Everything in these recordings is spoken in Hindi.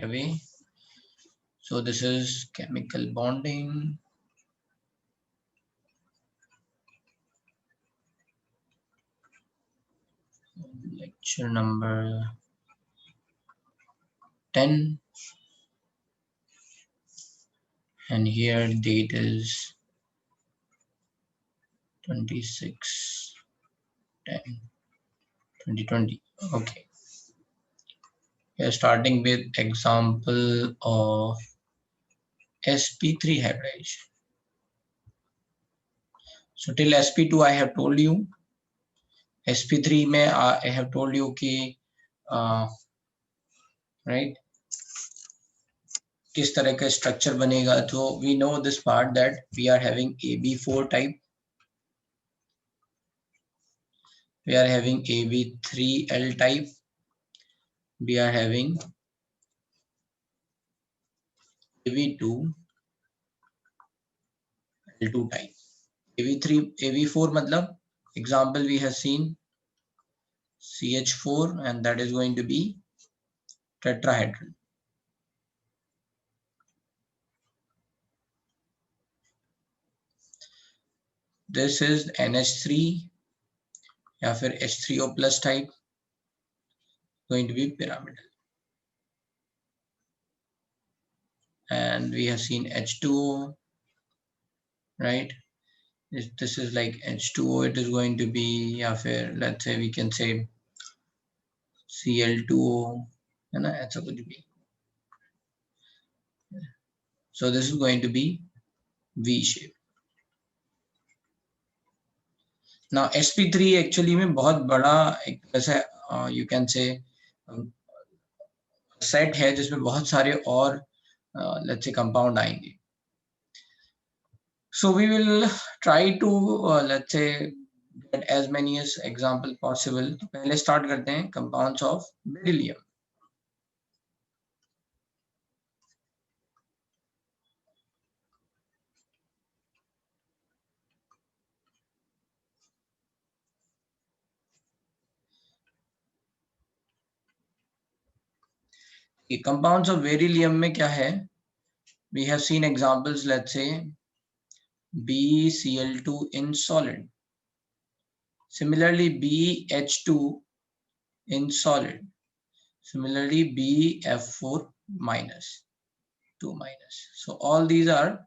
away. So this is chemical bonding. Lecture number 10. And here date is 26/10/2020. Okay. We are starting with example of sp3 hybridization. So till sp2 I have told you. sp3 में I have told you कि right किस तरह का स्ट्रक्चर बनेगा. तो we know this part that we are having AB4 type. We are having AB3L type. We are having AB2L2 type. AB4 मतलब example we have seen CH4 and that is going to be tetrahedral. This is NH3 या फिर H3O plus type, going to be pyramidal. And we have seen H2O, right? This is like H2O, it is going to be, या फिर let's say we can say Cl2O, है ना, ऐसा कुछ भी. So this is going to be V shape. Now sp3 actually में बहुत बड़ा एक ऐसा you can say सेट है जिसमें बहुत सारे और let's say compound आएंगे. So we will try to let's say get as many as example possible. तो पहले start करते हैं compounds of beryllium. Compounds of beryllium में क्या है? We have seen examples, let's say BCl2 in solid. Similarly, BH2 in solid. Similarly, BF4 minus 2 minus. So all these are,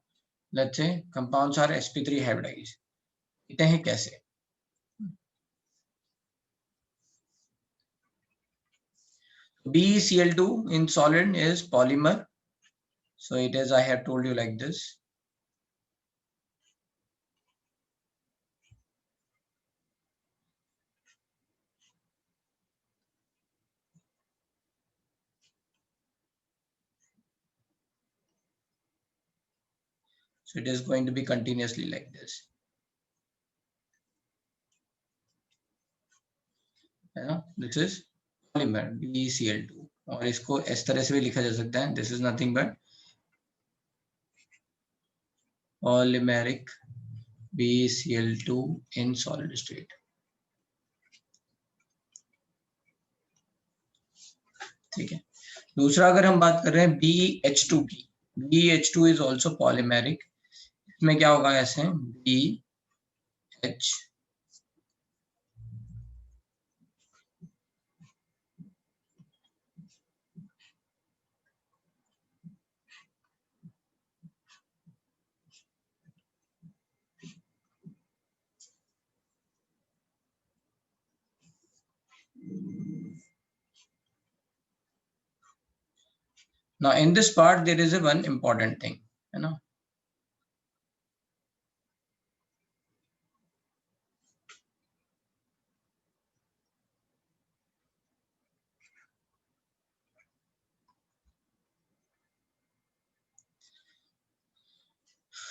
let's say, compounds are sp3 hybridized. कहते हैं कैसे? BeCl2 in solid is polymer. So it is, I have told you like this. So it is going to be continuously like this. This is polymer BeCl2 और इसको इस तरह से भी लिखा जा सकता है. This is nothing but polymeric BeCl2 in solid state. ठीक है. दूसरा अगर हम बात कर रहे हैं BH2 की, BH2 is also polymeric. इसमें क्या होगा ऐसे BH Now in this part there is a one important thing, है ना.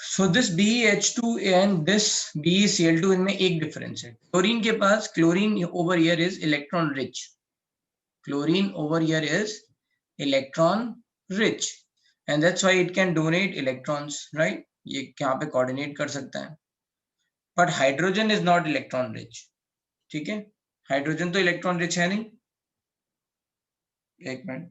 So this BH2 and this BeCl2 इनमें एक डिफरेंस है. क्लोरीन के पास, chlorine over here is electron rich. Chlorine over here is electron rich and that's why it can donate electrons, right? ये यहाँ पे coordinate कर सकता है. But hydrogen is not electron rich. ठीक है, हाइड्रोजन तो इलेक्ट्रॉन रिच है नहीं. एक मिनट,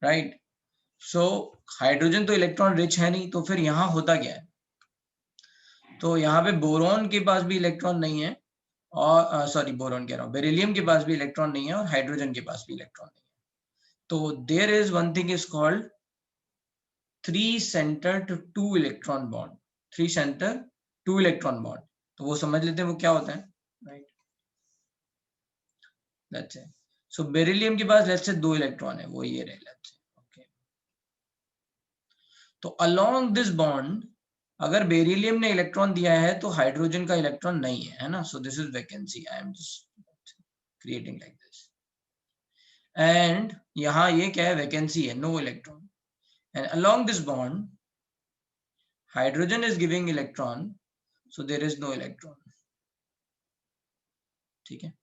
राइट। सो हाइड्रोजन तो इलेक्ट्रॉन रिच है नहीं, तो फिर यहाँ होता क्या है? तो यहाँ पे बोरॉन के पास भी इलेक्ट्रॉन नहीं है, और सॉरी बोरॉन कह रहा हूँ, बेरिलियम के पास भी इलेक्ट्रॉन नहीं है, और हाइड्रोजन के पास भी इलेक्ट्रॉन नहीं है। तो there is one thing is called 3 centre to 2 electron bond. 3 centre 2 electron bond, तो वो समझ लेते हैं वो क्या होता है, right. Let's say so beryllium के पास लेट्स से 2 इलेक्ट्रॉन है, वो ये रहे लेट्स से, ओके। तो अलोंग दिस बॉन्ड अगर बेरिलियम ने इलेक्ट्रॉन दिया है तो हाइड्रोजन का इलेक्ट्रॉन नहीं है ना, so this is vacancy, I am just creating like this. And यहाँ ये क्या है, वैकेंसी है, no electron. And along this bond hydrogen is giving electron, so there is no electron, ठीक है।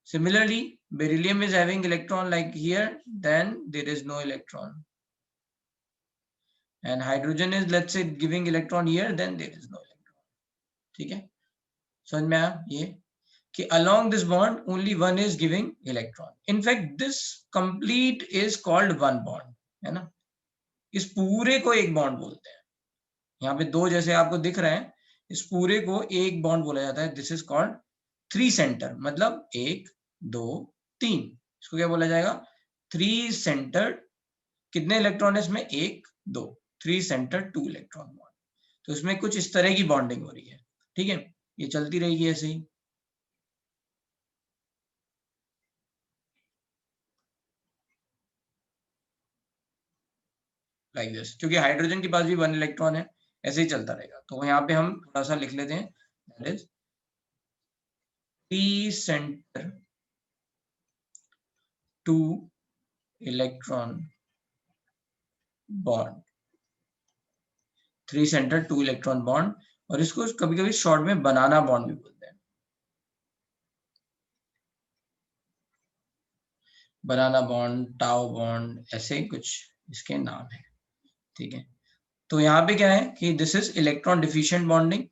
Similarly, beryllium is having electron like here, then there is no electron. And hydrogen is, let's say, giving electron here, then there is no electron. ठीक है, समझ में आया ये कि along this bond only one is giving electron. In fact, this complete is called one bond, है ना। इस पूरे को एक बॉन्ड बोलते हैं। यहाँ पे दो जैसे आपको दिख रहे हैं, इस पूरे को एक बॉन्ड बोला जाता है। दिस इज कॉल्ड 3 सेंटर, मतलब 1 2 3। इसको क्या बोला जाएगा, 3 सेंटर। कितने इलेक्ट्रॉन है इसमें, 1 2, 3 सेंटर 2 इलेक्ट्रॉन बॉन्ड। तो इसमें कुछ इस तरह की बॉन्डिंग हो रही है, ठीक है। ये चलती रहेगी ऐसे ही, लाइक दिस। क्योंकि हाइड्रोजन के पास भी 1 इलेक्ट्रॉन है, ऐसे ही चलता रहेगा। तो यहाँ पे हम थोड़ा सा लिख लेते हैं, that is 3 centre 2 electron bond, 3 centre 2 electron bond. और इसको कभी कभी शॉर्ट में बनाना बॉन्ड भी बोलते हैं, बनाना बॉन्ड, टाउ बॉन्ड, ऐसे कुछ इसके नाम है, ठीक है। तो यहाँ पे क्या है कि this is electron deficient bonding,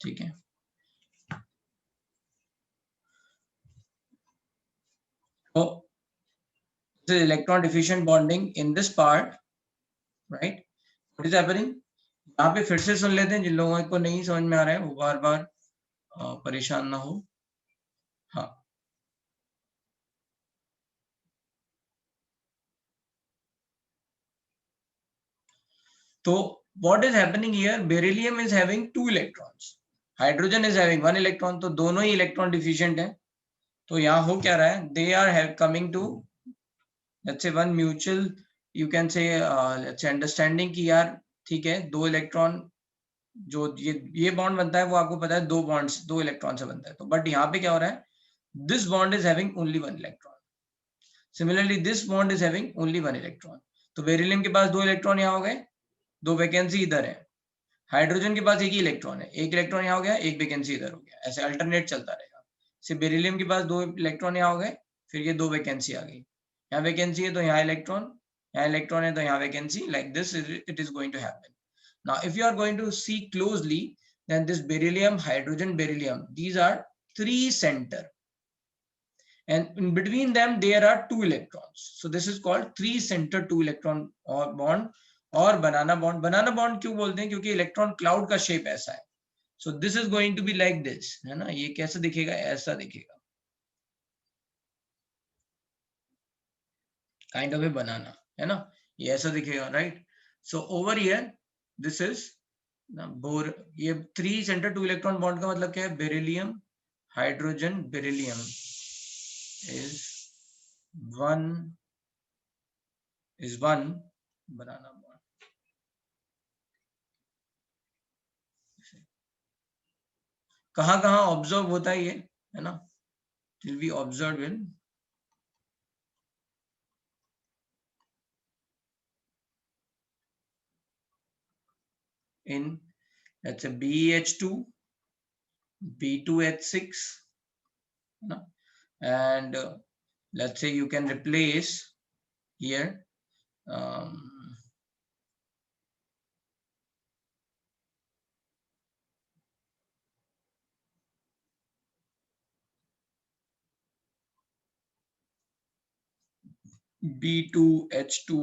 ठीक है। तो this is electron deficient bonding in this part, right? What is happening? यहाँ पे फिर से सुन लेते हैं, जिन लोगों को नहीं समझ में आ रहा है वो बार बार परेशान ना हो। हाँ, तो what is happening here? Beryllium is having 2 electrons, hydrogen is having 1 electron, तो दोनों ही इलेक्ट्रॉन डिफिशिएंट हैं। तो यहाँ हो क्या रहा है, they are coming to let's say one mutual, you can say let's say understanding कि यार ठीक है, 2 इलेक्ट्रॉन जो ये बॉन्ड बनता है वो आपको पता है, 2 बॉन्ड्स 2 इलेक्ट्रॉन से बनता है। तो बट यहाँ पे क्या हो रहा है, this bond is having only 1 electron, similarly this bond is having only 1 electron. तो बेरिलियम के पास 2 इलेक्ट्रॉन यहाँ हो गए, 2 वैकेंसी इधर है। हाइड्रोजन के पास एक ही इलेक्ट्रॉन है, 1 इलेक्ट्रॉन यहाँ हो गया, 1 वैकेंसी इधर हो गया, ऐसे अल्टरनेट चलता रहेगा। सिर्फ बेरिलियम के पास 2 इलेक्ट्रॉन यहाँ हो गए, फिर ये 2 वैकेंसी आ गई, यहाँ वैकेंसी है तो यहाँ इलेक्ट्रॉन, यहाँ इलेक्ट्रॉन है तो यहाँ vacancy, like this it is going to happen. Now, if you are going to see closely, then this beryllium, hydrogen, beryllium, these are 3 center, and in between them there are 2 electrons. So this is called 3 center 2 electron or bond, और बनाना बॉन्ड। बनाना बॉन्ड क्यों बोलते हैं, क्योंकि इलेक्ट्रॉन क्लाउड का शेप ऐसा है। So this is going to be like this, है ना। ये कैसे दिखेगा, ऐसा दिखेगा, काइंड ऑफ ए बनाना, है ना। ये ऐसा दिखेगा, right. So over here this is bore, ये 3 सेंटर 2 इलेक्ट्रॉन बॉन्ड का मतलब क्या है, beryllium hydrogen beryllium is one banana bond. कहाँ कहाँ ऑब्जर्व होता है ये, है ना, will be observed in let's say BH2 B2H6, है ना। and let's say you can replace here B2H2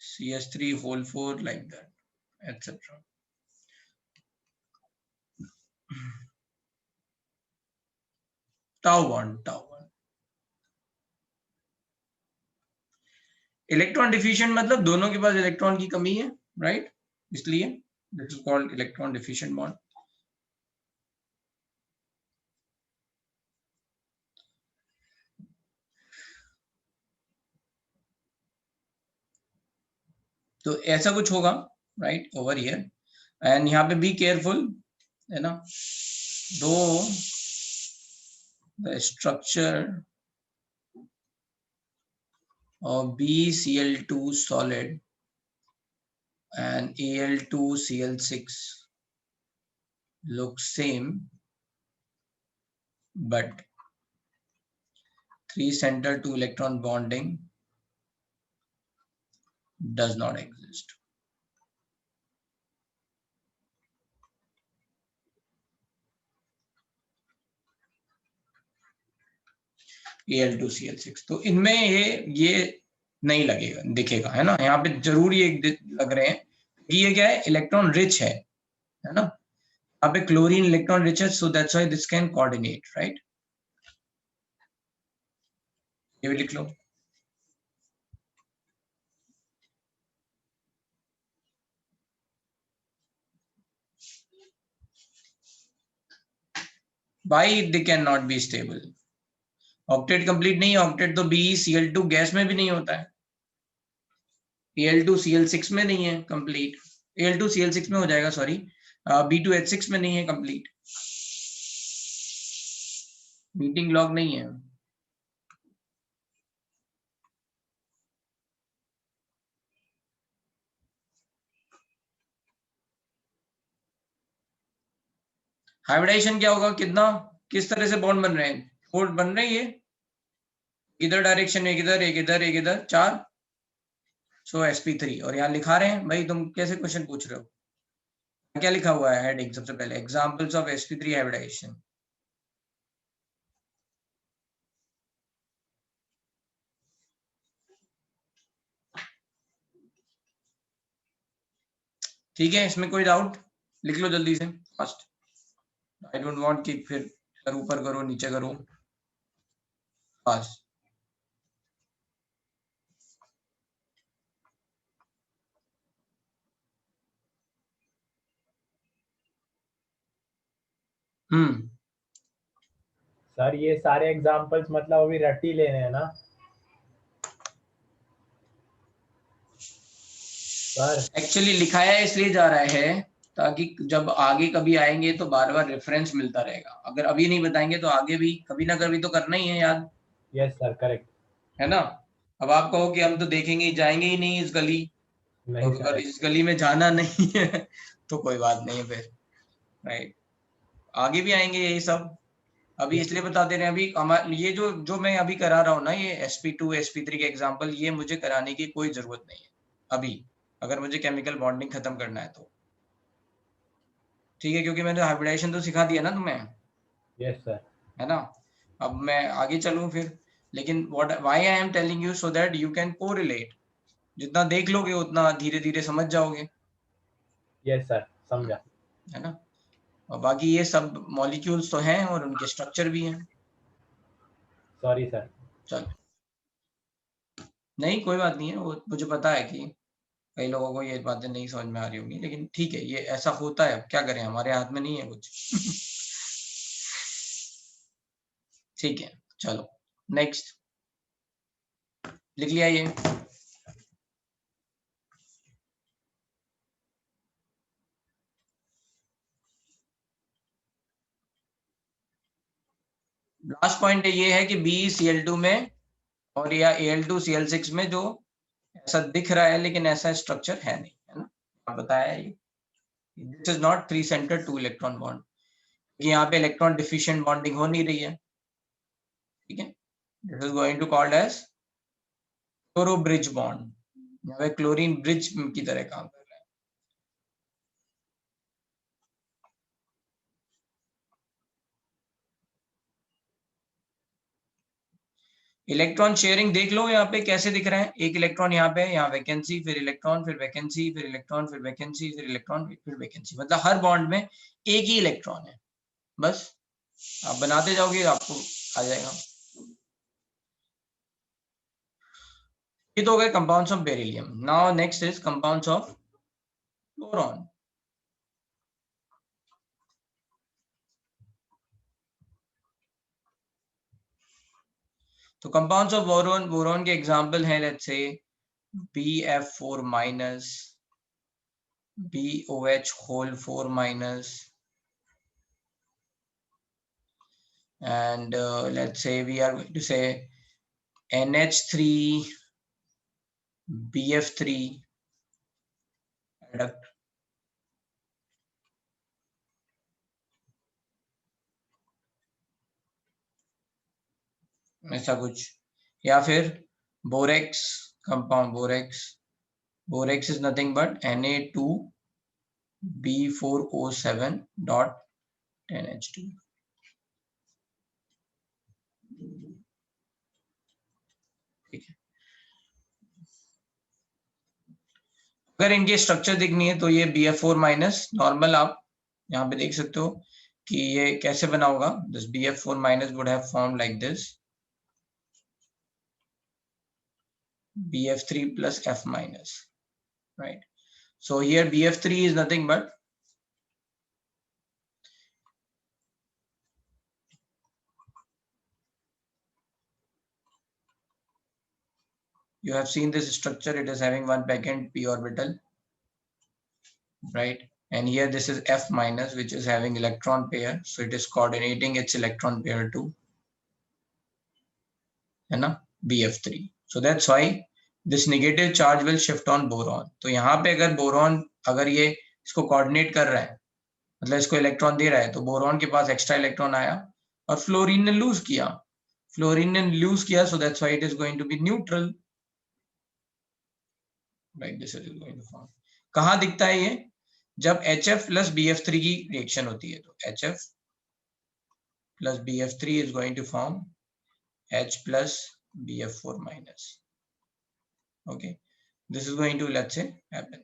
CH3 whole 4 like that, etc. Tau bond. Electron deficient मतलब दोनों के पास इलेक्ट्रॉन की कमी है, राइट? इसलिए this is called electron deficient bond. तो ऐसा कुछ होगा, राइट, ओवर हियर. एंड यहाँ पे बी केयरफुल, है ना, दो the structure of BCl2 solid and Al2Cl6 look same, but 3 center 2 electron bonding does not exist. Al2Cl6, तो इनमें ये नहीं लगेगा, दिखेगा, है ना. यहाँ पे जरूर ये लग रहे हैं कि ये क्या है, इलेक्ट्रॉन रिच है ना. यहाँ पे क्लोरीन इलेक्ट्रॉन रिच है, सो that's why this can coordinate, right. ये भी लिख लो. Why they cannot be stable? Octet complete नहीं है. ऑक्टेट तो BeCl2 गैस में भी नहीं होता है. Al2Cl6 में नहीं है कंप्लीट. Al2Cl6 में हो जाएगा, सॉरी. B2H6 में नहीं है कंप्लीट. मीटिंग लॉग नहीं है. हाइब्रिडाइजेशन क्या होगा, कितना, किस तरह से बॉन्ड बन रहे हैं, फोर बन रही है इधर डायरेक्शन में, एक इधर एक इधर एक इधर, 4. सो sp3. और यहाँ लिखा रहे हैं, भाई तुम कैसे क्वेश्चन पूछ रहे हो. क्या लिखा हुआ है हेडिंग सबसे पहले, एग्जांपल्स ऑफ sp3 हाइब्रिडाइजेशन. ठीक है, इसमें कोई डाउट, लिख लो जल्दी से फास्ट. आई डोंट वांट कि फिर ऊपर करो नीचे करो, फास्ट. सर ये सारे एग्जांपल्स मतलब अभी रट्टी लेने हैं ना सर? एक्चुअली लिखाया इसलिए जा रहा है ताकि जब आगे कभी आएंगे तो बार बार रेफरेंस मिलता रहेगा. अगर अभी नहीं बताएंगे तो आगे भी कभी ना कभी तो करना ही है याद. Yes sir, correct. है ना. अब आप कहो कि हम तो देखेंगे, जाएंगे ही नहीं इस गली, नहीं तो सर, अगर इस गली में जाना नहीं है तो कोई बात नहीं है फिर, राइट. आगे भी आएंगे यही सब. अभी इसलिए बता दे रहे हैं, अभी हमारे ये जो जो मैं अभी करा रहा हूँ ना, ये sp2 sp3 के एग्जांपल, ये मुझे कराने की कोई जरूरत नहीं है अभी, अगर मुझे केमिकल बॉन्डिंग खत्म करना है तो. ठीक है, क्योंकि मैंने हाइब्रिडाइजेशन तो सिखा दिया ना तुम्हें. Yes sir. है ना. अब मैं आगे चलूं फिर, लेकिन what why I am telling you, so that you can correlate. जितना देख लोगे उतना धीरे धीरे समझ जाओगे. यस सर, समझा. है ना. और बाकी ये सब मॉलिक्यूल्स तो हैं और उनके स्ट्रक्चर भी हैं. Sorry sir. चल, नहीं कोई बात नहीं है, वो मुझे पता है कि कई लोगों को ये बातें नहीं समझ में आ रही होंगी, लेकिन ठीक है, ये ऐसा होता है, अब क्या करें, हमारे हाथ में नहीं है कुछ. ठीक है, चलो नेक्स्ट लिख लिया ये. लास्ट पॉइंट ये है कि BeCl2 में और या Al2Cl6 में जो ऐसा दिख रहा है लेकिन ऐसा स्ट्रक्चर है नहीं, है ना. आप बताया ये, this is not 3 centre 2 electron bond, यहाँ पे इलेक्ट्रॉन डिफिशिएंट बॉन्डिंग हो नहीं रही है. ठीक है, this is going to called as chloro bridge bond. यहाँ पे क्लोरीन ब्रिज की तरह काम कर रहा है. इलेक्ट्रॉन शेयरिंग देख लो यहाँ पे कैसे दिख रहा है, एक इलेक्ट्रॉन यहाँ पे, यहाँ वैकेंसी, फिर इलेक्ट्रॉन, फिर वैकेंसी, फिर इलेक्ट्रॉन, फिर वैकेंसी, फिर इलेक्ट्रॉन, फिर वैकेंसी, मतलब हर बॉन्ड में एक ही इलेक्ट्रॉन है। बस आप बनाते जाओगे आपको आ जाएगा। ये तो हो गए compounds of beryllium. Now next is compounds of boron. तो कंपाउंड्स ऑफ बोरॉन, बोरॉन के एग्जांपल हैं लेट्स से BF4 minus, BOH whole 4 minus, and let's say we are going to say NH3 BF3 adduct, ऐसा कुछ, या फिर borax compound, borax is nothing but Na2B4O7.10H2। ठीक है, अगर इनके स्ट्रक्चर दिखनी है तो ये BF4 माइनस नॉर्मल, आप यहाँ पे देख सकते हो कि ये कैसे बना होगा। This BF4 minus would have form like this, BF3 plus F minus, right? So here BF3 is nothing but you have seen this structure, it is having one vacant p orbital, right? And here this is F minus, which is having electron pair, so it is coordinating its electron pair to BF3. So that's why this negative charge will shift on boron. तो यहाँ पे अगर बोरॉन, अगर ये इसको कोऑर्डिनेट कर रहा है, मतलब इसको इलेक्ट्रॉन दे रहा है, तो बोरॉन के पास एक्स्ट्रा इलेक्ट्रॉन आया और फ्लोरीन ने लूज किया, so that's why it is going to be neutral, right? This is going to form. कहाँ दिखता है ये? जब HF plus BF3 की रिएक्शन होती है, तो HF plus BF3 is going to form H plus BF4 minus. Okay, this is going to, let's say, happen.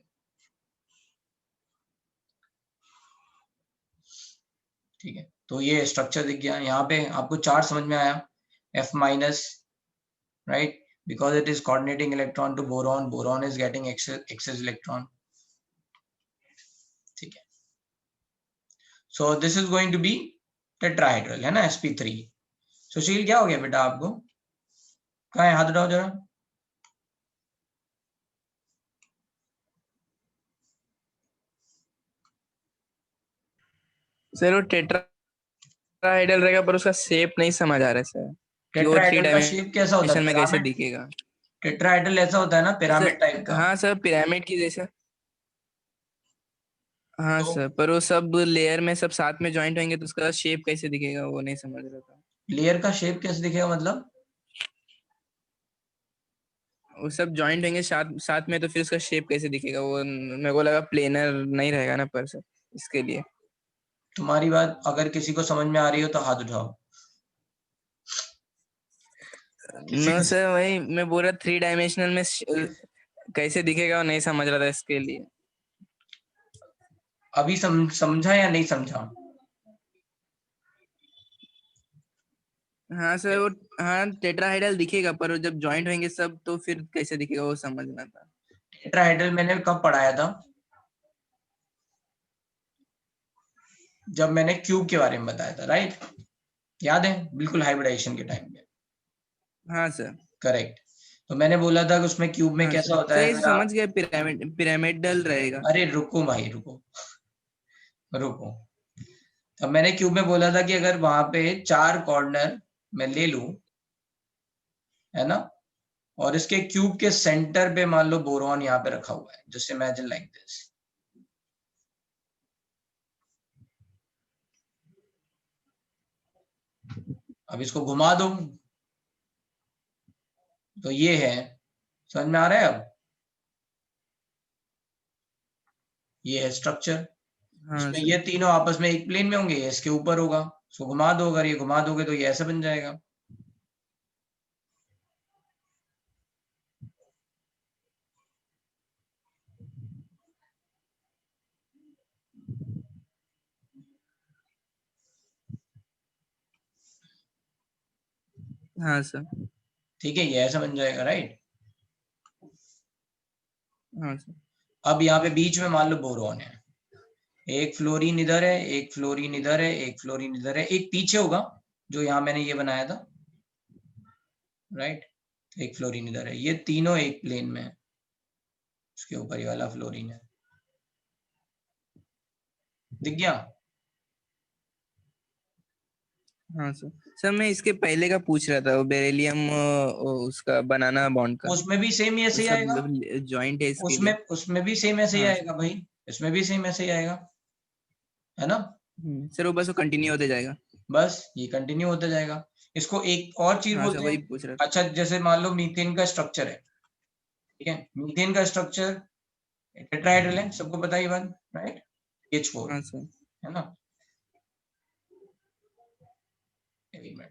ठीक है, तो ये स्ट्रक्चर दिख गया। यहाँ पे आपको चार्ट समझ में आया, F minus, right? Because it is coordinating electron to boron, boron is getting excess electron. ठीक है, so this is going to be tetrahedral, है ना, sp3। सुशील क्या हो गया बेटा आपको? कहाँ है, हाथ उठाओ जरा। सर वो टेट्राहाइड्रल रहेगा पर उसका शेप नहीं समझ आ रहा है सर, कि वो 3 टेट्राहेड्रल का शेप कैसा होता है? डायमेंशन में कैसे दिखेगा? टेट्राहेड्रल ऐसा होता है ना, पिरामिड टाइप का। हाँ सर, पिरामिड की जैसा। हाँ तो सर, पर वो सब लेयर में सब साथ में ज्वाइंट होंगे तो उसका शेप कैसे दिखेगा वो नहीं समझ रहा था। लेयर का शेप कैसे दिखेगा मतलब? वो सब ज्वाइंट होंगे साथ में, तो फिर उसका शेप कैसे दिखेगा? वो मेरे को लगा प्लेनर नहीं रहेगा ना, पर सर इसके लिए। तुम्हारी बात अगर किसी को समझ में आ रही हो तो हाथ उठाओ। नो सर, वही मैं बोल रहा 3 डायमेंशनल में कैसे दिखेगा वो नहीं समझ रहा था इसके लिए। अभी समझा या नहीं समझा? हाँ सर, वो हाँ टेट्राहाइड्रल दिखेगा, पर वो जब ज्वाइंट होंगे सब तो फिर कैसे दिखेगा वो समझना था। टेट्राहेड्रल मैंने कब पढ़ाया था? जब मैंने क्यूब के बारे में बताया था, राइट? याद है? बिल्कुल हाइब्रिडाइजेशन के टाइम पे। हाँ सर, करेक्ट। तो मैंने बोला था कि उसमें क्यूब में हाँ कैसा सर, होता है, समझ गए, पिरामिडल रहेगा। अरे रुको भाई, रुको। अब मैंने क्यूब में बोला था कि अगर वहां पे 4 कॉर्नर मैं ले लूं, है ना, और इसके क्यूब के सेंटर पे मान लो बोरॉन यहाँ पे रखा हुआ है, जस्ट इमेजिन लाइक दिस। अब इसको घुमा दो तो ये है, समझ में आ रहा है? अब ये है स्ट्रक्चर। हाँ इसमें सर, ये तीनों आपस में एक प्लेन में होंगे, ये इसके ऊपर होगा, इसको घुमा दो, अगर ये घुमा दोगे तो ये ऐसे बन जाएगा। हाँ सर। ठीक है, ये ऐसा बन जाएगा, राइट। हाँ सर। अब यहाँ पे बीच में मान लो बोरॉन है, एक फ्लोरीन इधर है, एक फ्लोरीन इधर है, एक फ्लोरीन इधर है, एक पीछे होगा जो यहाँ मैंने ये बनाया था, राइट। एक फ्लोरीन इधर है, ये तीनों एक प्लेन में है, उसके ऊपर ये वाला फ्लोरीन है, दिख गया। हाँ सर। सर मैं इसके पहले का पूछ रहा था, वो बेरिलियम उसका बनाना बॉन्ड का, उसमें भी सेम ही वो ऐसे ही सब आएगा, जॉइंट है इसके उसमें लिए। उसमें भी सेम ऐसे ही हाँ आएगा भाई, इसमें भी सेम ऐसे ही आएगा, है ना। सर, वो बस वो कंटिन्यू होते जाएगा। बस ये कंटिन्यू होता जाएगा। इसको एक और चीज हाँ सर, बोलते वही हैं। पूछ रहा अच्छा, जैसे मान लो मीथेन का स्ट्रक्चर है, ठीक है, मीथेन का स्ट्रक्चर टेट्राहेड्रल है, सबको पता ही बात, राइट, था। H4, हाँ सर। है ना। एक मिनट,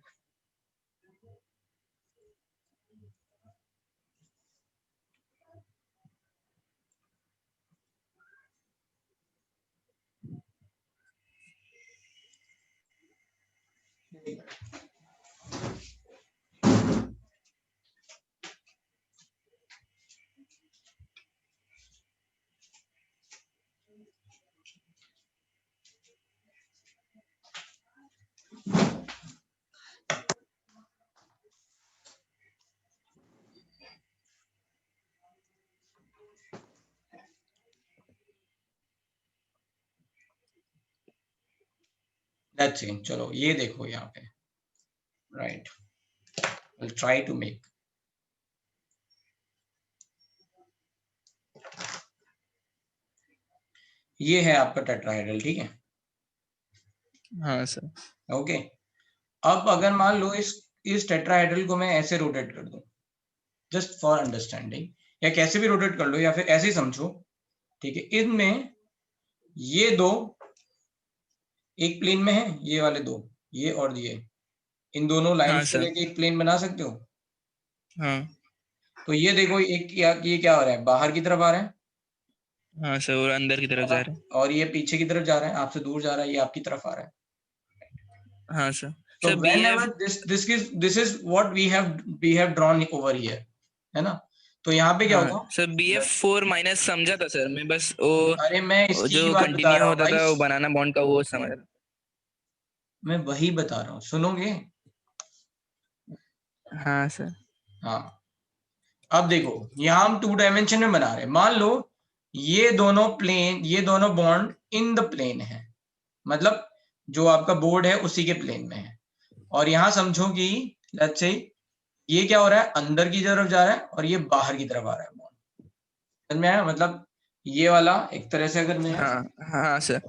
दैट्स इट। चलो ये देखो यहाँ पे, right, I'll try to make, ये है आपका टेट्राहेड्रल, ठीक है, हाँ सर। ओके। अब अगर मान लो इस टेट्राहेड्रल को मैं ऐसे रोटेट कर दूं, जस्ट फॉर अंडरस्टैंडिंग, या कैसे भी रोटेट कर लो, या फिर ऐसे ही समझो, ठीक है, इनमें ये दो एक प्लेन में है, ये वाले दो, ये और ये, इन दोनों हाँ लाइंस को सर। लेके एक प्लेन बना सकते हो। हाँ। तो ये देखो, एक ये क्या हो रहा है, बाहर की तरफ आ रहा है, हाँ सर, और अंदर की तरफ है जा ना? रहे हैं। और ये पीछे की तरफ जा रहा है, आपसे दूर जा रहा है, ये आपकी तरफ आ रहा है। हाँ sir. So sir B whenever F. this is what we have drawn over here, है ना। तो यहाँ पे क्या हाँ होगा, सर, BF4- समझा था सर मैं, बस अरे मैं वो इसकी ही जो बात बता कंटिन्यू रहा हूँ होता भाई, था, वो बनाना बॉन्ड का, वो समझ रहा मैं वही बता रहा हूँ, सुनोगे। था। हाँ सर। हाँ, अब देखो, यहाँ हम 2 डायमेंशन में बना रहे हैं, मान लो ये दोनों प्लेन, ये दोनों बॉन्ड इन द प्लेन है, मतलब जो आपका बोर्ड है उसी के प्लेन में है। और यहाँ समझो कि लेट्स से ये क्या हो रहा है, अंदर की तरफ जा रहा है और ये बाहर की तरफ आ रहा है बॉन्ड, समझ में आया। मतलब ये वाला एक तरह से अगर मैं, हाँ हाँ सर।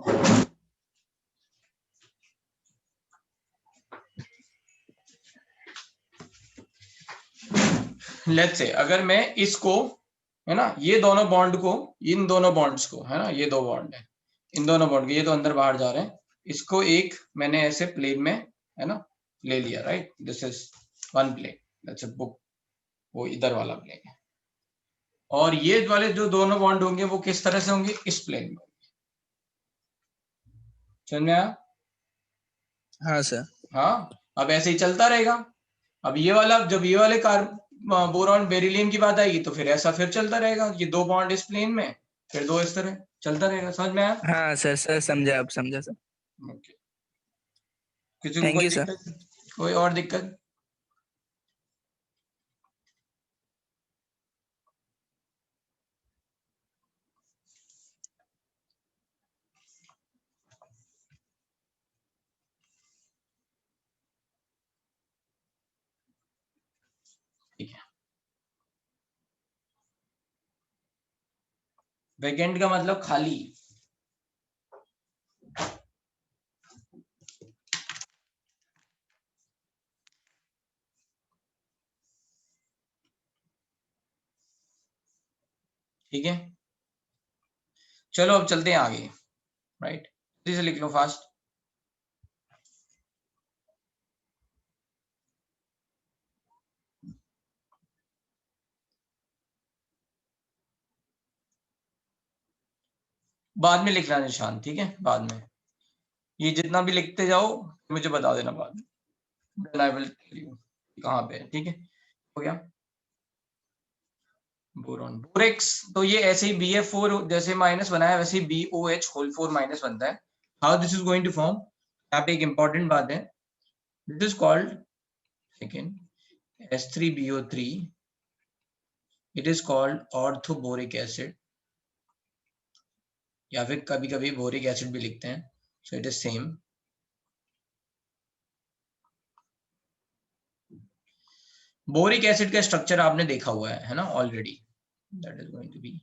लेट्स से अगर मैं इसको, है ना, ये दोनों बॉन्ड को, इन दोनों बॉन्ड्स को, है ना, ये दो बॉन्ड है, इन दोनों बॉन्ड को, ये तो अंदर बाहर जा रहे हैं, इसको एक मैंने ऐसे प्लेन में, है ना, ले लिया, right, this is one plane, let's say book, वो इधर वाला प्लेन है। और ये वाले जो दोनों बॉन्ड होंगे वो किस तरह से होंगे, इस प्लेन में, समझ में आया। हाँ सर। हाँ, अब ऐसे ही चलता रहेगा। अब ये वाला, जब ये वाले बोरॉन बेरिलियम की बात आएगी तो फिर ऐसा फिर चलता रहेगा, ये दो बॉन्ड इस प्लेन में, फिर दो इस तरह चलता रहेगा, समझ में आया। हाँ सर, सर समझा, अब समझा सर। ओके, किसी को थैंक कोई यू सर। दिक्कत, कोई और दिक्कत। ठीक है, वैकेंट का मतलब खाली, ठीक है। चलो अब चलते हैं आगे, राइट, जल्दी से लिख लो फास्ट। बाद में लिखना निशान, ठीक है, बाद में ये जितना भी लिखते जाओ मुझे बता देना बाद में, then I will tell you। कहाँ पे है, ठीक है, हो गया। बोरॉन, बोरेक्स, तो ये ऐसे ही BF4 जैसे माइनस बनाया वैसे ही BOH होल 4 माइनस बनता है। How this is going to form, यहाँ पे एक इंपॉर्टेंट बात है, this is called second S3BO3, it is called orthoboric acid, या फिर कभी कभी बोरिक एसिड भी लिखते हैं, so it is same. Boric acid का स्ट्रक्चर आपने देखा हुआ है ना already, that is going to be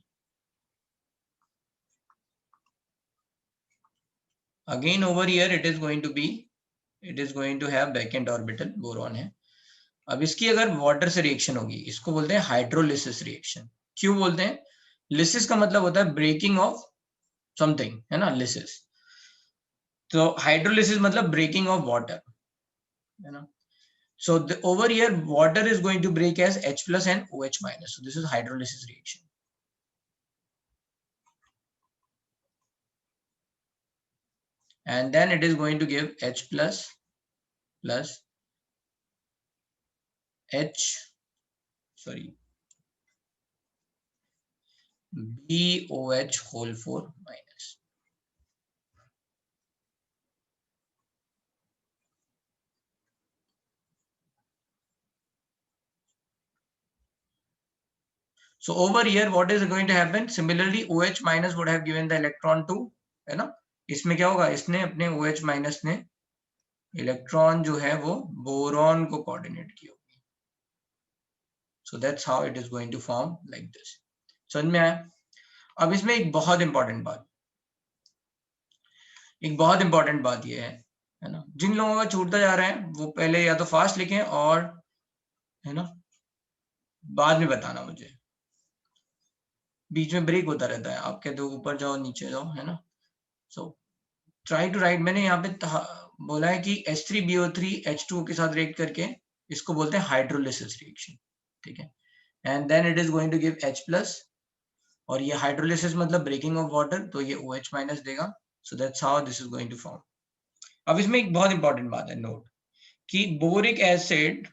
again over here, it is going to have vacant orbital, boron है। अब इसकी अगर वाटर से रिएक्शन होगी, इसको बोलते हैं हाइड्रोलिसिस रिएक्शन। क्यों बोलते हैं? लिसिस का मतलब होता है ब्रेकिंग ऑफ समथिंग, है ना, लिसिस। तो हाइड्रोलिसिस मतलब ब्रेकिंग ऑफ वाटर, है ना। So over here, water is going to break as H plus and OH minus. So this is hydrolysis reaction. And then it is going to give H plus plus BOH whole 4 minus. So over here, what is going to happen? Similarly, OH minus would have given the electron to, है ना, इसमें क्या होगा, इसने अपने OH minus ने इलेक्ट्रॉन जो है वो बोरॉन को कोऑर्डिनेट किया होगी। So that's how it is going to form like this. समझ में आया? अब इसमें एक बहुत इंपॉर्टेंट बात ये है ना, जिन लोगों का छूटता जा रहा है वो पहले या तो फास्ट लिखें और, है ना, बाद में बताना मुझे, बीच में ब्रेक होता रहता है, आप कहते हो ऊपर जाओ नीचे जाओ, है ना। सो ट्राई टू राइट, मैंने यहाँ पे बोला है कि H3BO3 H2O के साथ रिएक्ट करके इसको बोलते हैं हाइड्रोलिसिस रिएक्शन, ठीक है। And then it is going to give H plus, और ये हाइड्रोलिसिस मतलब ब्रेकिंग ऑफ वाटर, तो ये OH माइनस देगा। So that's how this is going to form. अब इसमें एक बहुत इंपॉर्टेंट बात है, नोट कि boric acid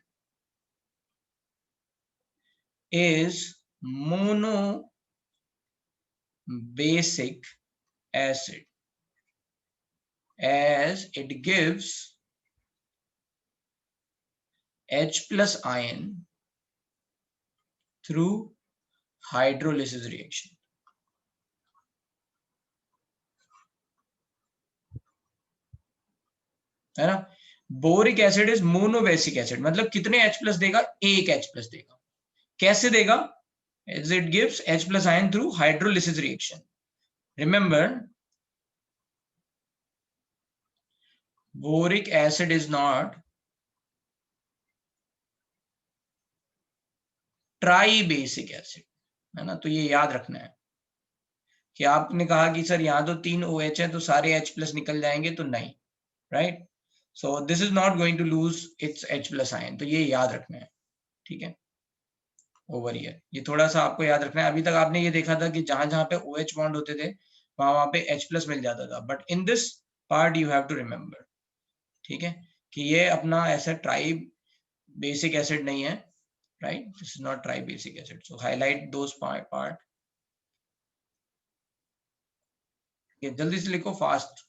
is monobasic acid as it gives H plus ion through hydrolysis reaction, है ना। Boric acid is monobasic acid, मतलब कितने H प्लस देगा? एक H प्लस देगा। कैसे देगा? as it gives H plus ion through hydrolysis reaction. Remember, boric acid is not tribasic acid, है ना। तो ये याद रखना है कि आपने कहा कि सर यहाँ तो 3 OH है तो सारे H प्लस निकल जाएंगे, तो नहीं, right. So this is not going to lose its H plus ion, तो ये याद रखना है, ठीक है। ओवर हियर ये थोड़ा सा आपको याद रखना है। अभी तक आपने ये देखा था कि जहां जहां पे OH बॉन्ड होते थे वहां वहां पे H प्लस मिल जाता था, but in this part you have to remember, ठीक है, कि ये अपना ऐसा ट्राई बेसिक एसिड नहीं है, right, this is not try basic acid. So highlight those part, ये जल्दी से लिखो फास्ट।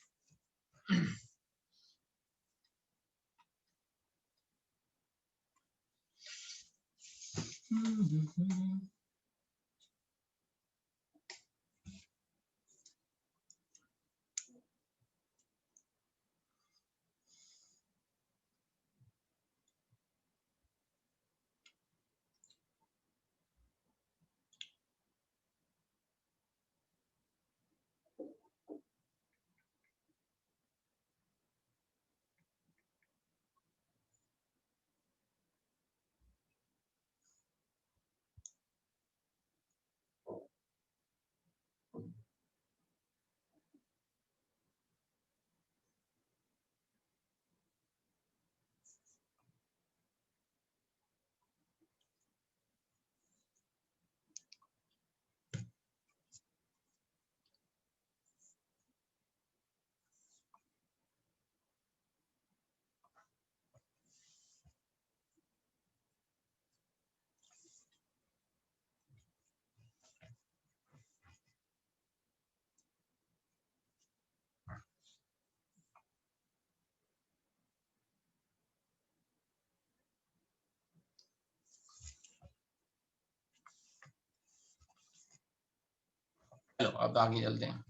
चलो अब आगे चलते हैं।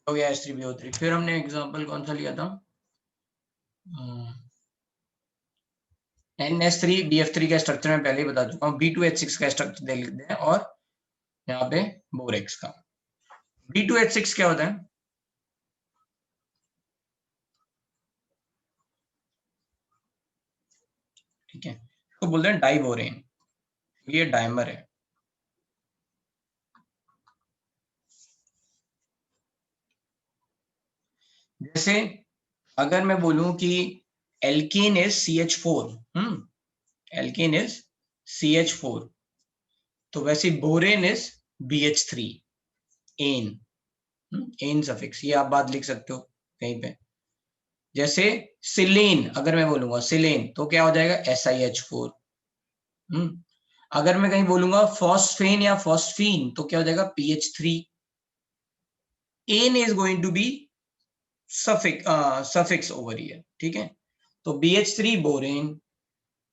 हो गया H3BO3। फिर हमने एग्जांपल कौन सा लिया था, NH3BF3 का स्ट्रक्चर मैं पहले ही बता चुका हूँ। B2H6 का स्ट्रक्चर देख लेते हैं और यहाँ पे बोरेक्स का। B2H6 क्या होता है, ठीक है, तो बोलते हैं डाइबोरेन, ये डाइमर है। जैसे अगर मैं बोलूं कि alkene is CH4, alkene is CH4, तो वैसे borane is BH3, ane, ane suffix, ये आप बात लिख सकते हो कहीं पे। जैसे सिलेन, अगर मैं बोलूंगा सिलेन तो क्या हो जाएगा SiH4। अगर मैं कहीं बोलूंगा फॉस्फेन या फॉस्फीन तो क्या हो जाएगा PH3। Ane is going to be suffix over here, ठीक है। तो BH3 बोरेन,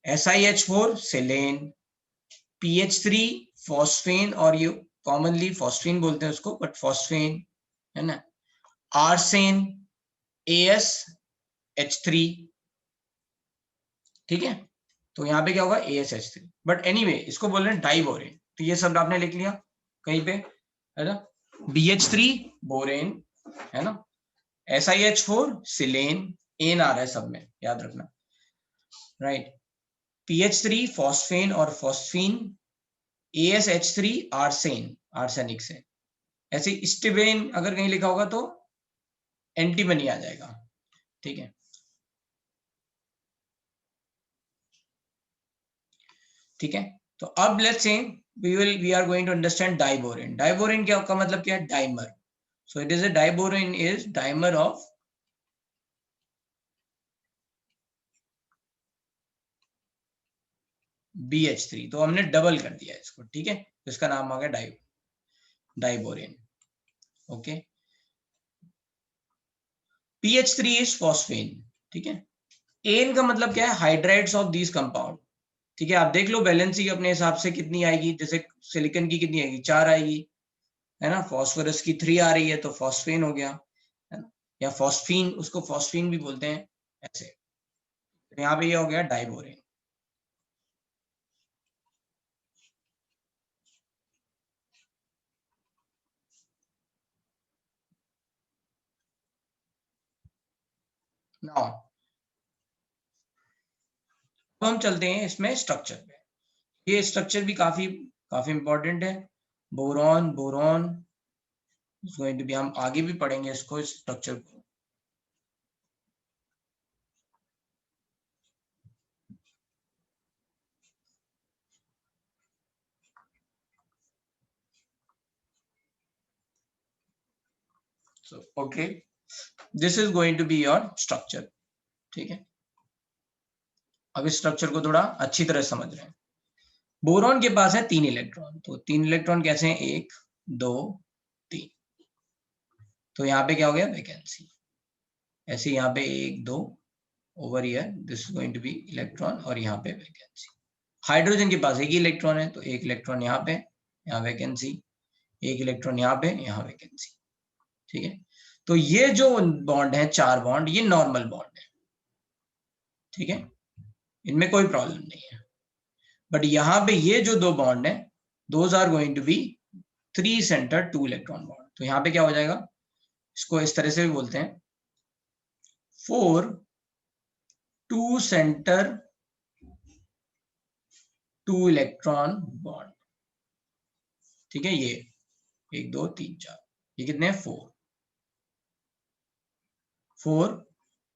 SiH4 सिलेन, PH3 फॉस्फेन, और ये कॉमनली फॉस्फीन बोलते हैं उसको, बट फॉस्फेन है ना, आर्सेन, AsH3, ठीक है। तो यहाँ पे क्या होगा AsH3, बट एनीवे इसको बोल रहे हैं डाइबोरेन, तो ये सब आपने लिख लिया कहीं पे, है ना। BH3 बोरेन, है ना, SiH4 सिलेन, एन आ रहा है सब में, याद रखना, राइट। PH3 फॉस्फेन और फॉस्फीन, AsH3 आर्सेन, आर्सेनिक से। ऐसे स्टिबेन अगर कहीं लिखा होगा तो एंटीमनी आ जाएगा, ठीक है। ठीक है, तो अब let's say we are going to understand diborane. Diborane क्या का मतलब क्या है, dimer. So it is a diborane is dimer of BH3, तो हमने डबल कर दिया इसको, ठीक है, तो इसका नाम आ गया डाइबोरेन, ओके। PH3 इज फॉस्फेन, ठीक है। एन का मतलब क्या है, हाइड्राइड्स ऑफ दीज कंपाउंड, ठीक है। आप देख लो बैलेंसी अपने हिसाब से कितनी आएगी, जैसे सिलिकॉन की कितनी आएगी, 4 आएगी, है ना। फॉस्फोरस की 3 आ रही है तो फॉस्फेन हो गया, है ना, या फॉस्फीन, उसको फॉस्फीन भी बोलते हैं ऐसे। तो यहाँ पे ये हो गया डाइबोरेन। नाउ अब हम चलते हैं इसमें स्ट्रक्चर पे। ये स्ट्रक्चर भी काफी काफी इंपॉर्टेंट है। Boron, boron is going to be, हम आगे भी पढ़ेंगे इसको, इस स्ट्रक्चर को। So, okay, this is going to be your structure, ठीक है। अब इस स्ट्रक्चर को थोड़ा अच्छी तरह समझ रहे हैं। बोरॉन के पास है 3 इलेक्ट्रॉन, तो 3 इलेक्ट्रॉन कैसे हैं, 1 2 3, तो यहाँ पे क्या हो गया वैकेंसी, ऐसे यहाँ पे 1 2 over here, this is going to be electron, और यहाँ पे वैकेंसी। हाइड्रोजन के पास एक ही इलेक्ट्रॉन है, तो 1 इलेक्ट्रॉन यहाँ पे, यहाँ वैकेंसी, 1 इलेक्ट्रॉन यहाँ पे, यहाँ वैकेंसी, ठीक है। तो ये जो बॉन्ड है, 4 बॉन्ड, ये नॉर्मल बॉन्ड है, ठीक है, इनमें कोई प्रॉब्लम नहीं है। बट यहाँ पे ये जो 2 बॉन्ड है, those are going to be 3 centre 2 electron bond. तो यहाँ पे क्या हो जाएगा, इसको इस तरह से भी बोलते हैं 4 2 सेंटर 2 इलेक्ट्रॉन बॉन्ड, ठीक है। ये 1 2 3 4, ये कितने हैं 4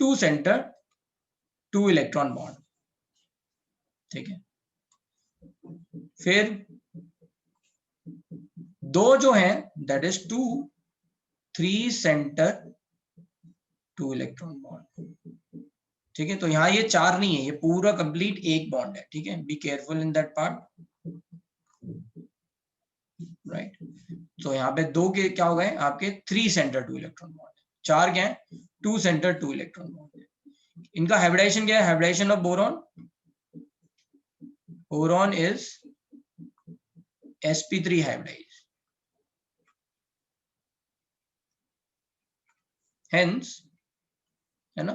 2 सेंटर 2 इलेक्ट्रॉन बॉन्ड, ठीक है। फिर 2 जो है that is 2 3 centre 2 electron bond, ठीक है। तो यहाँ ये 4 नहीं है, ये पूरा कंप्लीट एक बॉन्ड है, ठीक है। Be careful in that part, right. तो यहाँ पे 2 के क्या हो गए आपके 3 सेंटर 2 इलेक्ट्रॉन बॉन्ड, 4 क्या है 2 सेंटर 2 इलेक्ट्रॉन बॉन्ड। इनका हाइब्रिडाइजेशन क्या है, hybridisation of boron, boron is sp3 hybridise, hence, है ना।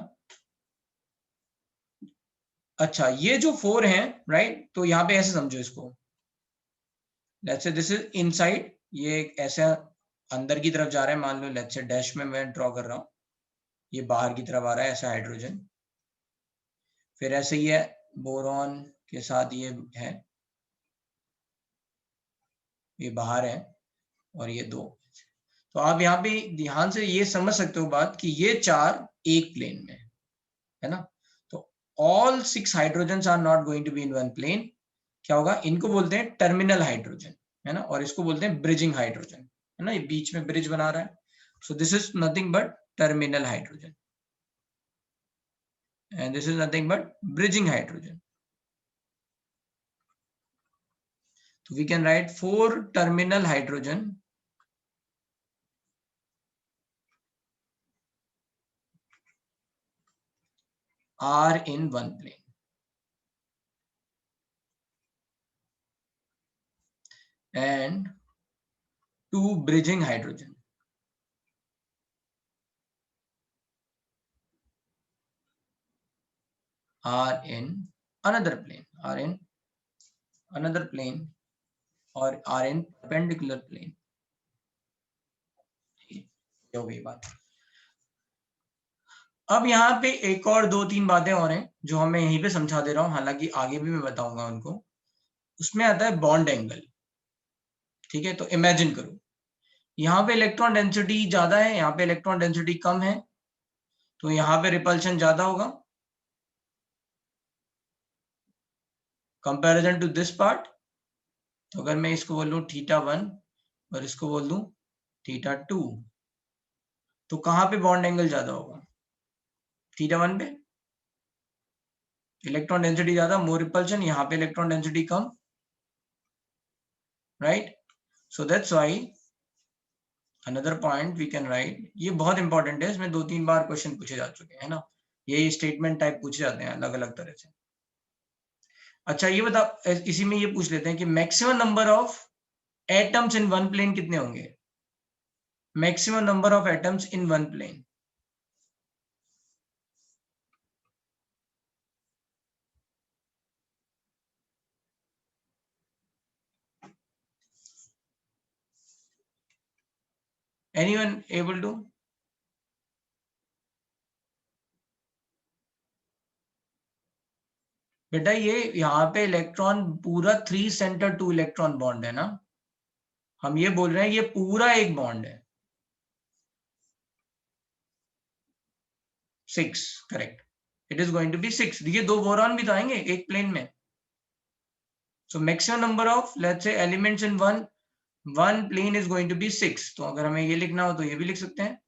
अच्छा, ये जो 4 हैं, राइट, तो यहाँ पे ऐसे समझो इसको, let's say this is inside, ये ऐसा अंदर की तरफ जा रहा है, मान लो लेट्स से डैश में मैं ड्रॉ कर रहा हूँ, ये बाहर की तरफ आ रहा है ऐसा हाइड्रोजन, फिर ऐसे ही है बोरॉन के साथ ये है, ये बाहर है और ये 2। तो आप यहाँ पे ध्यान से ये समझ सकते हो बात कि ये 4 एक प्लेन में है ना। तो all 6 hydrogen are not going to be in one plane. क्या होगा, इनको बोलते हैं टर्मिनल हाइड्रोजन, है ना, और इसको बोलते हैं ब्रिजिंग हाइड्रोजन, है ना, ये बीच में ब्रिज बना रहा है। So this is nothing but terminal hydrogen and this is nothing but bridging hydrogen. So we can write 4 terminal hydrogen are in one plane. And 2 bridging hydrogen are in another plane, or are in perpendicular plane. हो गई बात। अब यहाँ पे एक और 2-3 बातें और हैं जो हमें यहीं पे समझा दे रहा हूँ, हालांकि आगे भी मैं बताऊंगा उनको। उसमें आता है बॉन्ड एंगल, ठीक है। तो इमेजिन करो यहाँ पे इलेक्ट्रॉन डेंसिटी ज्यादा है, यहाँ पे इलेक्ट्रॉन डेंसिटी कम है, तो यहाँ पे रिपल्शन ज्यादा होगा कंपैरिजन टू दिस पार्ट। तो अगर मैं इसको बोल लूं θ1 और इसको बोल दूं θ2, तो कहां पे बॉन्ड एंगल ज्यादा होगा, θ1 पे। इलेक्ट्रॉन डेंसिटी ज्यादा, मोर रिपल्शन, यहाँ पे इलेक्ट्रॉन डेंसिटी कम, right. So that's why another point we can write, ये बहुत इंपॉर्टेंट है, इसमें 2-3 बार क्वेश्चन पूछे जा चुके हैं ना, ये स्टेटमेंट टाइप पूछे जाते हैं अलग अलग तरह से। अच्छा ये बता, इसी में ये पूछ लेते हैं कि maximum number of atoms in one plane कितने होंगे, maximum number of atoms in one plane. Anyone able to? बेटा ये यहाँ पे इलेक्ट्रॉन पूरा 3 सेंटर 2 इलेक्ट्रॉन बॉन्ड है ना, हम ये बोल रहे हैं ये पूरा एक बॉन्ड है 6, correct, it is going to be 6। ये 2 बोरॉन भी तो आएंगे एक प्लेन में। So maximum number of let's say elements in one plane is going to be 6। तो अगर हमें ये लिखना हो तो ये भी लिख सकते हैं,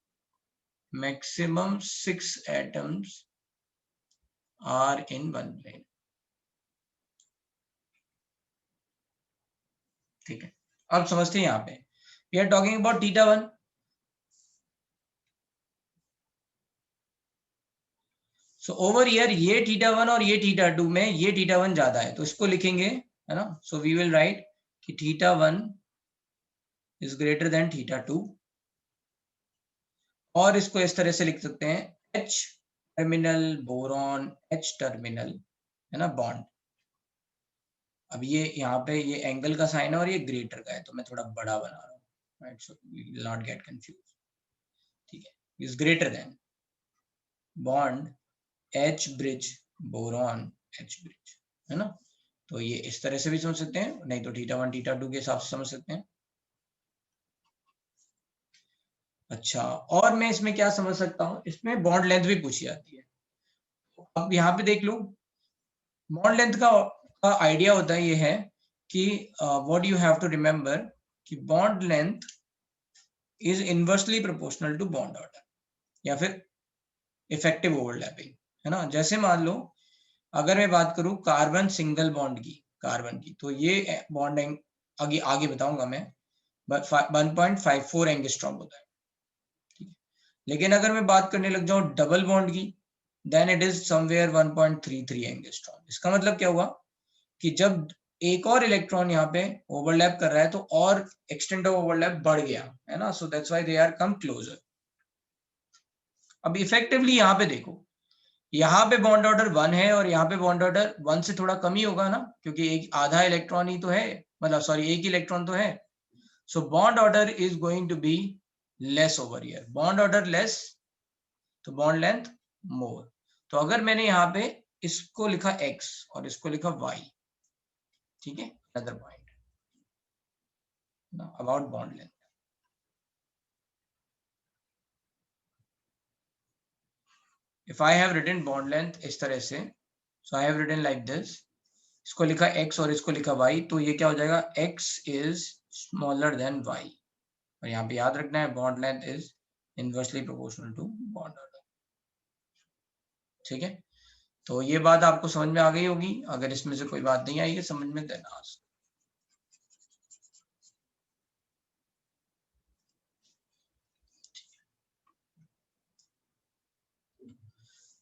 maximum 6 atoms are in one plane, ठीक है। अब समझते हैं यहाँ पे we are talking about θ1। So over here ये θ1 और ये θ2 में ये θ1 ज्यादा है, तो इसको लिखेंगे, है ना। सो वी विल राइट कि θ1 इज ग्रेटर देन θ2, और इसको इस तरह से लिख सकते हैं H terminal boron, H terminal, है ना, बॉन्ड। अब ये यहाँ पे ये एंगल का साइन है और ये ग्रेटर का है, तो मैं थोड़ा बड़ा बना रहा हूँ, right, so we will not get confuse, ठीक है। Is greater than bond H bridge boron, H bridge, है ना। तो ये इस तरह से भी समझ सकते हैं, नहीं तो θ1 θ2 के हिसाब से समझ सकते हैं। अच्छा, और मैं इसमें क्या समझ सकता हूँ, इसमें बॉन्ड लेंथ भी पूछी जाती है। अब यहाँ पे देख लो, बॉन्ड लेंथ का आइडिया होता है ये है कि what you have to remember कि bond length is inversely proportional to bond order या फिर इफेक्टिव ओवरलैपिंग, है ना। जैसे मान लो अगर मैं बात करूं कार्बन सिंगल बॉन्ड की, कार्बन की, तो ये बॉन्ड आगे आगे बताऊंगा मैं, 1.54 एंगस्ट्रॉम होता है, ठीक है। लेकिन अगर मैं बात करने लग जाऊं डबल बॉन्ड की, then it is somewhere 1.33 angstrom. इसका मतलब क्या हुआ कि जब एक और इलेक्ट्रॉन यहाँ पे ओवरलैप कर रहा है तो और एक्सटेंट ऑफ ओवरलैप बढ़ गया, है ना। So that's why they are come closer. अब इफेक्टिवली यहाँ पे देखो, यहाँ पे बॉन्ड ऑर्डर 1 है और यहाँ पे बॉन्ड ऑर्डर 1 से थोड़ा कम ही होगा ना, क्योंकि एक आधा इलेक्ट्रॉन ही तो है, मतलब सॉरी एक इलेक्ट्रॉन तो है. So bond order is going to be less over here. Bond order less तो बॉन्ड लेंथ मोर. तो अगर मैंने यहाँ पे इसको लिखा x और इसको लिखा y, ठीक है, other point about bond length. If I have written bond length इस तरह से, so I have written like this, इसको लिखा x और इसको लिखा y, तो ये क्या हो जाएगा, x is smaller than y. और यहाँ पे याद रखना है bond length is inversely proportional to bond order. ठीक है, तो ये बात आपको समझ में आ गई होगी. अगर इसमें से कोई बात नहीं आई है समझ में, then ask.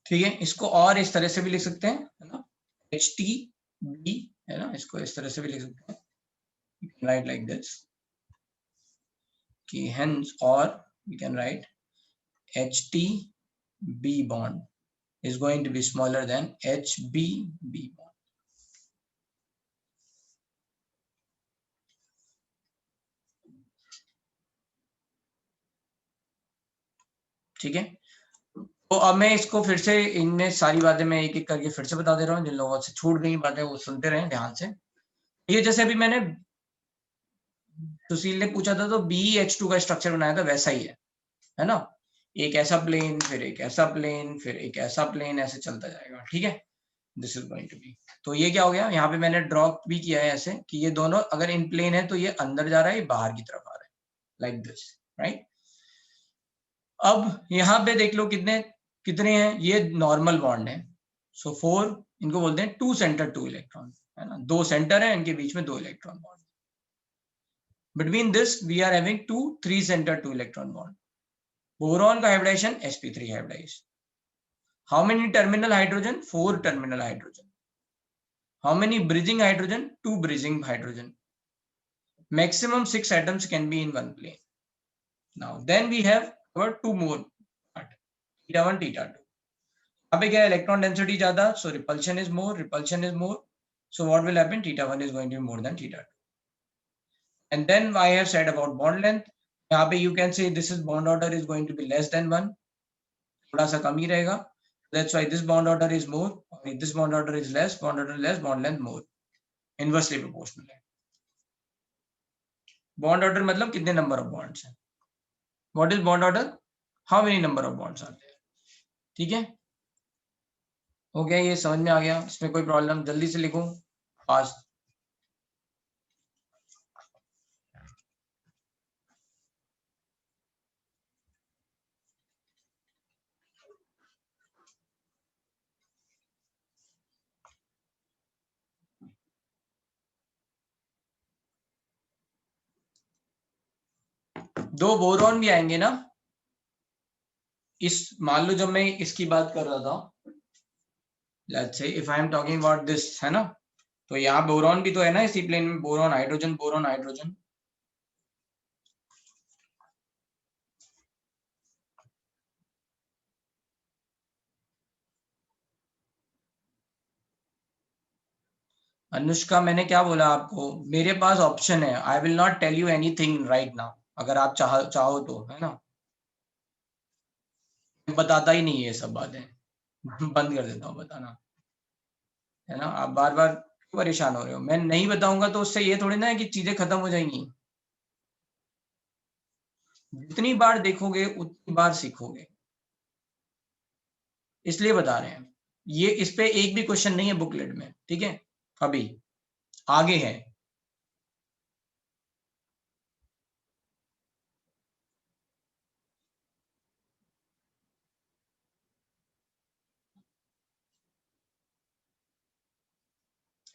ठीक है, इसको और इस तरह से भी लिख सकते हैं, है ना, HTB, है ना, इसको इस तरह से भी लिख सकते हैं. You can write like this, कि hence, or we can write HTB bond is going to be smaller than HBB bond. ठीक है, तो अब मैं इसको फिर से, इनमें सारी बातें मैं एक एक करके फिर से बता दे रहा हूँ. जिन लोगों से छूट गई बातें वो सुनते रहें ध्यान से. ये जैसे अभी मैंने सुशील ने पूछा था तो BH2 का स्ट्रक्चर बनाया था, वैसा ही है ना. एक ऐसा प्लेन, फिर एक ऐसा प्लेन, फिर एक ऐसा प्लेन, ऐसे चलता जाएगा. ठीक है, this is going to be. तो ये क्या हो गया, यहाँ पे मैंने ड्रॉ भी किया है ऐसे कि ये दोनों अगर इन प्लेन है तो ये अंदर जा रहा है, ये बाहर की तरफ आ रहा है, लाइक दिस, राइट. अब यहाँ पे देख लो कितने कितने हैं, ये नॉर्मल बॉन्ड है. सो 4, इनको बोलते हैं 2 सेंटर 2 इलेक्ट्रॉन, है ना. 2 सेंटर है, इनके बीच में 2 electron bond. Between this we are having 2 3 centre 2 electron bond. Boron का hybridization sp3 hybridize. How many terminal hydrogen? 4 terminal hydrogen. How many bridging hydrogen? 2 bridging hydrogen. Maximum 6 atoms can be in one plane. Now then we have about 2 more part, theta 1, theta 2. यहाँ पे क्या है, electron density ज्यादा, so repulsion is more, repulsion is more. So what will happen? Theta 1 is going to be more than theta 2. And then I have said about bond length. यहाँ पे you can say this is bond order is going to be less than 1. थोड़ा सा कम ही रहेगा. That's why this bond order is more, this bond order is less, bond order less, bond length more. Inversely proportional है. बॉन्ड ऑर्डर मतलब कितने नंबर ऑफ बॉन्ड्स हैं. What is bond order, how many number of bonds are there. ठीक है, हो गया, ये समझ में आ गया. इसमें कोई प्रॉब्लम, जल्दी से लिखो फास्ट. दो बोरॉन भी आएंगे ना. इस मान लो जब मैं इसकी बात कर रहा था, let's say if I am talking about this, है ना, तो यहाँ बोरॉन भी तो है ना इसी प्लेन में, boron hydrogen, boron hydrogen. Anushka, मैंने क्या बोला आपको, मेरे पास ऑप्शन है. I will not tell you anything right now. अगर आप चाहो तो, है ना, बताता ही नहीं है ये सब बातें. बंद कर देता हूँ बताना, है ना. आप बार बार क्यों परेशान हो रहे हो. मैं नहीं बताऊंगा तो उससे ये थोड़ी ना है कि चीजें खत्म हो जाएंगी. जितनी बार देखोगे उतनी बार सीखोगे, इसलिए बता रहे हैं. ये इस पे एक भी क्वेश्चन नहीं है बुकलेट में, ठीक है, अभी आगे है.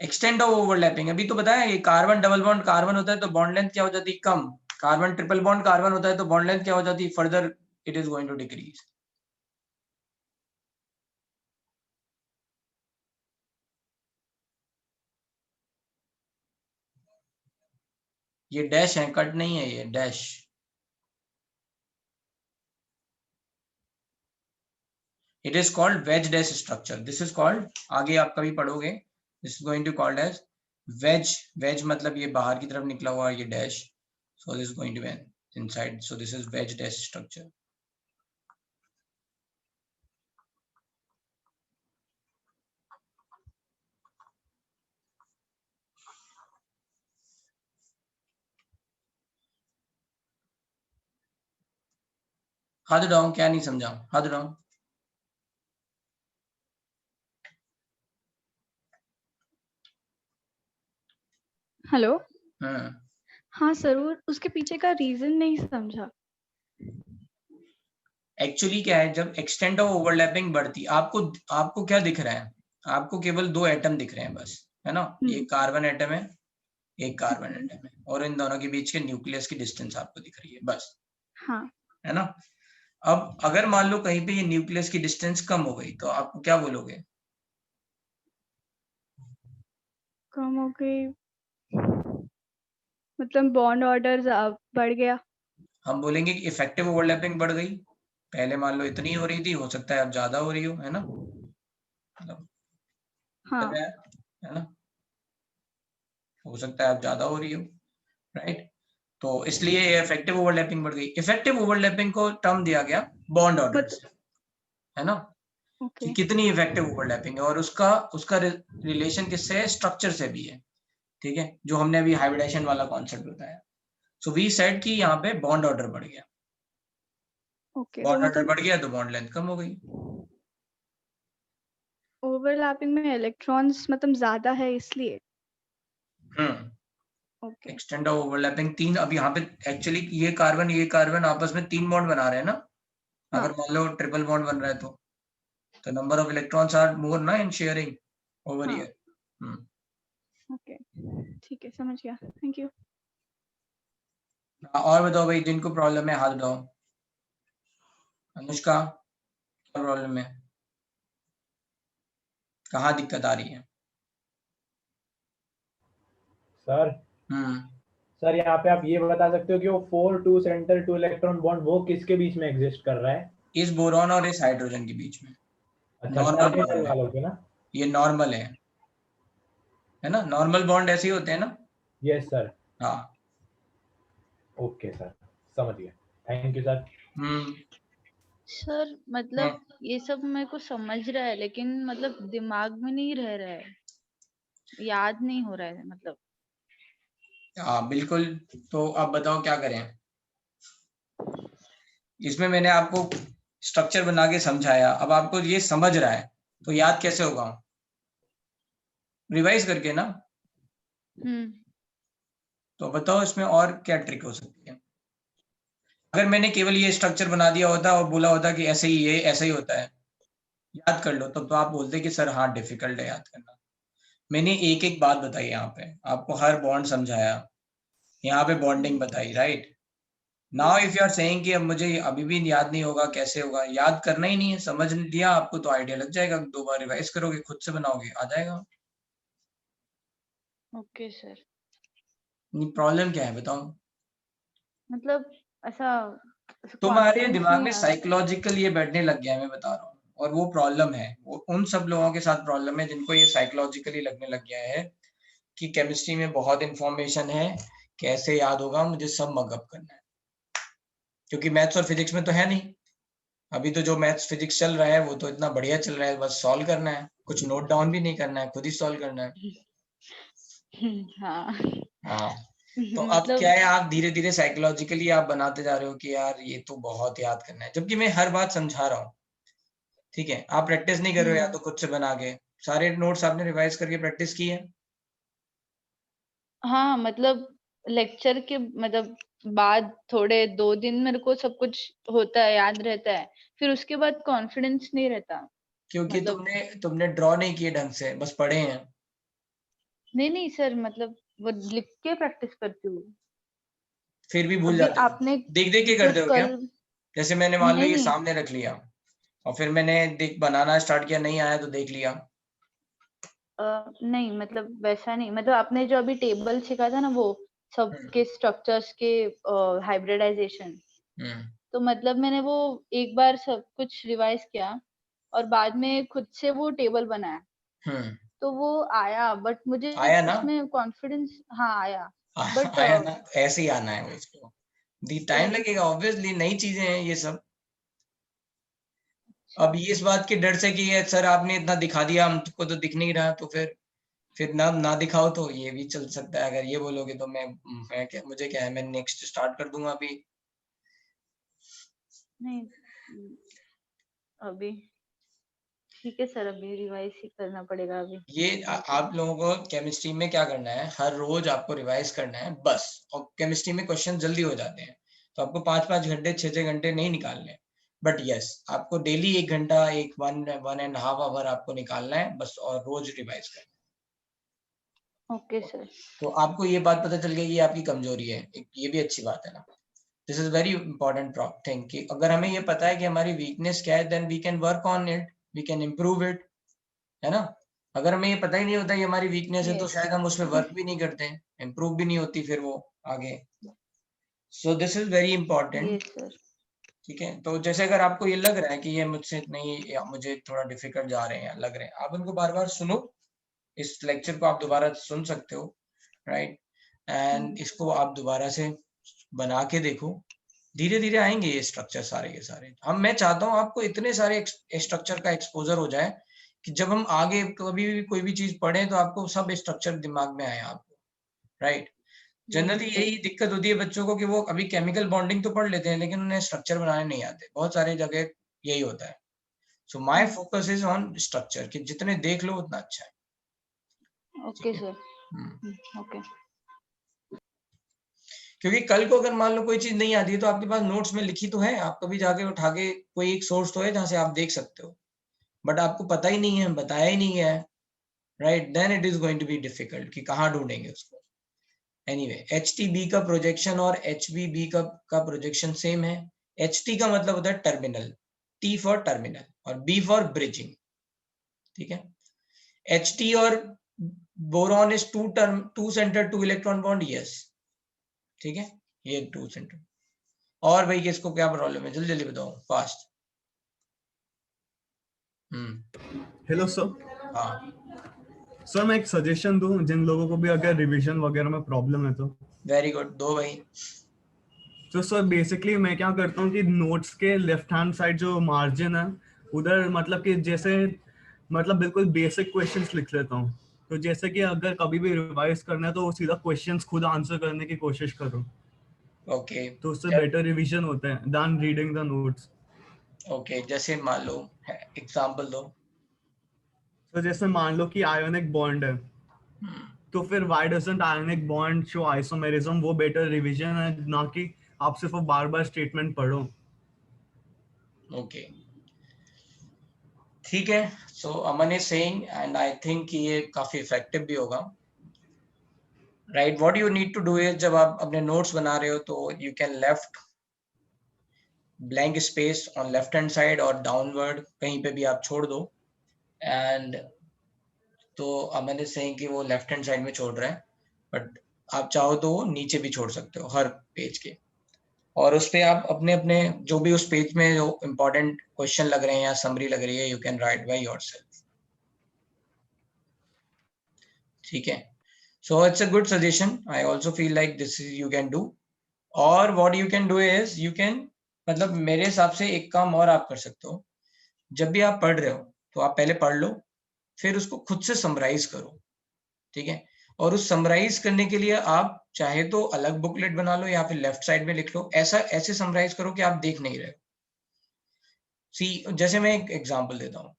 एक्सटेंड ऑफ ओवरलैपिंग अभी तो बताया. ये कार्बन डबल बॉन्ड कार्बन होता है तो बॉन्ड लेंथ क्या हो जाती है, कम. कार्बन ट्रिपल बॉन्ड कार्बन होता है तो बॉन्ड लेंथ क्या हो जाती है, further it is going to decrease. ये डैश है, कट नहीं है, ये dash. It is called wedge dash structure. This is called, आगे आप कभी पढ़ोगे, this is going to called as wedge. Wedge मतलब ये बाहर की तरफ निकला हुआ ये dash. So this is going to be inside. So this is wedge dash structure. हाथ उठाओ, क्या नहीं समझा, हाथ उठाओ. हेलो. हाँ, हाँ सर, वो उसके पीछे का रीजन नहीं समझा. एक्चुअली क्या है, जब एक्सटेंट ऑफ ओवरलैपिंग बढ़ती, आपको क्या दिख रहा है, आपको केवल 2 एटम दिख रहे हैं बस, है ना. ये कार्बन एटम है, एक कार्बन एटम है, और इन दोनों के बीच के न्यूक्लियस की डिस्टेंस आपको दिख रही है बस. हाँ. है ना. अब अगर मान लो कहीं पे ये न्यूक्लियस की डिस्टेंस कम हो गई तो आप क्या बोलोगे? कम हो गई मतलब बॉन्ड ऑर्डर बढ़ गया. हम बोलेंगे कि इफेक्टिव ओवरलैपिंग बढ़ गई. पहले मान लो इतनी हो रही थी, हो सकता है अब ज्यादा हो रही हो, है ना. मतलब हाँ. है ना, हो सकता है अब ज्यादा हो रही हो, राइट. तो इसलिए इफेक्टिव ओवरलैपिंग बढ़ गई. इफेक्टिव ओवरलैपिंग को टर्म दिया गया बॉन्ड ऑर्डर से, है ना, कि ओके. कितनी इफेक्टिव ओवरलैपिंग है, और उसका रिलेशन किससे है, स्ट्रक्चर से भी है. ठीक है, जो हमने अभी हाइब्रिडेशन वाला कॉन्सेप्ट बताया. सो वी सेड कि यहाँ पे बॉन्ड ऑर्डर बढ़ गया. ओके. बॉन्ड तो ऑर्डर मतलब बढ़ गया तो बॉन्ड लेंथ कम हो गई. ओवरलैपिंग में इलेक्ट्रॉन्स मतलब ज्यादा है इसलिए. ओके. एक्सटेंड ऑफ ओवरलैपिंग 3, अब यहाँ पे एक्चुअली ये कार्बन आपस में 3 बॉन्ड बना रहे हैं ना. हाँ. अगर मान लो ट्रिपल बॉन्ड बन रहा है तो number of electrons are more ना इन शेयरिंग ओवर हाँ. हियर. ओके. ठीक है, समझ गया. Thank you. और बताओ भाई, जिनको प्रॉब्लम है हाथ उठाओ. अनुष्का, क्या प्रॉब्लम है, कहाँ दिक्कत आ रही है? सर सर यहाँ पे आप ये बता सकते हो कि वो 4 2 सेंटर 2 इलेक्ट्रॉन बॉन्ड वो किसके बीच में एग्जिस्ट कर रहा है? इस बोरॉन और इस हाइड्रोजन के बीच में. अच्छा, नॉर्मल टर्मिनल बॉन्ड है, वालों के ना. ये नॉर्मल है ना. नॉर्मल बॉन्ड ऐसे ही होते हैं ना. Yes sir. हाँ. ओके सर, समझ गया. Thank you sir. सर मतलब ये सब मेरे को समझ रहा है, लेकिन मतलब दिमाग में नहीं रह रहा है, याद नहीं हो रहा है मतलब. हाँ बिल्कुल. तो अब बताओ क्या करें. इसमें मैंने आपको स्ट्रक्चर बना के समझाया, अब आपको ये समझ रहा है तो याद कैसे होगा? रिवाइज करके ना. तो बताओ इसमें और क्या ट्रिक हो सकती है? अगर मैंने केवल ये स्ट्रक्चर बना दिया होता और बोला होता कि ऐसे ही ये ऐसे ही होता है, याद कर लो, तब तो आप बोलते कि सर हाँ डिफिकल्ट है याद करना. मैंने एक एक बात बताई यहाँ पे, आपको हर बॉन्ड समझाया, यहाँ पे बॉन्डिंग बताई, right. Now if you are saying कि अब मुझे अभी भी याद नहीं होगा, कैसे होगा? याद करना ही नहीं है, समझ लिया आपको तो आइडिया लग जाएगा. 2 बार रिवाइज करोगे, खुद से बनाओगे, आ जाएगा. Okay sir. प्रॉब्लम क्या है बताओ? मतलब ऐसा तुम्हारे confidence दिमाग नहीं में आ रहा. साइकोलॉजिकल ये बैठने लग गया है, मैं बता रहा हूँ. और वो प्रॉब्लम है, वो उन सब लोगों के साथ प्रॉब्लम है जिनको ये साइकोलॉजिकली लगने लग गया है कि केमिस्ट्री में बहुत इंफॉर्मेशन है, कैसे याद होगा, मुझे सब मगअप करना है. क्योंकि मैथ्स और फिजिक्स में तो है नहीं. अभी तो जो मैथ्स फिजिक्स चल रहा है वो तो इतना बढ़िया चल रहा है, बस सॉल्व करना है, कुछ नोट डाउन भी नहीं करना है, खुद ही सॉल्व करना है. हाँ. हाँ. तो अब मतलब क्या है, आप धीरे धीरे साइकोलॉजिकली आप बनाते जा रहे हो कि यार ये तो बहुत याद करना है, जबकि मैं हर बात समझा रहा हूँ. ठीक है, आप प्रैक्टिस नहीं कर रहे हो, या तो खुद से बना के सारे नोट्स आपने रिवाइज करके प्रैक्टिस की है. हाँ, मतलब लेक्चर के मतलब बाद थोड़े 2 दिन मेरे को सब कुछ होता है, याद रहता है, फिर उसके बाद कॉन्फिडेंस नहीं रहता. क्योंकि मतलब तुमने ड्रॉ नहीं किए ढंग से, बस पढ़े हैं. नहीं सर, मतलब वो लिख के प्रैक्टिस करती हूँ. फिर भी भूल अभी जाते हो, आपने देख देख के जो करते हो क्या? कल जैसे मैंने मान लो ये नहीं सामने रख लिया और फिर मैंने देख बनाना स्टार्ट किया, नहीं आया तो देख लिया. नहीं मतलब वैसा नहीं, मतलब आपने जो अभी टेबल सीखा था ना, वो सबके स्ट्रक्चर्स के हाइब्रिडाइजेशन, हम्म. तो मतलब मैंने वो एक बार सब कुछ रिवाइज किया, और बाद में खुद से वो टेबल बनाया तो वो आया, बट मुझे आया ना? उसमें कॉन्फिडेंस, हाँ आया, बट आया ना, ऐसे ही आना है उसको, टाइम लगेगा ऑब्वियसली, नई चीजें हैं ये सब। अब ये इस बात के डर से कि ये सर आपने इतना दिखा दिया, हमको तो दिख नहीं रहा, तो फिर ना दिखाओ तो ये भी चल सकता है। अगर ये बोलोगे तो मैं क्या, मुझे क्या है, मैं नेक्स्ट स्टार्ट कर दूंगा अभी। नहीं अभी ठीक है सर, अभी रिवाइज ही करना पड़ेगा अभी। ये आप लोगों को केमिस्ट्री में क्या करना है, हर रोज आपको रिवाइज करना है बस। और केमिस्ट्री में क्वेश्चन जल्दी हो जाते हैं, तो आपको 5-5 घंटे 6-6 घंटे नहीं निकालने। बट यस, आपको डेली 1 घंटा, 1.5 आवर आपको निकालना है बस, और रोज रिवाइज करना है। Okay sir. तो आपको ये बात पता चल गई, ये आपकी कमजोरी है, ये भी अच्छी बात है ना। This is very important thing कि अगर हमें ये पता है कि हमारी वीकनेस क्या है, then we can work on it, we can improve it, है ना। अगर हमें ये पता ही नहीं होता कि हमारी वीकनेस है, तो शायद हम उसमें वर्क भी नहीं करते, इम्प्रूव भी नहीं होती फिर वो आगे। सो दिस इज वेरी इंपॉर्टेंट, ठीक है। तो जैसे अगर आपको ये लग रहा है कि ये मुझसे नहीं, या मुझे थोड़ा डिफिकल्ट जा रहे हैं, लग रहे हैं, आप उनको बार बार सुनो, इस लेक्चर को आप दोबारा सुन सकते हो, राइट, एंड इसको आप दोबारा से बना के देखो। धीरे धीरे आएंगे ये स्ट्रक्चर सारे के सारे। मैं चाहता हूँ आपको इतने सारे स्ट्रक्चर का एक्सपोजर हो जाए कि जब हम आगे कभी भी कोई भी चीज पढ़ें तो आपको सब स्ट्रक्चर दिमाग में आए आपको, राइट। जनरली यही दिक्कत होती है बच्चों को कि वो अभी केमिकल बॉन्डिंग तो पढ़ लेते हैं, लेकिन उन्हें स्ट्रक्चर बनाने नहीं आते, बहुत सारे जगह यही होता है। So my focus is on structure, कि जितने देख लो उतना अच्छा है। Okay sir, okay. क्योंकि कल को अगर मान लो कोई चीज नहीं आती है, तो आपके पास नोट्स में लिखी तो है, आप कभी जाके उठा के कोई एक सोर्स तो है जहां से आप देख सकते हो, बट आपको पता ही नहीं है, बताया ही नहीं है, right, then it is going to be difficult कि कहाँ ढूंढेंगे उसको। एनीवे, HTB का प्रोजेक्शन और HBB का प्रोजेक्शन सेम है। HT का मतलब होता है टर्मिनल, T फॉर टर्मिनल और B फॉर ब्रिजिंग, ठीक है। HT और boron is two centre 2 electron bond, yes, ठीक है, ये 2 सेंटर। और भाई किसको क्या प्रॉब्लम है, जल्दी जल्दी बताओ, फास्ट। Hello sir. हाँ सर मैं एक सजेशन दूं जिन लोगों को भी अगर रिवीजन वगैरह में प्रॉब्लम है तो। वेरी गुड, दो भाई। तो सर बेसिकली मैं क्या करता हूँ कि नोट्स के लेफ्ट हैंड साइड जो मार्जिन है उधर मतलब कि जैसे मतलब बिल्कुल बेसिक क्वेश्चंस लिख लेता हूँ। तो जैसे कि अगर कभी भी रिवाइज करना है तो सीधा क्वेश्चंस खुद आंसर करने की कोशिश करो। ओके, तो उससे बेटर रिवीजन होता है then reading the notes. Okay, जैसे मान लो एग्जांपल दो। तो जैसे मान लो कि आयोनिक बॉन्ड है, तो फिर why doesn't ionic bond show isomerism, वो बेटर रिवीजन है, ना कि आप सिर्फ बार बार स्टेटमेंट पढ़ो। ओके, ठीक है। So Aman is saying, and I think ये काफी इफेक्टिव भी होगा, right. What you need to do is, जब आप अपने नोट्स बना रहे हो तो you can left blank space on left hand side, और डाउनवर्ड कहीं पे भी आप छोड़ दो। एंड तो अमन इज सेइंग कि वो लेफ्ट हैंड साइड में छोड़ रहा है, बट आप चाहो तो वो नीचे भी छोड़ सकते हो हर पेज के, और उस पे आप अपने अपने जो भी उस पेज में जो इम्पोर्टेंट क्वेश्चन लग रहे हैं या समरी लग रही है, you can write by yourself, ठीक है। So it's a good suggestion, I also feel like this is you can do. और what you can do is, you can, मतलब मेरे हिसाब से एक काम और आप कर सकते हो, जब भी आप पढ़ रहे हो तो आप पहले पढ़ लो, फिर उसको खुद से समराइज करो, ठीक है। और उस समराइज करने के लिए आप चाहे तो अलग बुकलेट बना लो, या फिर लेफ्ट साइड में लिख लो, ऐसा ऐसे समराइज करो कि आप देख नहीं रहे हो। सी, जैसे मैं एक एग्जांपल देता हूँ,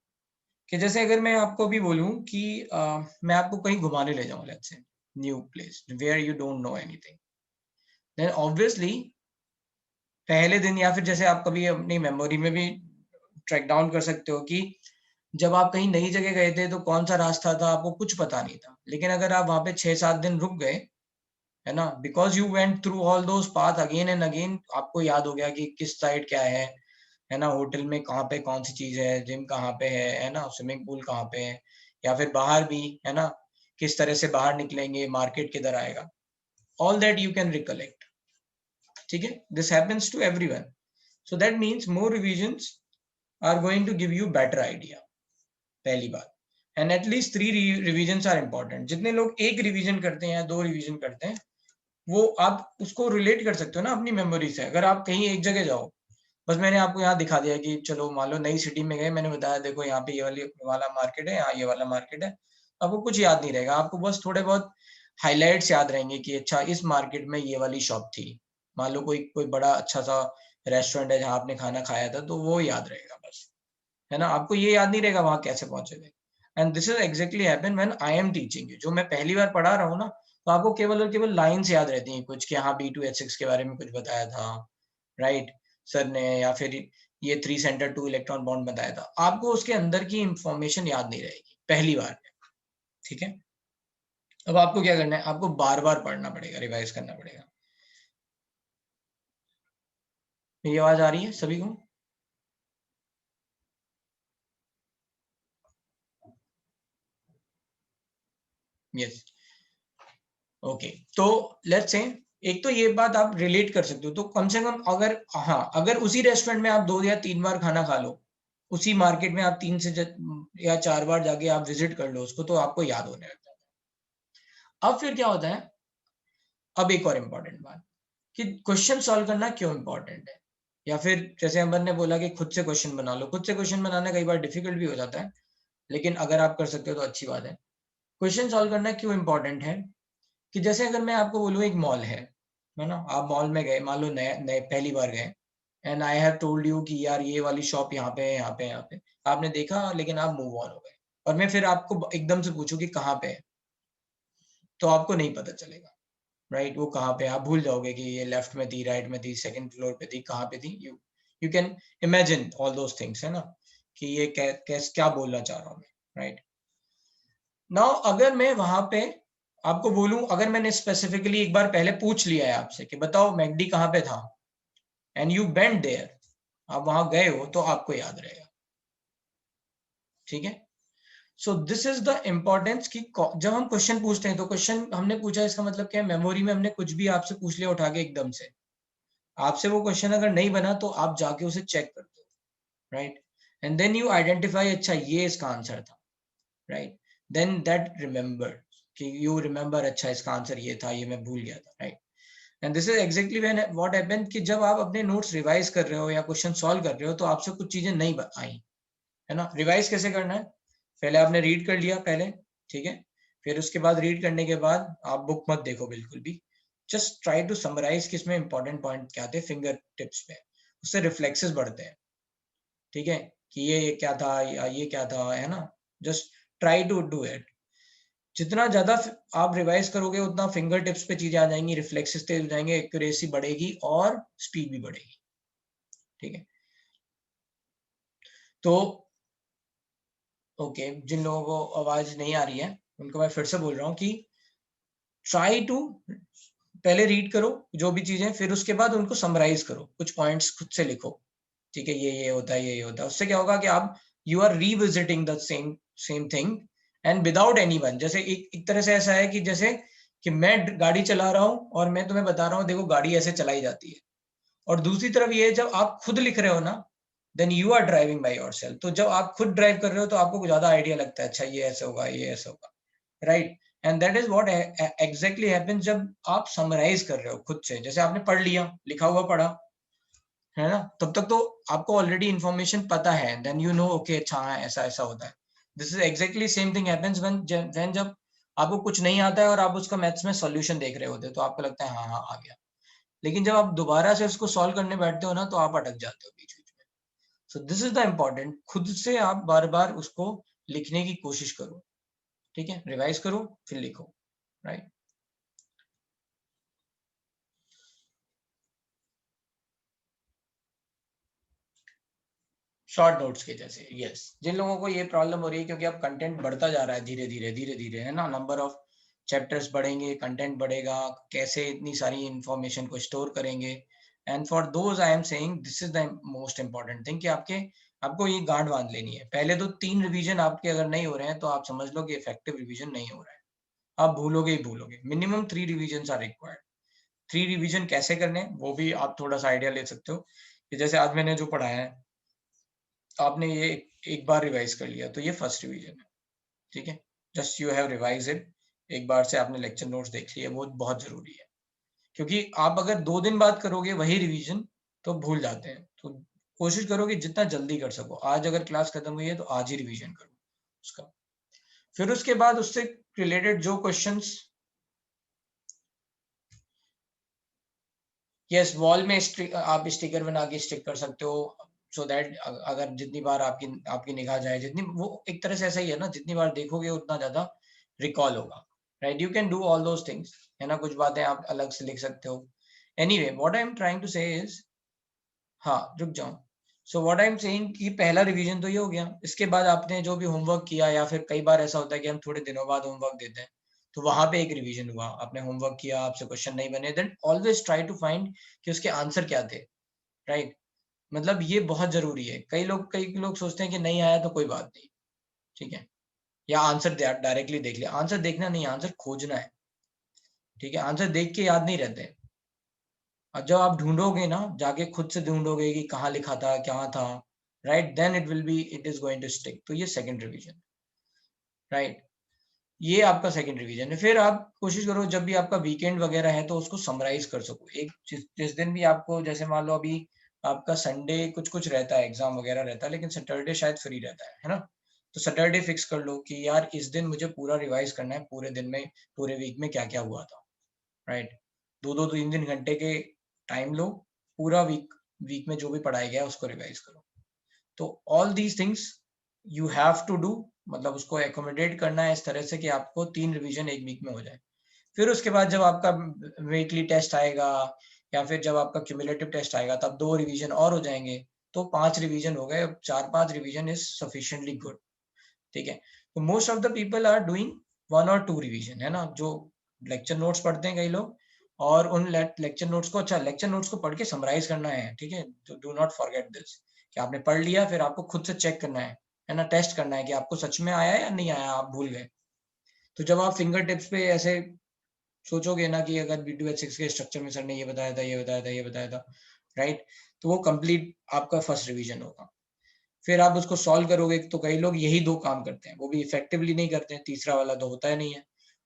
कि जैसे अगर मैं आपको भी बोलूं कि मैं आपको कहीं घुमाने ले जाऊं, let's say new place where you don't know anything, then obviously पहले दिन, या फिर जैसे आप कभी अपनी मेमोरी में भी ट्रैक डाउन कर सकते हो कि जब आप कहीं नई जगह गए थे तो कौन सा रास्ता था, आपको कुछ पता नहीं था। लेकिन अगर आप वहां पे 6-7 दिन रुक गए, है ना, because you went through all those path again and again, आपको याद हो गया कि किस साइड क्या है ना, होटल में कहाँ पे कौन सी चीज है, जिम कहाँ पे है ना, स्विमिंग पूल कहाँ पे है, या फिर बाहर भी, है ना, किस तरह से बाहर निकलेंगे, मार्केट किधर आएगा, all that you can recollect, ठीक है। This happens to everyone, so that means more revisions are going to give you better idea, पहली बात. And at least 3 revisions are important. जितने लोग एक रिवीजन करते हैं या 2 रिवीजन करते हैं, वो आप उसको रिलेट कर सकते हो ना अपनी मेमोरी से. अगर आप कहीं एक जगह जाओ, बस मैंने आपको यहाँ दिखा दिया कि चलो मान लो नई सिटी में गए, मैंने बताया देखो यहाँ पे ये वाला मार्केट है, यहाँ ये वाला मार्केट है, आपको कुछ याद नहीं रहेगा. आपको बस थोड़े बहुत हाइलाइट्स याद रहेंगे कि अच्छा इस मार्केट में ये वाली शॉप थी. मान लो कोई बड़ा अच्छा सा रेस्टोरेंट है जहाँ आपने खाना खाया था, तो वो याद रहेगा बस, है ना. आपको ये याद नहीं रहेगा वहां कैसे पहुंचे थे. And this is exactly happen when I am teaching you. जो मैं पहली बार पढ़ा रहा हूँ ना, तो आपको केवल और केवल लाइन्स याद रहती हैं कुछ, कि हाँ B2H6 के बारे में कुछ बताया था, राइट, सर ने, या फिर ये 3 सेंटर 2 इलेक्ट्रॉन बॉन्ड बताया था. आपको उसके अंदर की इंफॉर्मेशन याद नहीं रहेगी पहली बार में, ठीक है. अब आपको क्या करना है, आपको बार बार पढ़ना पड़ेगा, रिवाइज करना पड़ेगा. मेरी आवाज आ रही है सभी को? Yes, okay. तो लेट्स से एक तो ये बात आप रिलेट कर सकते हो, तो कम से कम अगर उसी रेस्टोरेंट में आप 2 या 3 बार खाना खा लो, उसी मार्केट में आप 3 से या 4 बार जाके आप विजिट कर लो उसको, तो आपको याद होने लगता है. अब फिर क्या होता है, अब एक और इम्पोर्टेंट बात, कि क्वेश्चन सॉल्व करना क्यों इम्पोर्टेंट है, या फिर जैसे अमर ने बोला कि खुद से क्वेश्चन बना लो. खुद से क्वेश्चन बनाना कई बार डिफिकल्ट भी हो जाता है, लेकिन अगर आप कर सकते हो तो अच्छी बात है. क्वेश्चन सॉल्व करना क्यों इम्पोर्टेंट है, कि जैसे अगर मैं आपको बोलूँ एक मॉल है ना, आप मॉल में गए, मान लो नए पहली बार गए, and I have told you कि यार ये वाली शॉप यहाँ पे है, यहाँ पे, यहाँ पे. आपने देखा लेकिन आप मूव ऑन हो गए, और मैं फिर आपको एकदम से पूछूं कि कहाँ पे है, तो आपको नहीं पता चलेगा, राइट. वो कहाँ पे, आप भूल जाओगे कि ये लेफ्ट में थी, राइट में थी, सेकंड फ्लोर पे थी, कहाँ पे थी. You can imagine all those things, है ना, कि ये क्या बोलना चाह रहा हूँ मैं, राइट. नाउ अगर मैं वहां पे आपको बोलूं, अगर मैंने स्पेसिफिकली एक बार पहले पूछ लिया है आपसे कि बताओ मैकडी कहाँ पे था, एंड यू वेंट देयर, आप वहां गए हो, तो आपको याद रहेगा, ठीक है. So this is the importance कि जब हम क्वेश्चन पूछते हैं, तो क्वेश्चन हमने पूछा, इसका मतलब क्या है, मेमोरी में हमने कुछ भी आपसे पूछ लिया उठा के एकदम से, आपसे वो क्वेश्चन अगर नहीं बना तो आप जाके उसे चेक करते हो, right. And then you identify, अच्छा ये इसका आंसर था, राइट. देन दैट रिमेंबर, कि यू रिमेंबर, अच्छा इसका आंसर ये था, ये मैं भूल गया था, right. And this is exactly when what happened, कि जब आप अपने नोट्स रिवाइज कर रहे हो या क्वेश्चन सॉल्व कर रहे हो, तो आपसे कुछ चीजें नहीं आई, है ना. रिवाइज कैसे करना है, पहले आपने रीड कर लिया पहले, ठीक है. फिर उसके बाद रीड करने के बाद आप बुक मत देखो बिल्कुल भी, जस्ट ट्राई टू समराइज कि इसमें इंपॉर्टेंट पॉइंट क्या थे फिंगर टिप्स पे, उससे रिफ्लेक्सेस बढ़ते हैं, ठीक है, कि ये क्या था या ये क्या था, है ना. Just try to do it. जितना ज्यादा आप रिवाइज करोगे, उतना फिंगर टिप्स पे चीजें आ जाएंगी, रिफ्लेक्सेस तेज हो जाएंगे, एक्यूरेसी बढ़ेगी और स्पीड भी बढ़ेगी, ठीक है. तो ओके, जिन लोगों को आवाज नहीं आ रही है उनको मैं फिर से बोल रहा हूँ कि ट्राई टू पहले रीड करो जो भी चीजें, फिर उसके बाद उनको समराइज करो, कुछ पॉइंट्स खुद से लिखो, ठीक है, ये होता है, ये होता है. उससे क्या होगा कि आप you are revisiting the same thing and without anyone. जैसे एक तरह से ऐसा है कि जैसे कि मैं गाड़ी चला रहा हूँ और मैं तुम्हें बता रहा हूँ देखो गाड़ी ऐसे चलाई जाती है, और दूसरी तरफ ये जब आप खुद लिख रहे हो ना, then you are driving by yourself. तो जब आप खुद ड्राइव कर रहे हो तो आपको ज्यादा आइडिया लगता है, अच्छा ये ऐसे होगा, ये ऐसे होगा, right. And that is what exactly happens जब आप समराइज कर रहे हो खुद से. जैसे आपने पढ़ लिया, लिखा हुआ पढ़ा, है ना, तब तक तो आपको ऑलरेडी इन्फॉर्मेशन पता है, देन यू नो ओके, अच्छा हाँ ऐसा ऐसा होता है. This is exactly same thing happens when जब आपको कुछ नहीं आता है और आप उसका मैथ्स में सॉल्यूशन देख रहे होते हो, तो आपको लगता है हाँ हाँ आ गया, लेकिन जब आप दोबारा से उसको सॉल्व करने बैठते हो ना, तो आप अटक जाते हो बीच बीच में. सो दिस इज द इम्पोर्टेंट, खुद से आप बार बार उसको लिखने की कोशिश करो, ठीक है, रिवाइज करो फिर लिखो, राइट. शॉर्ट नोट्स के जैसे, यस. जिन लोगों को ये प्रॉब्लम हो रही है, क्योंकि अब कंटेंट बढ़ता जा रहा है धीरे धीरे, है ना, नंबर ऑफ चैप्टर्स बढ़ेंगे, कंटेंट बढ़ेगा, कैसे इतनी सारी इंफॉर्मेशन को स्टोर करेंगे. And for those I am saying this is the most important thing, कि आपको ये गांठ बांध लेनी है. पहले तो 3 रिवीजन आपके अगर नहीं हो रहे हैं, तो आप समझ लो कि इफेक्टिव रिवीजन नहीं हो रहा है, आप भूलोगे ही भूलोगे. Minimum 3 revision are required. 3 revision कैसे करने, वो भी आप थोड़ा सा आइडिया ले सकते हो, कि जैसे आज मैंने जो पढ़ाया है, आपने ये एक बार रिवाइज कर लिया तो ये फर्स्ट रिवीजन है, ठीक है। Just you have revise it, एक बार से आपने लेक्चर नोट्स देख लिए, वो बहुत जरूरी है, क्योंकि आप अगर 2 दिन बाद करोगे वही रिवीजन तो भूल जाते हैं। तो कोशिश करो कि जितना जल्दी कर सको, आज अगर क्लास खत्म हुई है तो आज ही रिवीजन करो उसका। फिर उसके बाद उससे रिलेटेड जो क्वेश्चंस, यस वॉल में आप स्टिकर बना के स्टिक कर सकते हो, सो दैट अगर जितनी बार आपकी निगाह जाए, जितनी वो एक तरह से ऐसा ही है ना, जितनी बार देखोगे उतना ज्यादा रिकॉल होगा, right. You can do all those things, है ना। कुछ बातें आप अलग से लिख सकते हो। Anyway what I am trying to say is, हाँ रुक जाओ। So what I am saying कि पहला रिवीजन तो ये हो गया। इसके बाद आपने जो भी होमवर्क किया, या फिर कई बार ऐसा होता है कि हम थोड़े दिनों बाद होमवर्क देते हैं, तो वहां पे एक रिवीजन हुआ, आपने होमवर्क किया, आपसे क्वेश्चन नहीं बने, then always try to find कि उसके आंसर क्या थे, राइट। मतलब ये बहुत जरूरी है। कई लोग सोचते हैं कि नहीं आया तो कोई बात नहीं, ठीक है, या आंसर डायरेक्टली देख लिया। आंसर देखना नहीं, आंसर खोजना है, ठीक है। आंसर देख के याद नहीं रहते। और जब आप ढूंढोगे ना, जाके खुद से ढूंढोगे कि कहाँ लिखा था, क्या था, right, then it is going to stick. तो ये सेकंड रिवीजन, राइट, ये आपका सेकंड रिवीजन है। फिर आप कोशिश करो जब भी आपका वीकेंड वगैरह है तो उसको समराइज कर सको। एक जिस दिन भी आपको, जैसे मान लो अभी आपका संडे कुछ कुछ रहता है, एग्जाम वगैरह रहता है, लेकिन सैटरडे शायद फ्री रहता है ना। तो सैटरडे फिक्स कर लो कि यार इस दिन मुझे पूरा रिवाइज करना है, पूरे दिन में, पूरे वीक में क्या क्या हुआ था, राइट। 2-2 3-3 घंटे के टाइम लो, पूरा वीक में जो भी पढ़ाया गया उसको रिवाइज करो। तो all these things you have to do, मतलब उसको एकोमोडेट करना है इस तरह से कि आपको 3 रिवीजन एक वीक में हो जाए। फिर उसके बाद जब आपका वीकली टेस्ट आएगा, या फिर जब आपका क्यूमुलेटिव टेस्ट आएगा, तब 2 रिवीजन और हो जाएंगे, तो 5 रिवीजन हो गए। 4-5 रिवीजन इज सफिशिएंटली गुड, ठीक है। तो most of the people are doing 1 और 2 रिवीजन, है ना, जो लेक्चर नोट्स पढ़ते हैं कई लोग, और उन लेक्चर नोट्स को, अच्छा लेक्चर नोट्स को पढ़ के समराइज करना है, ठीक है। तो डू नॉट फॉरगेट दिस, कि आपने पढ़ लिया, फिर आपको खुद से चेक करना है ना, टेस्ट करना है कि आपको सच में आया या नहीं आया, आप भूल गए। तो जब आप फिंगर टिप्स पे ऐसे सोचोगे ना कि अगर B2H6 के स्ट्रक्चर में सर ने ये बताया था, ये बताया था, ये बताया था, राइट, तो वो कंप्लीट आपका फर्स्ट रिवीजन होगा। फिर आप उसको सॉल्व करोगे, तो कई लोग यही 2 काम करते हैं, वो भी इफेक्टिवली नहीं करते हैं, तीसरा वाला तो होता ही नहीं है।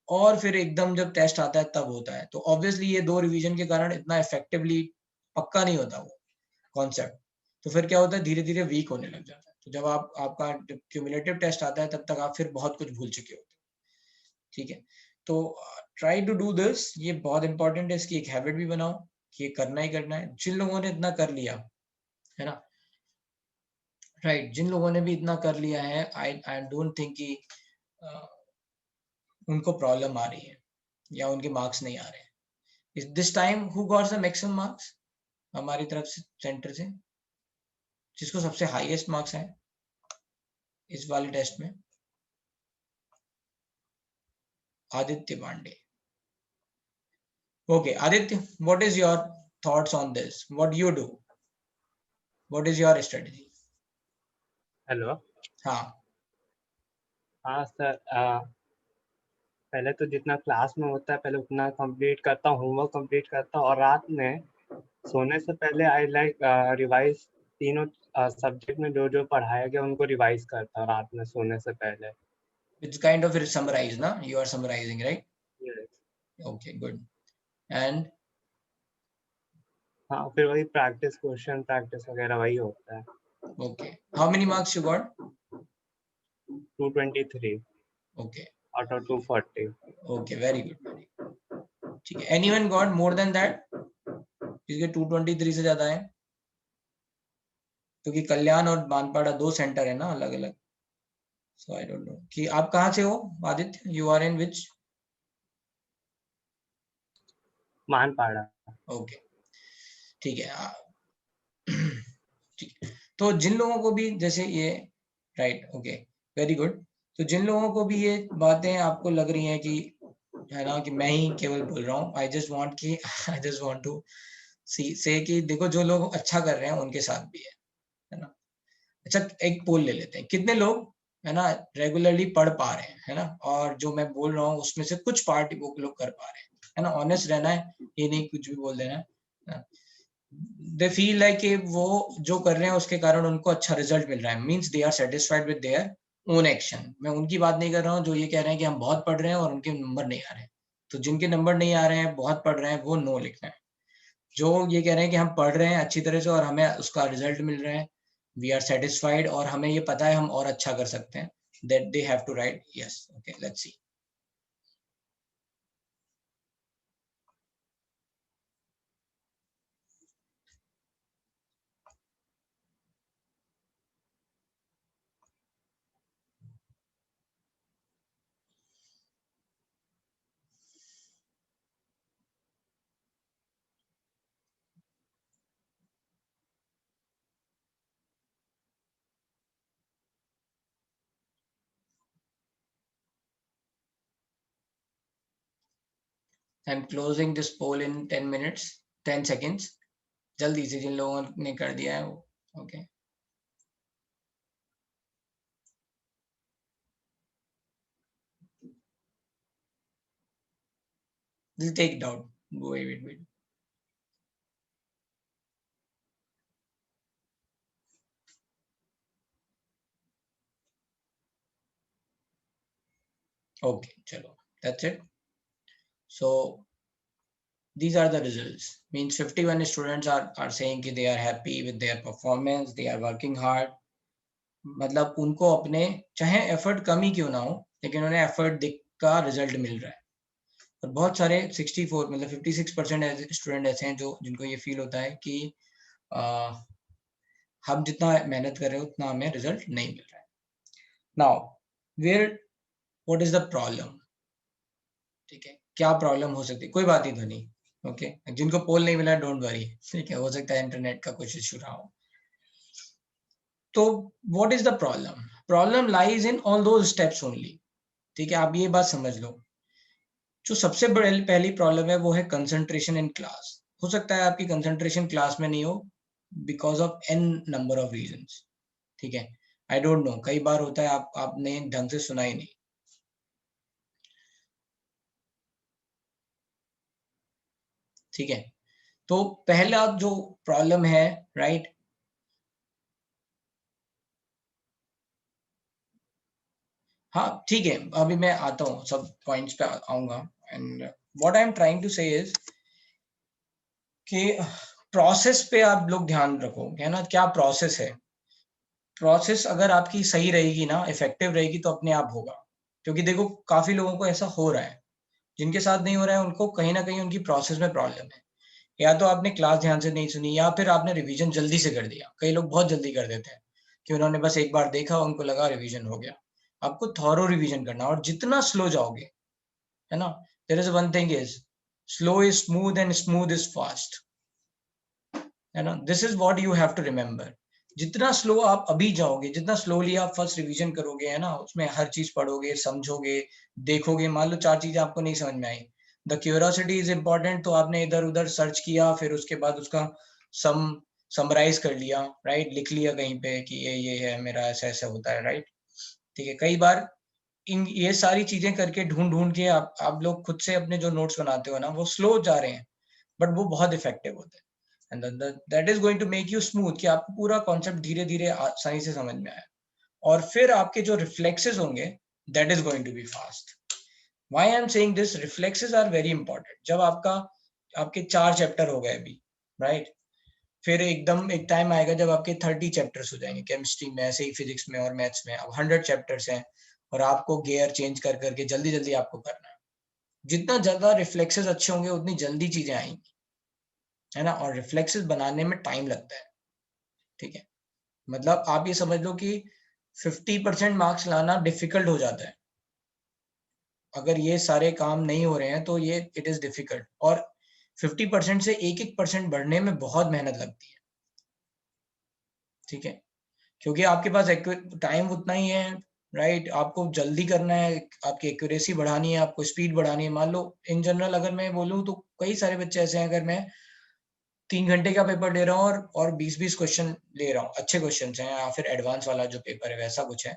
और फिर एकदम जब टेस्ट आता है तब होता है। तो ऑब्वियसली ये 2 रिवीजन के कारण इतना इफेक्टिवली पक्का नहीं होता वो कॉन्सेप्ट। तो फिर क्या होता है, धीरे धीरे वीक होने लग जाता है। तो जब आपका क्यूमुलेटिव टेस्ट आता है, तब तक आप फिर बहुत कुछ भूल चुके होते हैं, ठीक है। तो ट्राई टू डू दिस, ये बहुत इंपॉर्टेंट है, इसकी एक हैबिट भी बनाओ कि ये करना ही करना है। जिन लोगों ने इतना कर लिया है ना, राइट, जिन लोगों ने भी इतना कर लिया है, आई डोंट थिंक कि उनको प्रॉब्लम आ रही है या उनके मार्क्स नहीं आ रहे हैं। This time who got the maximum marks हमारी तरफ से, सेंटर से, जिसको सबसे हाईएस्ट मार्क्स आए इस वाले टेस्ट में? Aditya Pandey. Okay Aditya, what is your thoughts on this? What you do? What is your strategy? Hello. हाँ हाँ सर, पहले तो जितना क्लास में होता है पहले उतना कंप्लीट करता हूँ, होमवर्क कंप्लीट करता हूँ, और रात में सोने से पहले आई लाइक रिवाइज तीनों सब्जेक्ट में जो जो पढ़ाया गया उनको रिवाइज करता हूँ रात में सोने से पहले। it's kind of summarize na, you are summarizing, right? Yes. Okay, good. And हाँ, फिर वही प्रैक्टिस, क्वेश्चन प्रैक्टिस वगैरह वही होता है। okay, how many marks you got? 223 Okay, out of 240। okay, very good, very good. ठीक है, anyone got more than that? जिसके 223 से ज्यादा है? क्योंकि कल्याण और बानपाड़ा 2 सेंटर है ना अलग अलग। So I don't know कि आप कहाँ से हो Aditya? You are in which? Manpada. Okay, ठीक है। ठीक है, तो जिन लोगों को भी जैसे ये, राइट, ओके, वेरी गुड। तो जिन लोगों को भी ये बातें आपको लग रही हैं कि, है ना, कि मैं ही केवल बोल रहा हूँ, आई जस्ट वांट टू से कि देखो जो लोग अच्छा कर रहे हैं उनके साथ भी है ना। अच्छा, एक पोल ले लेते हैं, कितने लोग, है ना, रेगुलरली पढ़ पा रहे हैं, है ना, और जो मैं बोल रहा हूँ उसमें से कुछ पार्ट वो लोग कर पा रहे हैं, है ना। ऑनेस्ट रहना है, ये नहीं कुछ भी बोल देना है ना। दे फील लाइक कि वो जो कर रहे हैं उसके कारण उनको अच्छा रिजल्ट मिल रहा है, means they are satisfied with their own action. मैं उनकी बात नहीं कर रहा हूँ जो ये कह रहे हैं कि हम बहुत पढ़ रहे हैं और उनके नंबर नहीं आ रहे हैं। तो जिनके नंबर नहीं आ रहे हैं, बहुत पढ़ रहे हैं, वो नो लिखना है। जो ये कह रहे हैं कि हम पढ़ रहे हैं अच्छी तरह से और हमें उसका रिजल्ट मिल रहा है, वी आर सेटिस्फाइड और हमें ये पता है हम और अच्छा कर सकते हैं, that they have to write yes. Okay, let's see. I am closing this poll in 10 minutes, 10 seconds। जल्दी से जिन लोगों ने कर दिया है वो, okay. This take it out, wait। Okay, chalo, that's it। So these are the results, means 51 students are saying कि they are happy with their performance, they are working hard। मतलब उनको अपने चाहे एफर्ट कम ही क्यों ना हो, लेकिन उन्हें एफर्ट दिख का रिजल्ट मिल रहा है। और बहुत सारे 64 मतलब 56% स्टूडेंट ऐसे हैं जो जिनको ये फील होता है कि हम जितना मेहनत कर रहे हैं उतना हमें रिजल्ट नहीं मिल रहा है। Now where what is the problem? ठीक है, क्या प्रॉब्लम हो सकती है? कोई बात नहीं ध्वनि, ओके। जिनको पोल नहीं मिला डोंट वरी, ठीक है, हो सकता है इंटरनेट का कुछ इशू रहा हो। तो what is the problem? Problem lies in all those steps only. ठीक है, आप ये बात समझ लो। जो सबसे पहली प्रॉब्लम है वो है कंसंट्रेशन इन क्लास। हो सकता है आपकी कंसंट्रेशन क्लास में नहीं हो because of n number of reasons. ठीक है, आई डोंट नो, कई बार होता है आपने ढंग से सुना ही नहीं। ठीक है, तो पहला जो प्रॉब्लम है, राइट, हाँ ठीक है, अभी मैं आता हूँ, सब पॉइंट्स पे आऊंगा। And what I am trying to say is कि प्रोसेस पे आप लोग ध्यान रखो, है ना, क्या प्रोसेस है। प्रोसेस अगर आपकी सही रहेगी ना, इफेक्टिव रहेगी, तो अपने आप होगा। क्योंकि देखो काफी लोगों को ऐसा हो रहा है, जिनके साथ नहीं हो रहा है उनको कहीं ना कहीं उनकी प्रोसेस में प्रॉब्लम है। या तो आपने क्लास ध्यान से नहीं सुनी, या फिर आपने रिवीजन जल्दी से कर दिया। कई लोग बहुत जल्दी कर देते हैं कि उन्होंने बस एक बार देखा, उनको लगा रिवीजन हो गया। आपको थॉरो रिवीजन करना, और जितना स्लो जाओगे, है ना, there is one thing is slow is smooth and smooth is fast, है ना, this is what you have to remember. जितना स्लो आप अभी जाओगे, जितना स्लोली आप फर्स्ट रिवीजन करोगे, है ना, उसमें हर चीज पढ़ोगे, समझोगे, देखोगे। मान लो 4 चीजें आपको नहीं समझ में आई, द क्यूरियोसिटी इज इम्पोर्टेंट, तो आपने इधर उधर सर्च किया, फिर उसके बाद उसका समराइज कर लिया, राइट, लिख लिया कहीं पे कि ये है मेरा, ऐसा ऐसा होता है, राइट। ठीक है, कई बार इन ये सारी चीजें करके ढूंढ ढूंढ के आप लोग खुद से अपने जो नोट्स बनाते हो ना, वो स्लो जा रहे हैं, बट वो बहुत इफेक्टिव होते हैं। And that is going to make you smooth, कि आपको पूरा कॉन्सेप्ट धीरे धीरे आसानी से समझ में आए। और फिर आपके जो रिफ्लेक्सेस होंगे, that is going to be fast. Why I am saying this, reflexes are very important. जब आपके 4 चैप्टर हो गए अभी, राइट, फिर एकदम एक टाइम आएगा जब आपके 30 चैप्टर्स हो जाएंगे केमिस्ट्री में, ऐसे ही फिजिक्स में और मैथ्स में। अब 100 चैप्टर्स हैं और आपको गियर चेंज कर करके जल्दी जल्दी आपको करना है। जितना ज्यादा रिफ्लेक्सेस अच्छे होंगे उतनी जल्दी चीजें आएंगी, है ना। और रिफ्लेक्सेस बनाने में टाइम लगता है। ठीक है, मतलब आप ये समझ लो कि 50% मार्क्स लाना डिफिकल्ट हो जाता है। अगर ये सारे काम नहीं हो रहे हैं तो ये इट इज डिफिकल्ट। और 50% से 1-1% बढ़ने में बहुत मेहनत लगती है। ठीक है, क्योंकि आपके पास टाइम उतना ही है, राइट। आपको जल्दी करना है, आपकी एक्यूरेसी बढ़ानी है, आपको स्पीड बढ़ानी है। मान लो इन जनरल अगर मैं बोलूँ तो कई सारे बच्चे ऐसे हैं, अगर मैं 3 घंटे का पेपर दे रहा हूँ और 20-20 क्वेश्चन ले रहा हूँ, अच्छे क्वेश्चन हैं, या फिर एडवांस वाला जो पेपर है वैसा कुछ है,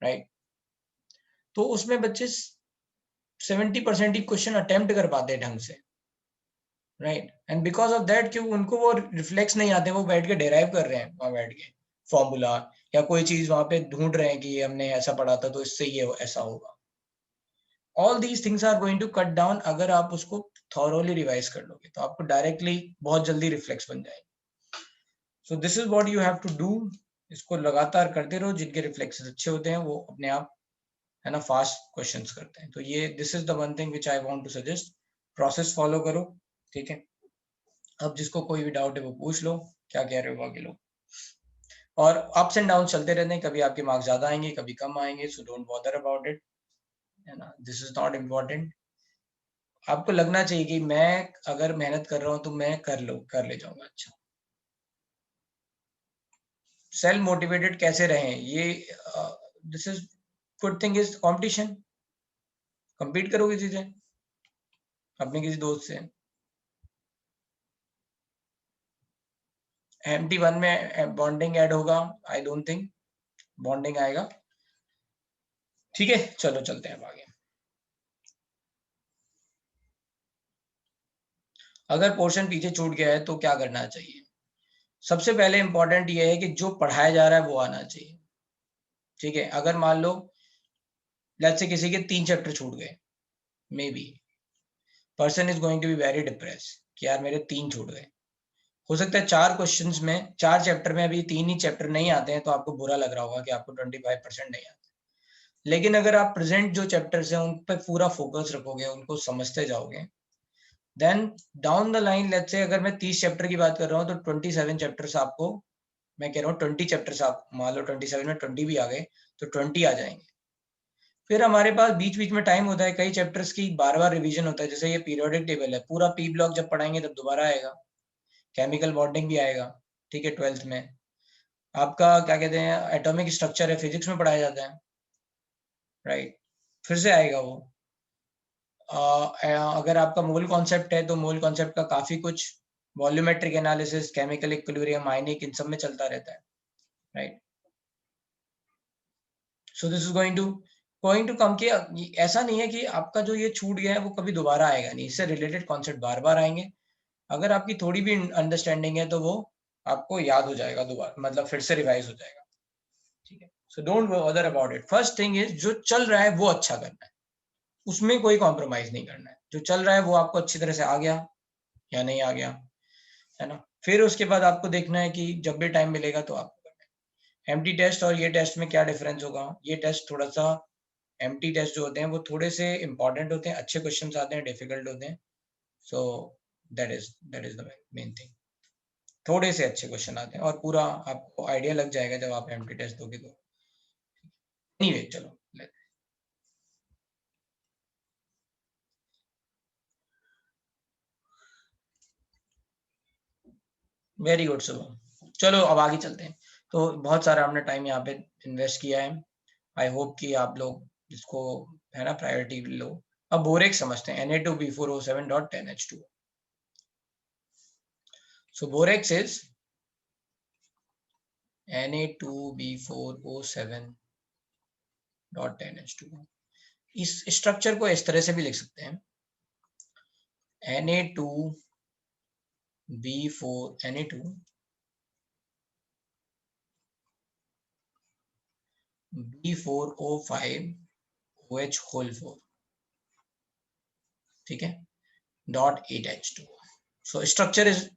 राइट, तो उसमें बच्चे 70% ही क्वेश्चन अटेम्प्ट कर पाते हैं ढंग से। Right, and because of that क्यों उनको वो रिफ्लेक्स नहीं आते, वो बैठ के डेराइव कर रहे हैं वहां बैठ के फॉर्मूला या कोई चीज वहां पे ढूंढ रहे हैं कि हमने ऐसा पढ़ा था तो इससे ये ऐसा होगा. All these things are going to cut down अगर आप उसको थॉरोली रिवाइज कर लोगे तो आपको डायरेक्टली बहुत जल्दी रिफ्लेक्स बन जाएगी. So this is what you have to do. इसको लगातार करते रहो. जिनके रिफ्लेक्सेस अच्छे होते हैं वो अपने आप है ना फास्ट क्वेश्चंस करते हैं. तो ये this is the one thing which I want to suggest. Process follow करो, ठीक है. अब जिसको कोई भी डाउट है वो पूछ लो, क्या कह रहे हो बाकी लोग. और अप्स एंड डाउन चलते रहते हैं, कभी आपके मार्क्स ज्यादा आएंगे कभी कम आएंगे. So don't bother about it, है ना. This is not important. आपको लगना चाहिए कि मैं अगर मेहनत कर रहा हूं तो मैं कर ले जाऊंगा. अच्छा, सेल्फ मोटिवेटेड कैसे रहें, ये this is good thing is competition. compete करो किसी से, अपने किसी दोस्त से. MT1 में बॉन्डिंग ऐड होगा, आई डोंट थिंक बॉन्डिंग आएगा. ठीक है, चलो चलते हैं अब आगे. अगर पोर्शन पीछे छूट गया है तो क्या करना चाहिए. सबसे पहले इंपॉर्टेंट ये है कि जो पढ़ाया जा रहा है वो आना चाहिए. ठीक है, अगर मान लो लेट्स से किसी के 3 चैप्टर छूट गए, maybe person is going to be very depress कि यार मेरे 3 छूट गए. हो सकता है 4 क्वेश्चंस में 4 चैप्टर में अभी 3 ही चैप्टर नहीं आते हैं तो आपको बुरा लग रहा होगा कि आपको 25% नहीं आते. लेकिन अगर आप प्रेजेंट जो चैप्टर्स हैं उन पर पूरा फोकस रखोगे, उनको समझते जाओगे, then down the line let's say अगर मैं 30 चैप्टर की बात कर रहा हूँ तो 27 चैप्टर्स आपको, मैं कह रहा हूँ 20 चैप्टर्स आप मान लो 27 में 20 भी आ गए तो 20 आ जाएंगे. फिर हमारे पास बीच बीच में टाइम होता है, कई चैप्टर्स की बार बार रिवीजन होता है. जैसे ये पीरियोडिक टेबल है, पूरा पी ब्लॉक जब पढ़ाएंगे तब दोबारा आएगा. केमिकल बॉन्डिंग भी आएगा, ठीक है. 12th में आपका क्या कहते हैं एटॉमिक स्ट्रक्चर है, फिजिक्स में पढ़ाया जाता है, राइट. फिर से आएगा वो. अगर आपका मोल कॉन्सेप्ट है तो मोल कॉन्सेप्ट का काफी कुछ volumetric analysis, chemical equilibrium, ionic, इन सब में चलता रहता है, right. So this is going to come. कि ऐसा नहीं है कि आपका जो ये छूट गया है वो कभी दोबारा आएगा नहीं, इससे रिलेटेड कॉन्सेप्ट बार बार आएंगे. अगर आपकी थोड़ी भी अंडरस्टैंडिंग है तो वो आपको याद हो जाएगा दोबारा, मतलब फिर से रिवाइज हो जाएगा, ठीक है. So don't bother about it. First thing is जो चल रहा है वो अच्छा करना है, उसमें कोई कॉम्प्रोमाइज नहीं करना है. जो चल रहा है वो आपको अच्छी तरह से आ गया या नहीं आ गया, है ना. फिर उसके बाद आपको देखना है कि जब भी टाइम मिलेगा तो आपको करना है. एमटी टेस्ट और ये टेस्ट में क्या डिफरेंस होगा. ये टेस्ट थोड़ा सा, एमटी टेस्ट जो होते हैं वो थोड़े से इंपॉर्टेंट होते हैं, अच्छे क्वेश्चन आते हैं, डिफिकल्ट होते हैं. So that is the main thing. थोड़े से अच्छे क्वेश्चन आते हैं और पूरा आपको आइडिया लग जाएगा जब आप एमटी टेस्ट दोगे तो. एनीवे चलो, वेरी गुड शुभम. चलो अब आगे चलते हैं. तो बहुत सारा हमने टाइम यहाँ पे इन्वेस्ट किया है. आई होप कि आप लोग इसको है ना प्रायोरिटी लो. अब बोरेक्स समझते हैं. Na2B4O7.10H2. So borax is Na2B4O7.10H2. इस स्ट्रक्चर को इस तरह से भी लिख सकते हैं. Na2B4OH4, ठीक है, .8H2. सो स्ट्रक्चर इज,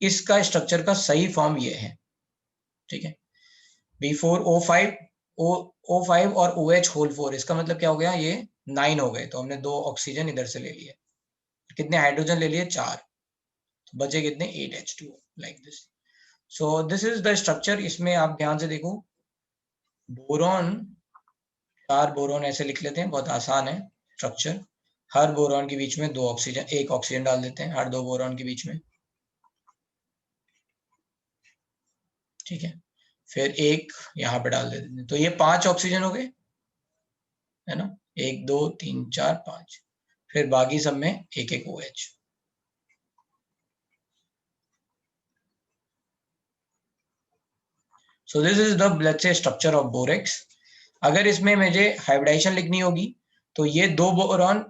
इसका स्ट्रक्चर का सही फॉर्म ये है, ठीक है. B4O5 O5 और OH4, इसका मतलब क्या हो गया, ये 9 हो गए. तो हमने 2 ऑक्सीजन इधर से ले लिए. कितने हाइड्रोजन ले लिए, 4. तो बचे कितने, 8H2, like this. So this is the structure. इसमें आप ध्यान से देखो, बोरॉन, 4 बोरॉन ऐसे लिख लेते हैं, बहुत आसान है स्ट्रक्चर. हर बोरॉन के बीच में 2 ऑक्सीजन, 1 ऑक्सीजन डाल देते हैं हर 2 बोरॉन के बीच में, ठीक है. फिर 1 यहाँ पे डाल देते हैं. तो ये 5 ऑक्सीजन हो गए, है ना. 1 2 3 4 5. फिर बाकी सब में 1 OH. So this is the let's say structure of borax. अगर इसमें मुझे हाइब्रिडाइजेशन लिखनी होगी तो ये 2 बोरॉन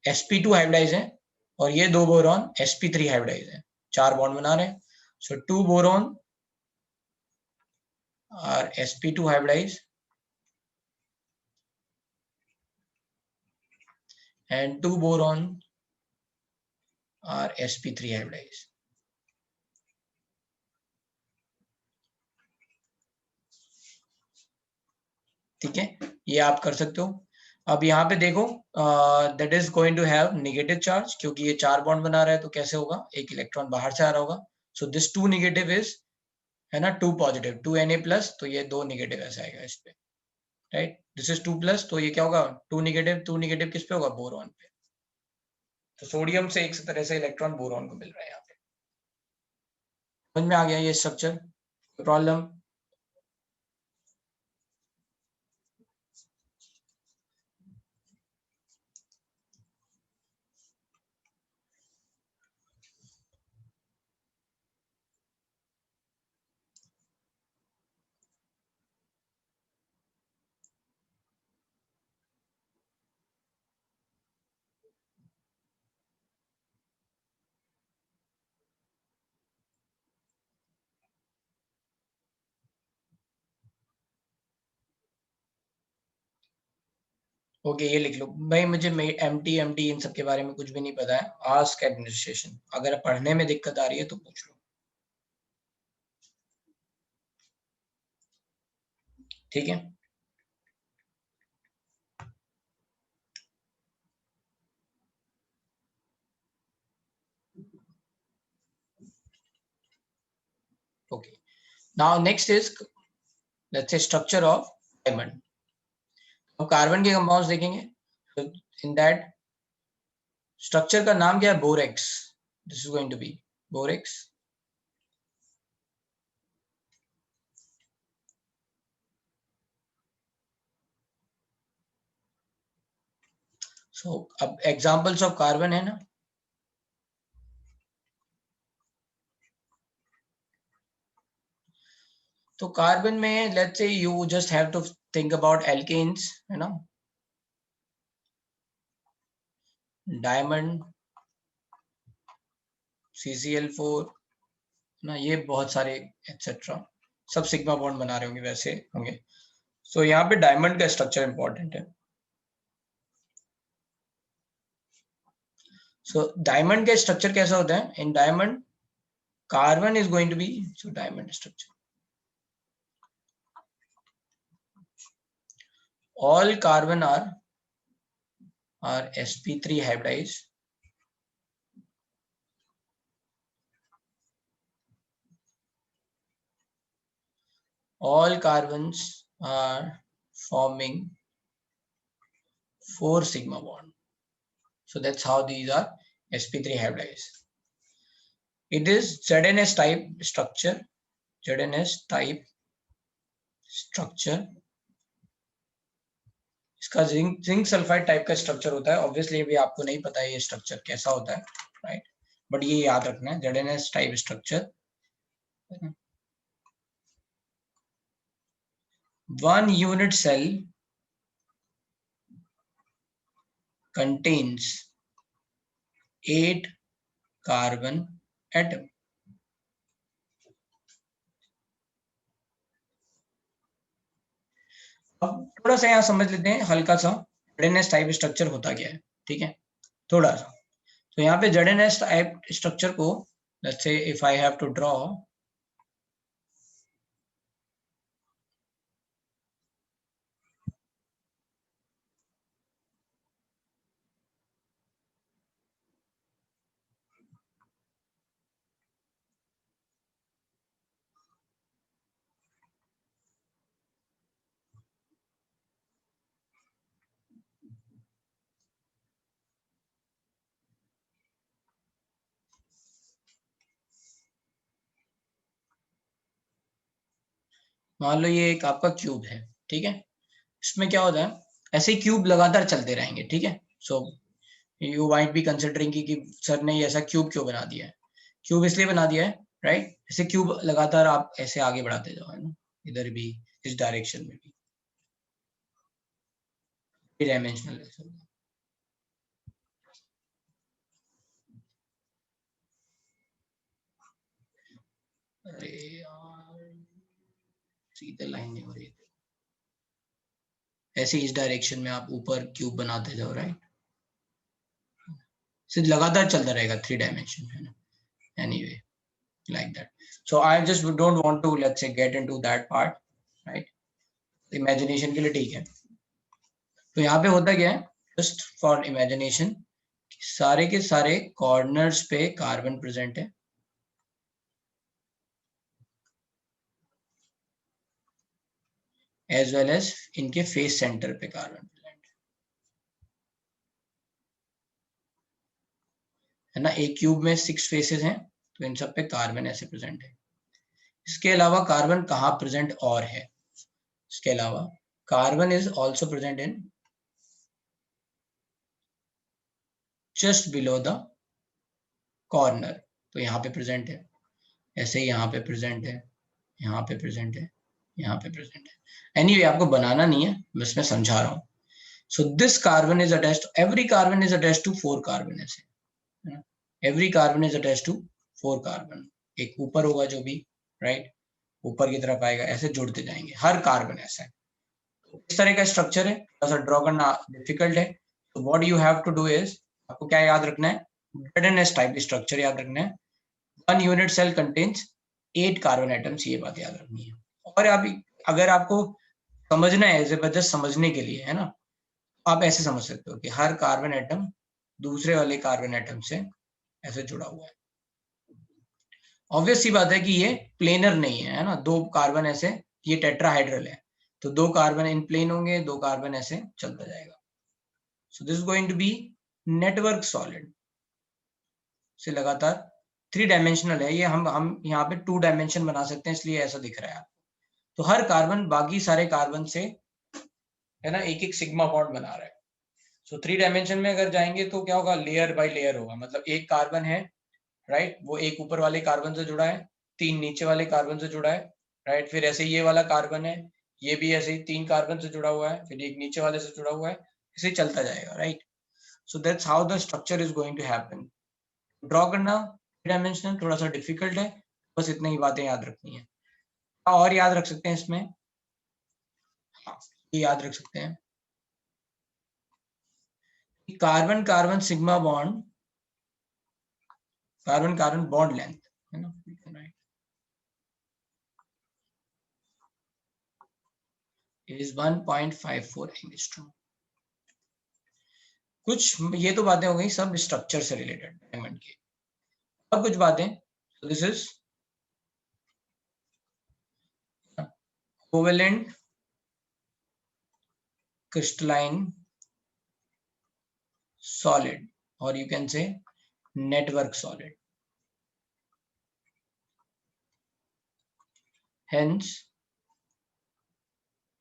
sp2 हाइब्रिडाइज हैं और ये 2 बोरॉन sp3 हाइब्रिडाइज है, 4 बॉन्ड बना रहे हैं. So 2 boron are sp2 hybridize and 2 boron are sp3 hybridized. ठीक है, ये आप कर सकते हो. अब यहाँ पे देखो that is going to have negative charge, क्योंकि ये 4 बॉन्ड बना रहा है, तो कैसे होगा, एक इलेक्ट्रॉन बाहर से आ रहा होगा. सो दिस 2 नेगेटिव इज, है ना, 2 पॉजिटिव, 2 Na+, तो ये 2 नेगेटिव ऐसा आएगा इस पे, राइट. दिस इज 2+, तो ये क्या होगा, 2 नेगेटिव किस पे होगा, बोरॉन पे. तो सोडियम से एक तरह से इलेक्ट्रॉन बोरॉन को मिल रहा है यहाँ पे. समझ में आ गया ये स्ट्रक्चर, प्रॉब्लम? ओके, ये लिख लो भाई. मुझे एमटी इन सब के बारे में कुछ भी नहीं पता है. Ask administration. अगर पढ़ने में दिक्कत आ रही है तो पूछ लो, ठीक है. Okay, now next is let's say structure of diamond. हम कार्बन के कंपाउंड्स देखेंगे. इन दैट स्ट्रक्चर का नाम क्या है, borax. This is going to be borax. So अब एग्जांपल्स ऑफ कार्बन है ना, तो कार्बन में let's say you just have to think about alkenes, है ना, डायमंड, CCl4 ना, ये बहुत सारे एक्सेट्रा, सब सिग्मा बॉन्ड बना रहे होंगे, वैसे होंगे. सो यहाँ पे डायमंड का स्ट्रक्चर इंपॉर्टेंट है. सो डायमंड का स्ट्रक्चर कैसा होता है, in diamond carbon is going to be, so diamond structure, all carbon are sp3 hybridized. All carbons are forming 4 sigma bond. So that's how these are sp3 hybridized. It is ZNS type structure. ZNS type structure. इसका जिंक सल्फाइड टाइप का स्ट्रक्चर होता है. ऑब्वियसली भी आपको नहीं पता है ये स्ट्रक्चर कैसा होता है, राइट, बट ये याद रखना है, ZNS type structure. 1 unit cell contains 8 carbon atom. अब थोड़ा सा यहाँ समझ लेते हैं हल्का सा ZNS टाइप स्ट्रक्चर होता क्या है, ठीक है, थोड़ा सा. तो यहाँ पे ZNS टाइप स्ट्रक्चर को let's say if I have to draw, मान लो ये एक आपका क्यूब है, ठीक है. इसमें क्या होता है, ऐसे क्यूब लगातार चलते रहेंगे, ठीक है. So you might be considering कि सर ने ऐसा क्यूब क्यों बना दिया है. क्यूब इसलिए बना दिया है, राइट, ऐसे क्यूब लगातार आप ऐसे आगे बढ़ाते जाओ, है ना, इधर भी, इस डायरेक्शन में भी, डायमेंशनल. अरे यार सीधे लाइन नहीं हो रही थी, ऐसे इस डायरेक्शन में आप ऊपर क्यूब बनाते जाओ, राइट, सिर्फ लगातार चलता रहेगा 3 डायमेंशन है ना, anyway like that. So I just don't want to, let's say, get into that part, right? Imagination के लिए ठीक है. तो यहाँ पे होता क्या है, just for imagination, सारे के सारे corners पे कार्बन प्रेजेंट है, as well as इनके फेस सेंटर पे कार्बन प्रेजेंट है ना. एक क्यूब में 6 फेसेस हैं, तो इन सब पे कार्बन ऐसे प्रेजेंट है. इसके अलावा कार्बन कहाँ प्रेजेंट और है, इसके अलावा carbon is also present in just below the corner. तो यहाँ पे प्रेजेंट है, ऐसे ही यहाँ पे प्रेजेंट है, यहाँ पे प्रेजेंट है, यहाँ पे प्रेजेंट है. एनीवे आपको बनाना नहीं है, बस मैं समझा रहा हूँ. So this carbon is attached, every carbon is attached to 4 carbon. ऐसे every carbon is attached to 4 carbon. एक ऊपर होगा जो भी, राइट, ऊपर की तरफ आएगा, ऐसे जुड़ते जाएंगे, हर कार्बन ऐसा है. इस तरह का स्ट्रक्चर है, थोड़ा सा ड्रॉ करना डिफिकल्ट है. तो what you have to do is, आपको क्या याद रखना है, ZNS टाइप स्ट्रक्चर याद रखना है. 1 unit cell contains 8 carbon atoms, ये बात याद रखनी है. और अगर आपको समझना है, जबरदस्त समझने के लिए है ना, आप ऐसे समझ सकते हो कि हर कार्बन एटम दूसरे वाले कार्बन एटम से ऐसे जुड़ा हुआ है. ऑब्वियस सी बात है कि ये प्लेनर नहीं है ना, 2 कार्बन ऐसे, ये टेट्राहाइड्रल है, तो 2 कार्बन इन प्लेन होंगे, 2 कार्बन ऐसे चलता जाएगा. So this is going to be network solid से लगातार 3 डायमेंशनल है ये. हम यहाँ पे 2 डायमेंशन बना सकते हैं, इसलिए ऐसा दिख रहा है. तो हर कार्बन बाकी सारे कार्बन से है ना एक एक सिग्मा बॉन्ड बना रहा है. सो 3 डायमेंशन में अगर जाएंगे तो क्या होगा, लेयर बाय लेयर होगा. मतलब एक कार्बन है, राइट, वो एक ऊपर वाले कार्बन से जुड़ा है, 3 नीचे वाले कार्बन से जुड़ा है, राइट. फिर ऐसे ये वाला कार्बन है, ये भी ऐसे ही 3 कार्बन से जुड़ा हुआ है, फिर एक नीचे वाले से जुड़ा हुआ है, इसे चलता जाएगा, राइट. So that's how the structure is going to happen. Draw करना 3 डायमेंशनल थोड़ा सा डिफिकल्ट है, बस इतनी ही बातें याद रखनी है. और याद रख सकते हैं इसमें, हाँ, ये याद रख सकते हैं, carbon carbon sigma bond, carbon carbon bond length है ना, राइट, इज 1.54 एंगस्ट्रॉम. कुछ ये तो बातें हो गई सब स्ट्रक्चर से रिलेटेड डायमंड की. अब कुछ बातें, so this is covalent crystalline solid, or you can say network solid. Hence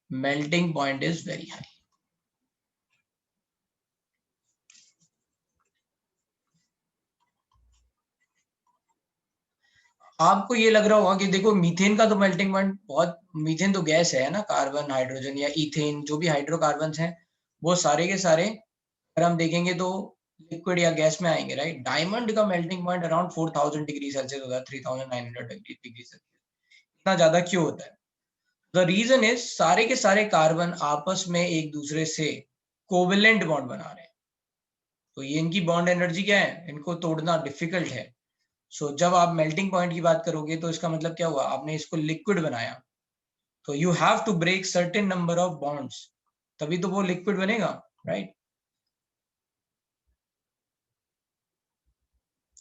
melting point is very high. आपको ये लग रहा होगा कि देखो मीथेन का तो मेल्टिंग पॉइंट बहुत, मीथेन तो गैस है ना, कार्बन हाइड्रोजन या इथेन जो भी हाइड्रोकार्बन्स हैं वो सारे के सारे अगर हम देखेंगे तो लिक्विड या गैस में आएंगे, राइट. डायमंड का melting point around 4000 degree Celsius होता है, 3900 डिग्री सेल्सियस. इतना ज्यादा क्यों होता है? द रीजन इज सारे के सारे कार्बन आपस में एक दूसरे से कोवेलेंट बॉन्ड बना रहे हैं. तो ये इनकी बॉन्ड एनर्जी क्या है, इनको तोड़ना डिफिकल्ट है. सो जब आप मेल्टिंग पॉइंट की बात करोगे तो इसका मतलब क्या हुआ, आपने इसको लिक्विड बनाया, तो you have to break certain number of bonds, तभी तो वो लिक्विड बनेगा, right.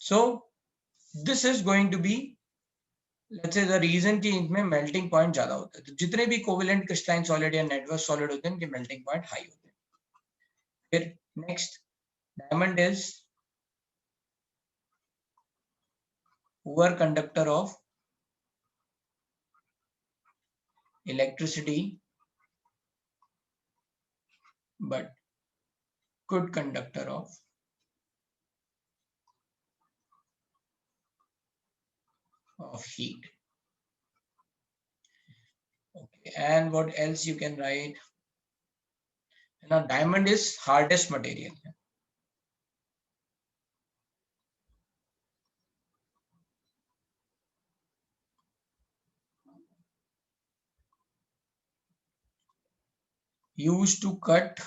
So this is going to be, let's say the reason कि इनमें मेल्टिंग पॉइंट ज्यादा होता है. तो जितने भी कोवेलेंट क्रिस्टलाइन सॉलिड या नेटवर्क सॉलिड होते हैं इनके मेल्टिंग पॉइंट हाई होते हैं. फिर next, diamond is poor conductor of electricity but good conductor of heat. Okay, and what else you can write? Now diamond is hardest material. used to cut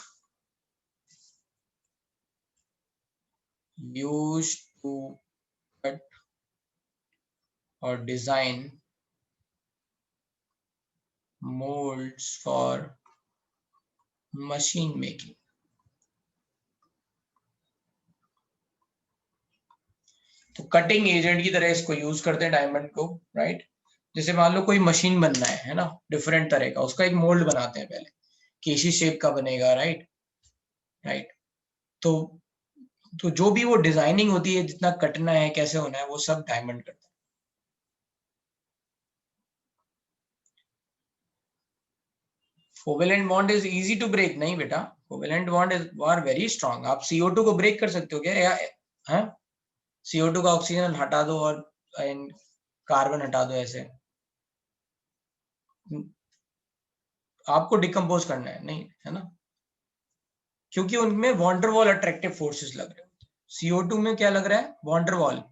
or design molds for machine making. तो कटिंग एजेंट की तरह इसको यूज करते हैं डायमंड को, राइट। जैसे मान लो कोई मशीन बनना है ना, डिफरेंट तरह का, उसका एक मोल्ड बनाते हैं पहले, केशी शेप का बनेगा, राइट। तो जो भी वो डिजाइनिंग होती है, जितना कटना है, कैसे होना है, वो सब डायमंड करता है। Covalent bond is easy to break, नहीं बेटा, covalent bond is are very strong. आप CO2 को ब्रेक कर सकते हो क्या, या हाँ? CO2 का ऑक्सीजन हटा दो और कार्बन हटा दो, ऐसे आपको डिकम्पोज करना है, नहीं है ना, क्योंकि उनमें वॉन्डरवॉल अट्रैक्टिव फोर्सेस लग रहे हैं। CO2 में क्या लग रहा है, वॉन्डरवॉल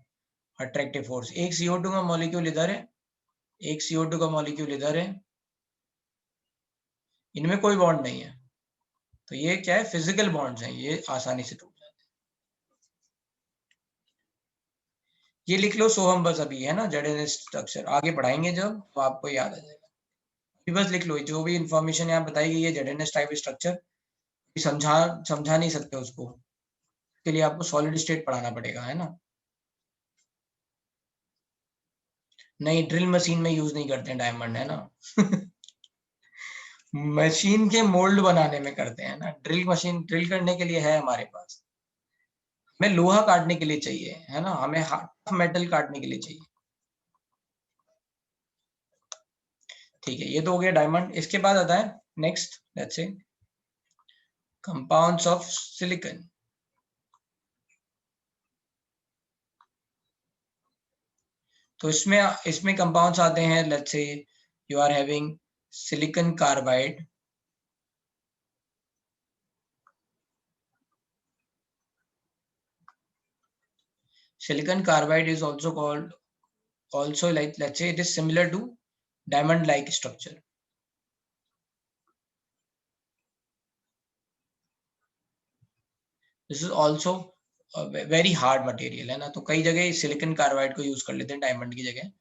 अट्रैक्टिव फोर्स। एक CO2 का मॉलिक्यूल इधर है, एक CO2 का मॉलिक्यूल इधर है, इनमें कोई बॉन्ड नहीं है, तो ये क्या है, फिजिकल बॉन्ड्स हैं, ये आसानी से टूट जाते हैं। ये लिख लो सोहम बस अभी, है ना, ZNS स्ट्रक्चर आगे पढ़ाएंगे जब, तो आपको याद आ जाएगा। बस लिख लो, जो भी इंफॉर्मेशन यहाँ बताई गई है ZNS टाइप स्ट्रक्चर, समझा नहीं सकते उसको, के लिए आपको सॉलिड स्टेट पढ़ाना पड़ेगा, है ना। नहीं, ड्रिल मशीन में यूज नहीं करते हैं डायमंड, है ना। मशीन के मोल्ड बनाने में करते हैं ना, ड्रिल मशीन ड्रिल करने के लिए है हमारे पास, हमें लोहा काटने के लिए चाहिए, है ना, हमें हार्ड मेटल काटने के लिए चाहिए। ठीक है, ये तो हो गया डायमंड। इसके बाद आता है next, let's say compounds of silicon. तो इसमें कंपाउंड्स आते हैं, let's say you are having silicon carbide, silicon carbide is also like, let's say it is similar to diamond like structure. This is also a very hard material, है ना, तो कई जगह silicon carbide को यूज कर लेते हैं डायमंड की जगह।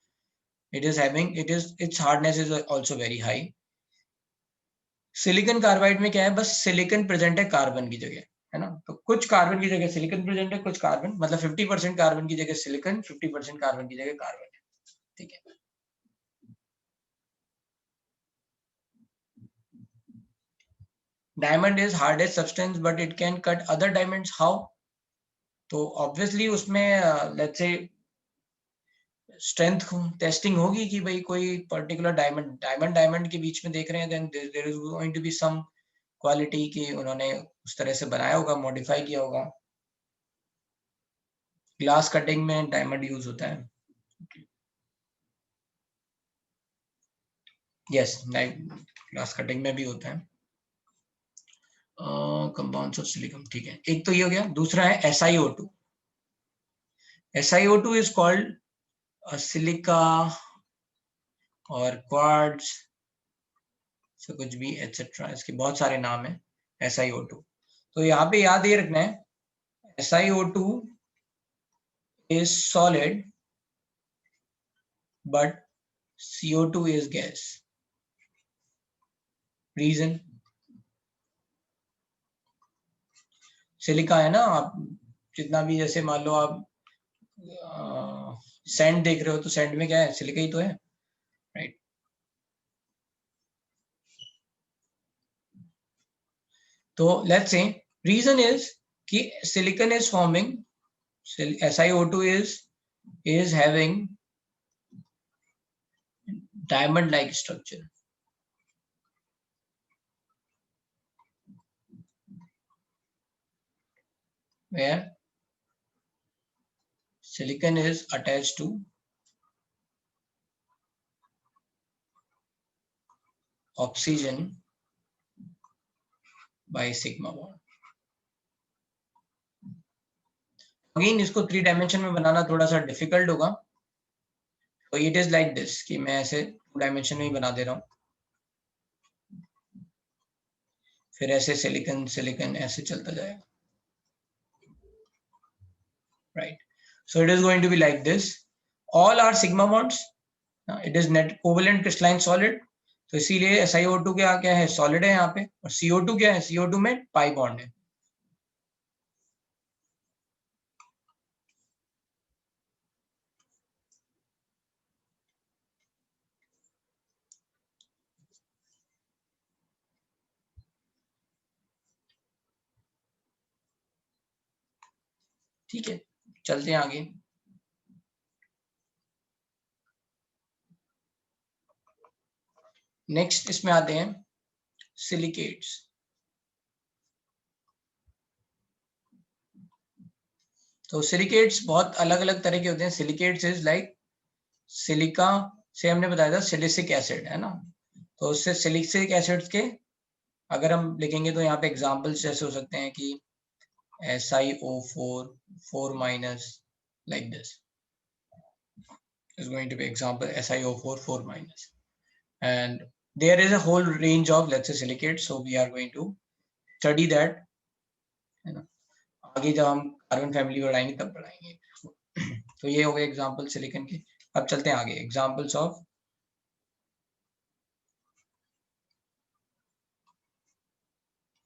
its hardness is also very high. Silicon carbide में क्या है, बस सिलिकॉन प्रेजेंट है कार्बन की जगह, है ना, तो कुछ कार्बन की जगह सिलिकॉन प्रेजेंट है, कुछ कार्बन, मतलब 50% कार्बन की जगह सिलिकॉन, 50% कार्बन की जगह कार्बन है, ठीक है। Diamond is hardest substance but it can cut other diamonds, how? तो obviously उसमें let's say स्ट्रेंथ टेस्टिंग होगी कि भाई कोई पर्टिकुलर डायमंड के बीच में देख रहे हैं, then there is going to be some quality कि उन्होंने उस तरह से बनाया होगा, मॉडिफाई किया होगा। ग्लास कटिंग में डायमंड यूज होता है, यस, ग्लास कटिंग में भी होता है। कंपाउंड्स ऑफ सिलिकॉन, ठीक है, एक तो ये हो गया। दूसरा है SiO2। SiO2 is called silica और क्वार्ट्ज, से कुछ भी एटसेट्रा, इसके बहुत सारे नाम है SiO2। तो यहाँ पे याद ये रखना है, SiO2 is solid but CO2 is gas. Reason? Silica है ना, आप जितना भी, जैसे मान लो आप सैंड देख रहे हो, तो सैंड में क्या है, सिलिका ही तो है, राइट। तो लेट्स से रीजन इज कि silicon is forming, SiO2 is having diamond like structure, where silicon is attached to oxygen by sigma bond. Again इसको 3 डायमेंशन में बनाना थोड़ा सा डिफिकल्ट होगा, तो इट इज लाइक दिस कि मैं ऐसे 2 डायमेंशन में ही बना दे रहा हूँ। फिर ऐसे सिलिकॉन सिलिकॉन ऐसे चलता जाएगा, right. So it is going to be like this. All are sigma bonds. It is net covalent crystalline solid. तो इसीलिए SiO2 क्या है, सॉलिड है यहाँ पे, और CO2 क्या है, CO2 में पाई बॉन्ड है. ठीक है, चलते हैं आगे. नेक्स्ट इसमें आते हैं सिलिकेट्स. तो सिलिकेट्स बहुत अलग अलग तरह के होते हैं. सिलिकेट्स इज लाइक सिलिका से हमने बताया था सिलिसिक एसिड है ना, तो उससे सिलिसिक एसिड्स के अगर हम लिखेंगे तो यहाँ पे एग्जांपल्स जैसे हो सकते हैं कि SiO4 4 minus, like this is going to be example SiO4 4 minus, and there is a whole range of, let's say, silicates, so we are going to study that, है ना. आगे जब हम कार्बन फैमिली बढ़ाएंगे तब बढ़ाएंगे. तो ये हो गए एग्जांपल सिलिकॉन के. अब चलते हैं आगे, एग्जांपल्स ऑफ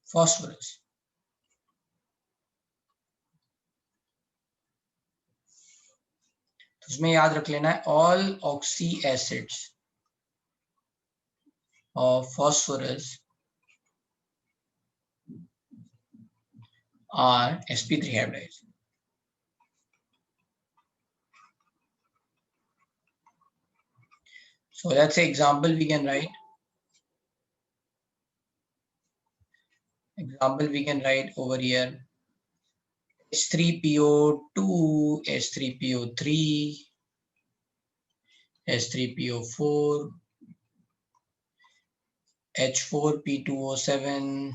फॉस्फोरस. तो उसमें याद रख लेना है all oxy acids of phosphorus are sp3 hybridized. So that's an example we can write. Example we can write over here H3PO2, H3PO3, H3PO4, H4P2O7,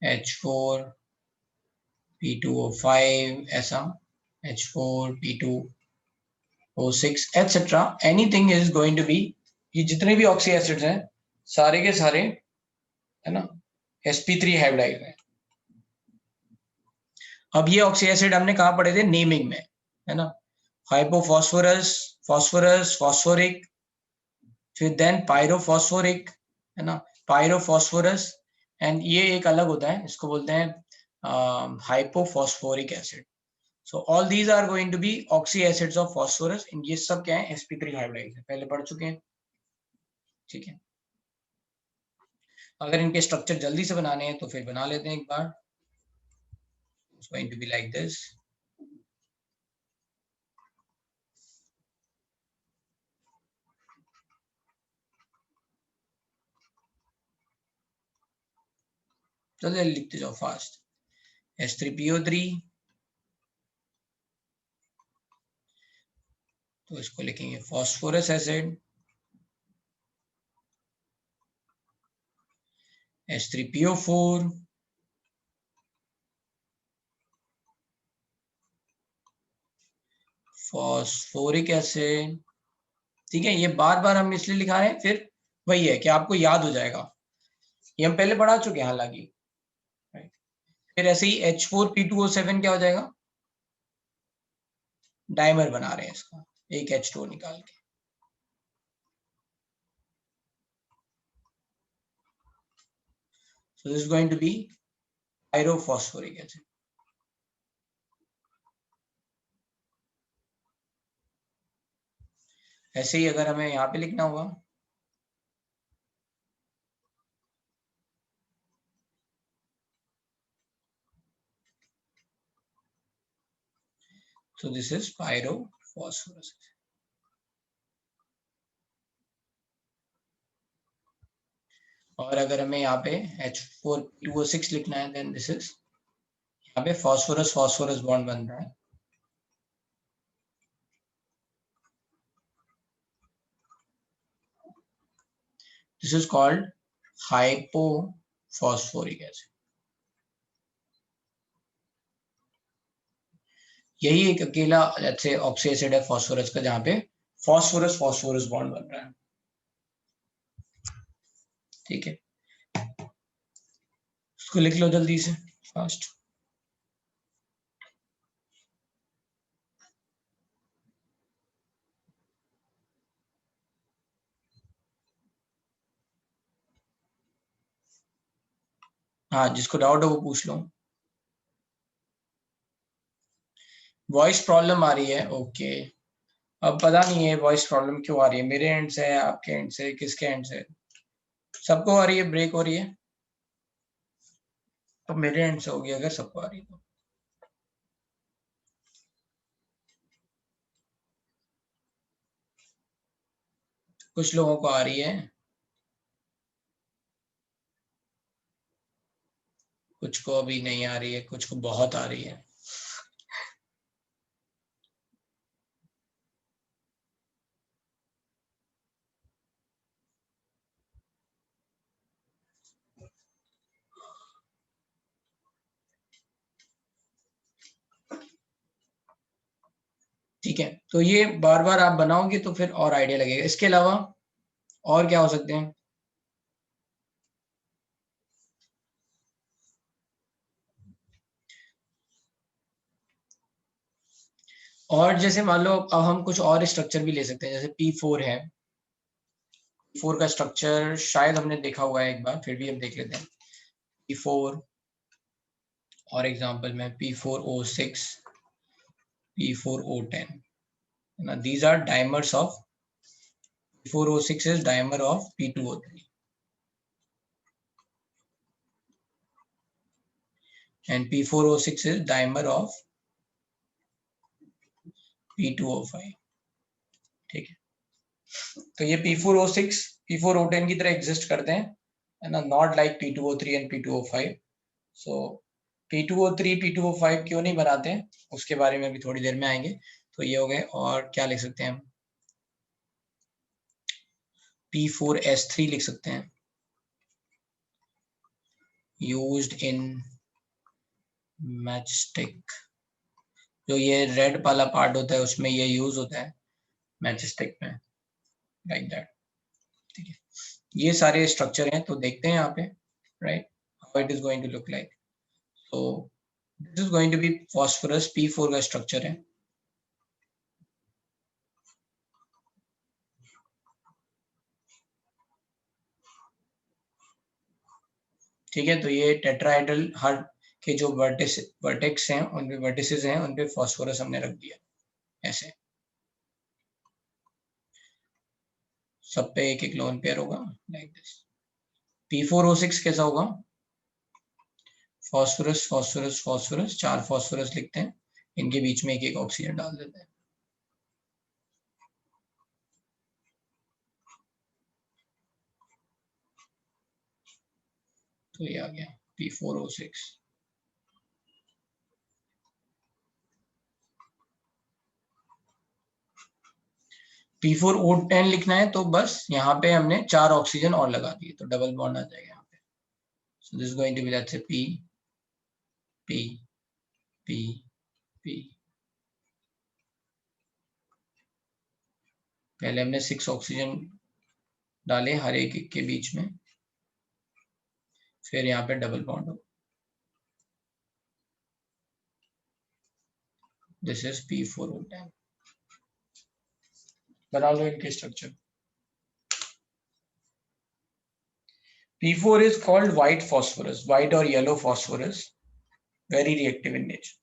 H4P2O5, ऐसा H4P2O6, etc. Anything is going to be, ये जितने भी ऑक्सी एसिड्स हैं सारे के सारे है ना sp3 हाइब्रिडाइज्ड है. अब ये ऑक्सी एसिड हमने कहाँ पढ़े थे, नेमिंग में, है ना. हाइपोफॉस्फोरस, फॉस्फोरस, फॉस्फोरिक, फिर देन पायरोफॉस्फोरिक, है ना, पायरोफॉस्फोरस, एंड ये एक अलग होता है, इसको बोलते हैं hypophosphoric acid. So all these are going to be oxy acids of phosphorus. ये सब क्या है, sp3 हाइब्रिडाइज्ड है, पहले पढ़ चुके हैं. ठीक है, अगर इनके स्ट्रक्चर जल्दी से बनाने हैं तो फिर बना लेते हैं एक बार. It's going to be like this. चलिए लिखते जाओ फास्ट. H3PO3, तो इसको लिखेंगे phosphorous acid. H3PO4, phosphoric acid. ठीक है, ये बार बार हम इसलिए लिखा रहे हैं, फिर वही है कि आपको याद हो जाएगा, ये हम पहले पढ़ा चुके हैं हालांकि. फिर ऐसे ही H4P2O7 क्या हो जाएगा, डाइमर बना रहे हैं इसका, एक H2 निकाल के. So this is going to be pyrophosphoric acid. ऐसे ही अगर हमें यहाँ पे लिखना होगा, so this is pyrophosphorus. और अगर हमें यहाँ पे H4P2O6 लिखना है, then this is, यहाँ पे फॉस्फोरस फॉस्फोरस बॉन्ड बन रहा है. This is called hypophosphoric acid. यही एक अकेला जैसे ऑक्सी एसिड है फॉस्फोरस का, जहाँ पे फॉस्फोरस फॉस्फोरस बॉन्ड बन रहा है. ठीक है, इसको लिख लो जल्दी से फास्ट। हाँ, जिसको डाउट हो वो पूछ लो। वॉइस प्रॉब्लम आ रही है, ओके। अब पता नहीं है वॉइस प्रॉब्लम क्यों आ रही है, मेरे एंड से, आपके एंड से, किसके एंड से? सबको आ रही है, ब्रेक हो रही है? तो मेरे एंड से होगी अगर सबको आ रही है तो। कुछ लोगों को आ रही है, कुछ को अभी नहीं आ रही है, कुछ को बहुत आ रही है। ठीक है, तो ये बार बार आप बनाओगे तो फिर और आइडिया लगेगा। इसके अलावा और क्या हो सकते हैं? और जैसे मान लो अब हम कुछ और स्ट्रक्चर भी ले सकते हैं, जैसे P4 है। P4 का स्ट्रक्चर शायद हमने देखा हुआ है एक बार, फिर भी हम देख लेते हैं। P4 और एग्जांपल में P4O6, P4O10। Now these are dimers of P4O6 is dimer of P2O3 and P4O6 is dimer of P2O5। ठीक है, तो ये P4O6 P4O10 की तरह एग्जिस्ट करते हैं, है ना, not like P2O3 and P2O5। So P2O3 P2O5 क्यों नहीं बनाते हैं उसके बारे में भी थोड़ी देर में आएंगे। तो ये हो गए, और क्या लिख सकते हैं हम? P4S3 लिख सकते हैं, यूज्ड इन मैचस्टिक। जो ये रेड वाला पार्ट होता है उसमें ये यूज होता है मैचस्टिक में, लाइक दैट। ठीक है, ये सारे स्ट्रक्चर हैं, तो देखते हैं यहाँ पे, right, how it is going to look like. So this is going to be phosphorus, P4 का स्ट्रक्चर है। ठीक है, तो ये टेट्राहेड्रल, हर के जो वर्टेक्स हैं उन पे, वर्टिसेस हैं उन पे फॉस्फोरस हमने रख दिया ऐसे, सब पे एक एक लोन पेयर होगा, लाइक दिस। P4O6 कैसा होगा? फॉस्फोरस फॉस्फोरस फॉस्फोरस, 4 फॉस्फोरस लिखते हैं, इनके बीच में एक एक ऑक्सीजन डाल देते हैं। तो ये आ गया P4O6। P4O10 लिखना है तो बस यहाँ पे हमने 4 ऑक्सीजन और लगा दिए तो डबल बॉन्ड आ जाएगा यहाँ पे। So this is going to be, let's say P P P P। पहले हमने 6 ऑक्सीजन डाले हर एक के बीच में, फिर यहाँ पे डबल बॉन्ड हो। This is P4O10। बना लो इनके structure. P4 is called white phosphorus, white or yellow phosphorus, very reactive in nature.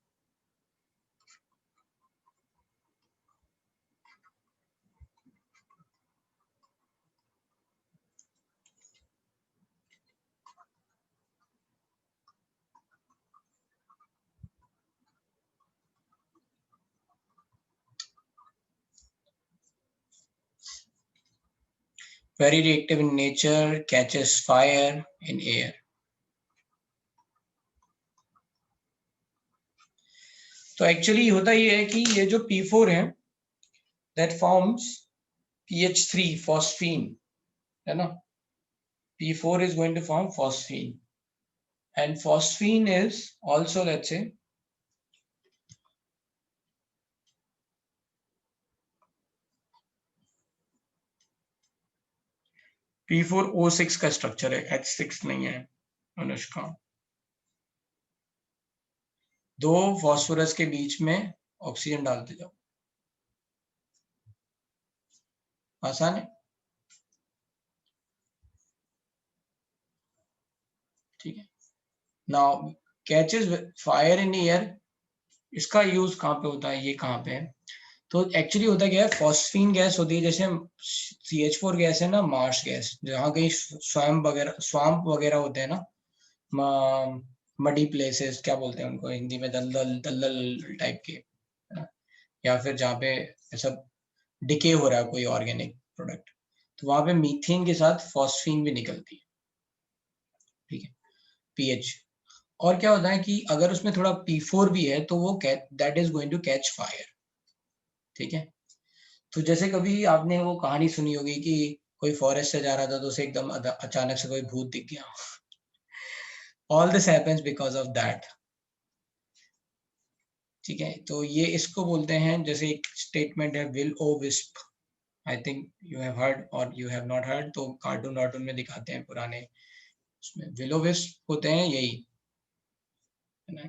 Very reactive in nature, catches fire in air. तो एक्चुअली होता ये है कि ये जो P4 है, that forms PH3 phosphine, है ना? P4 is going to form phosphine, and phosphine is also, let's say, P4O6 का स्ट्रक्चर है, H6 नहीं है अनुष्का। दो फॉस्फोरस के बीच में ऑक्सीजन डालते जाओ, आसान है, ठीक है। Now catches fire in air, इसका यूज कहाँ पे होता है, ये कहाँ पे है, तो एक्चुअली होता क्या है, फॉस्फीन गैस होती है, जैसे CH4 गैस है ना, मार्श गैस, जहाँ कहीं स्वाम्प वगैरह होते हैं ना, मडी प्लेसेस, क्या बोलते हैं उनको हिंदी में, दलदल दलदल टाइप के, या फिर जहाँ पे ऐसा डिके हो रहा है कोई ऑर्गेनिक प्रोडक्ट, तो वहां पे मीथेन के साथ फॉस्फीन भी निकलती है, ठीक है, पीएच। और क्या होता है कि अगर उसमें थोड़ा P4 भी है तो वो that is going to catch fire, ठीक है। तो जैसे कभी आपने वो कहानी सुनी होगी कि कोई फॉरेस्ट से जा रहा था तो उसे एकदम अचानक से कोई भूत दिख गया, all this happens because of that, ठीक है। तो ये इसको बोलते हैं, जैसे एक स्टेटमेंट है will o wisp, I think you have heard और यू हैव नॉट हर्ड, तो कार्टून वार्टून में दिखाते हैं पुराने, उसमें विल ओ विस्प होते हैं, यही है ना,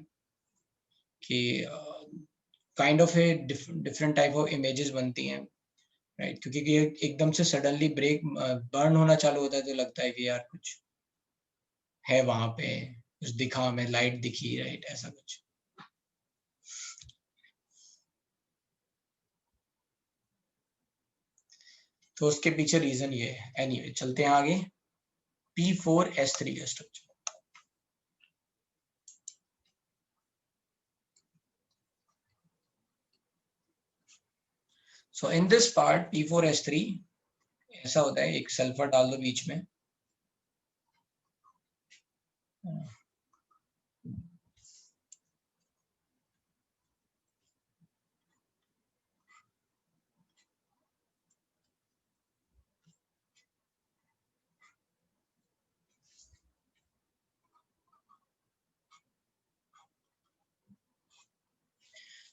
कि kind of a different type of images बनती हैं, राइट, क्योंकि ये एकदम से सडनली ब्रेक बर्न होना चालू होता है तो लगता है कि यार कुछ है वहां पे, कुछ दिखा हमें, लाइट दिखी, राइट, ऐसा कुछ। तो उसके पीछे रीजन ये है। एनीवे चलते हैं आगे, P4S3 का structure. So in this part P4S3 ऐसा होता है, एक सल्फर डाल दो बीच में,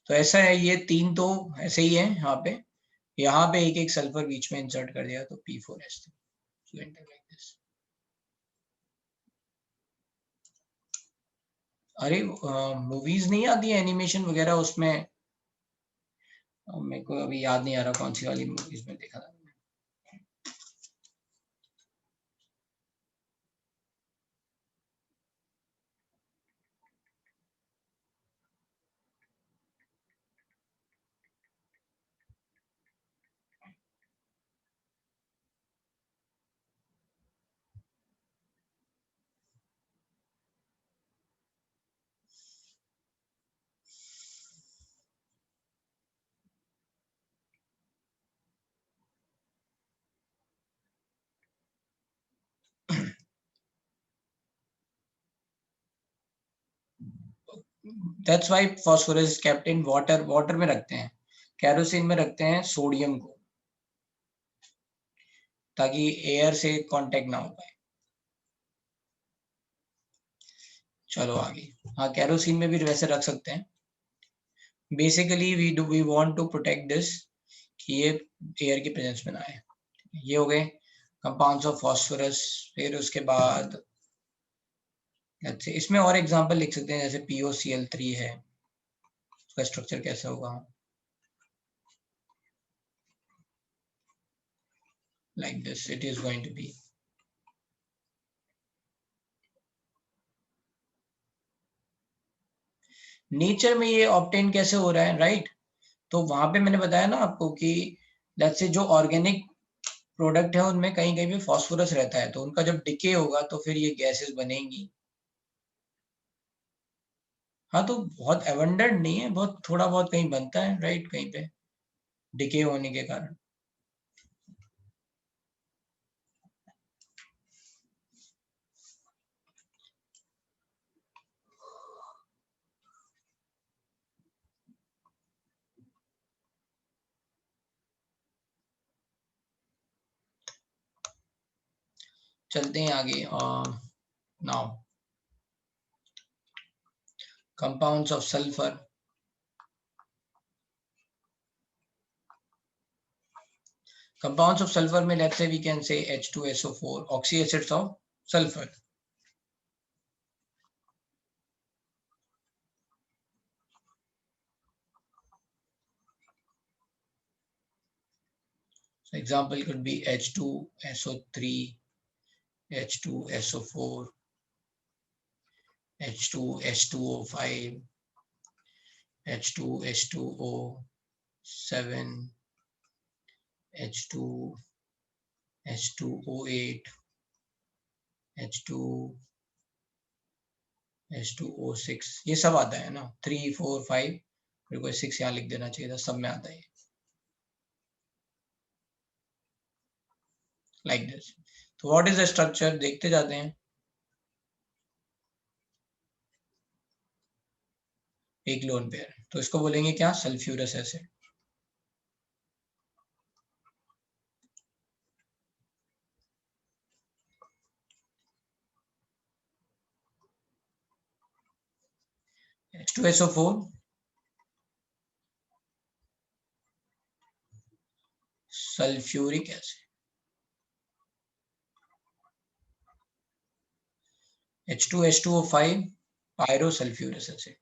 तो ऐसा है, ये तीन तो ऐसे ही है, यहाँ पे एक एक सल्फर बीच में इंसर्ट कर दिया तो P4S3, so enter like this। अरे मूवीज नहीं आती है एनिमेशन वगैरह, उसमें मेरे को अभी याद नहीं आ रहा कौन सी वाली मूवीज में देखा था। That's why phosphorus is kept in water, water में रखते हैं, केरोसिन में रखते हैं सोडियम को, ताकि एयर से कांटेक्ट ना हो पाए। चलो आगे, हाँ केरोसिन में भी वैसे रख सकते हैं, basically we want to protect this, कि ये एयर की प्रेजेंस में ना आए। ये हो गए कंपाउंड्स ऑफ फॉस्फोरस। फिर उसके बाद इसमें और एग्जांपल लिख सकते हैं, जैसे POCl3 है, उसका स्ट्रक्चर कैसा होगा, like this it is going to be। Nature में ये ऑब्टेन कैसे हो रहा है, राइट, तो वहां पे मैंने बताया ना आपको कि लेट्स से जो ऑर्गेनिक प्रोडक्ट है उनमें कहीं कहीं पे फॉस्फोरस रहता है, तो उनका जब डिके होगा तो फिर ये गैसेस बनेंगी। हाँ, तो बहुत एबंडेंट नहीं है, बहुत थोड़ा बहुत कहीं बनता है, राइट, कहीं पे डिके होने के कारण। चलते हैं आगे, now compounds of sulfur। Compounds of sulfur में let's say we can say H2SO4, oxyacids of sulfur। example could be H2SO3, H2SO4, H2H2O5, H2H2O7, H2H2O8, H2H2O6, ये सब आता है ना, 3, 4, 5, फिर कोई 6 यहाँ लिख देना चाहिए था, सब में आता है लाइक दिस। तो व्हाट इज द स्ट्रक्चर, देखते जाते हैं। एक लोन पेयर, तो इसको बोलेंगे क्या, sulphurous acid. H2SO4 sulphuric acid, H2H2O5 pyrosulphurous acid,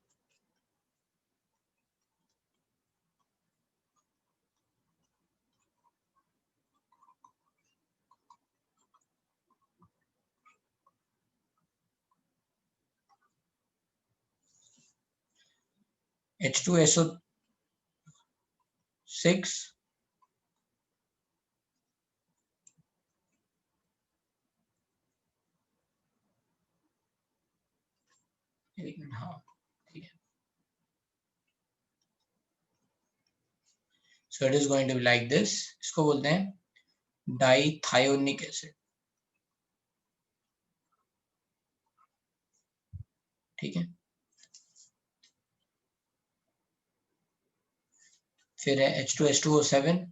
H2SO6 हाँ ठीक है। So it is going to be like this, इसको बोलते हैं डाइथायोनिक एसिड, ठीक है। फिर है H2H2O7,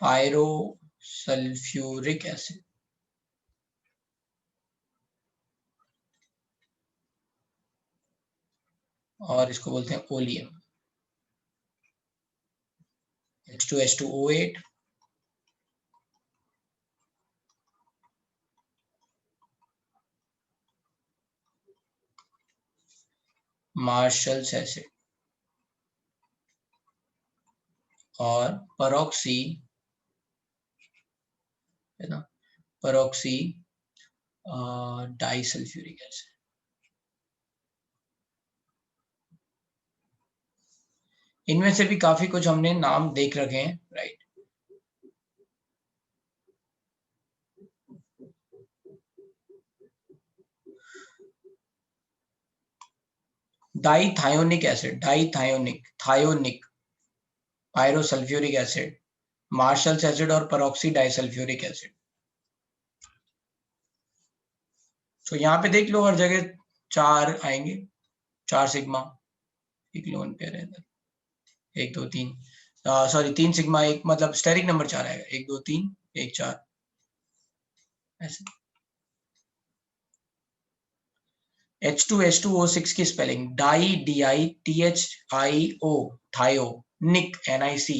पायरोसल्फ्यूरिक एसिड, और इसको बोलते हैं ओलियम, H2H2O8, मार्शल्स एसिड, और परॉक्सी है ना, परॉक्सी डाइसल्फ्यूरिक एसिड। इनमें से भी काफी कुछ हमने नाम देख रखे हैं, right. Dithionic acid, dithionic, thionic, pyrosulphuric acid, Marshall's acid और परॉक्सी डाइसल्फ्यूरिक एसिड। तो यहाँ पे देख लो हर जगह 4 आएंगे, 4 सिग्मा, एक लोन पेयर है इधर, 1 2 3, सॉरी 3 सिग्मा, एक मतलब स्टेरिक नंबर 4 आएगा, 1 2 3 1 4 ऐसे। H2H2O6 की स्पेलिंग DITHIO, थायो, निक NIC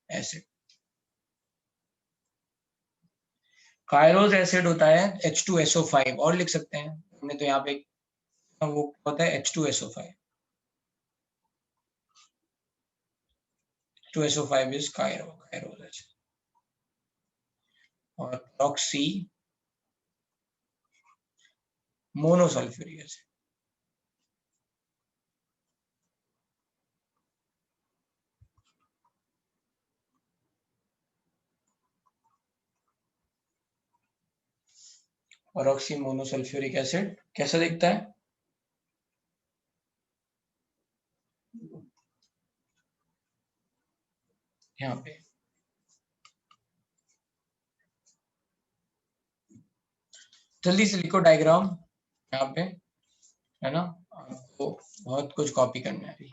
एसिड। कायरोस एसिड होता है H2SO5, और लिख सकते हैं हमने तो यहाँ पे, वो होता है H2SO5, H2SO5 is Kairos acid. और परॉक्सी मोनोसल्फ्यूरिक एसिड, परॉक्सी मोनोसल्फ्यूरिक एसिड कैसा दिखता है, यहाँ पे जल्दी से लिखो डायग्राम यहाँ पे, है ना, आपको बहुत कुछ कॉपी करना है अभी।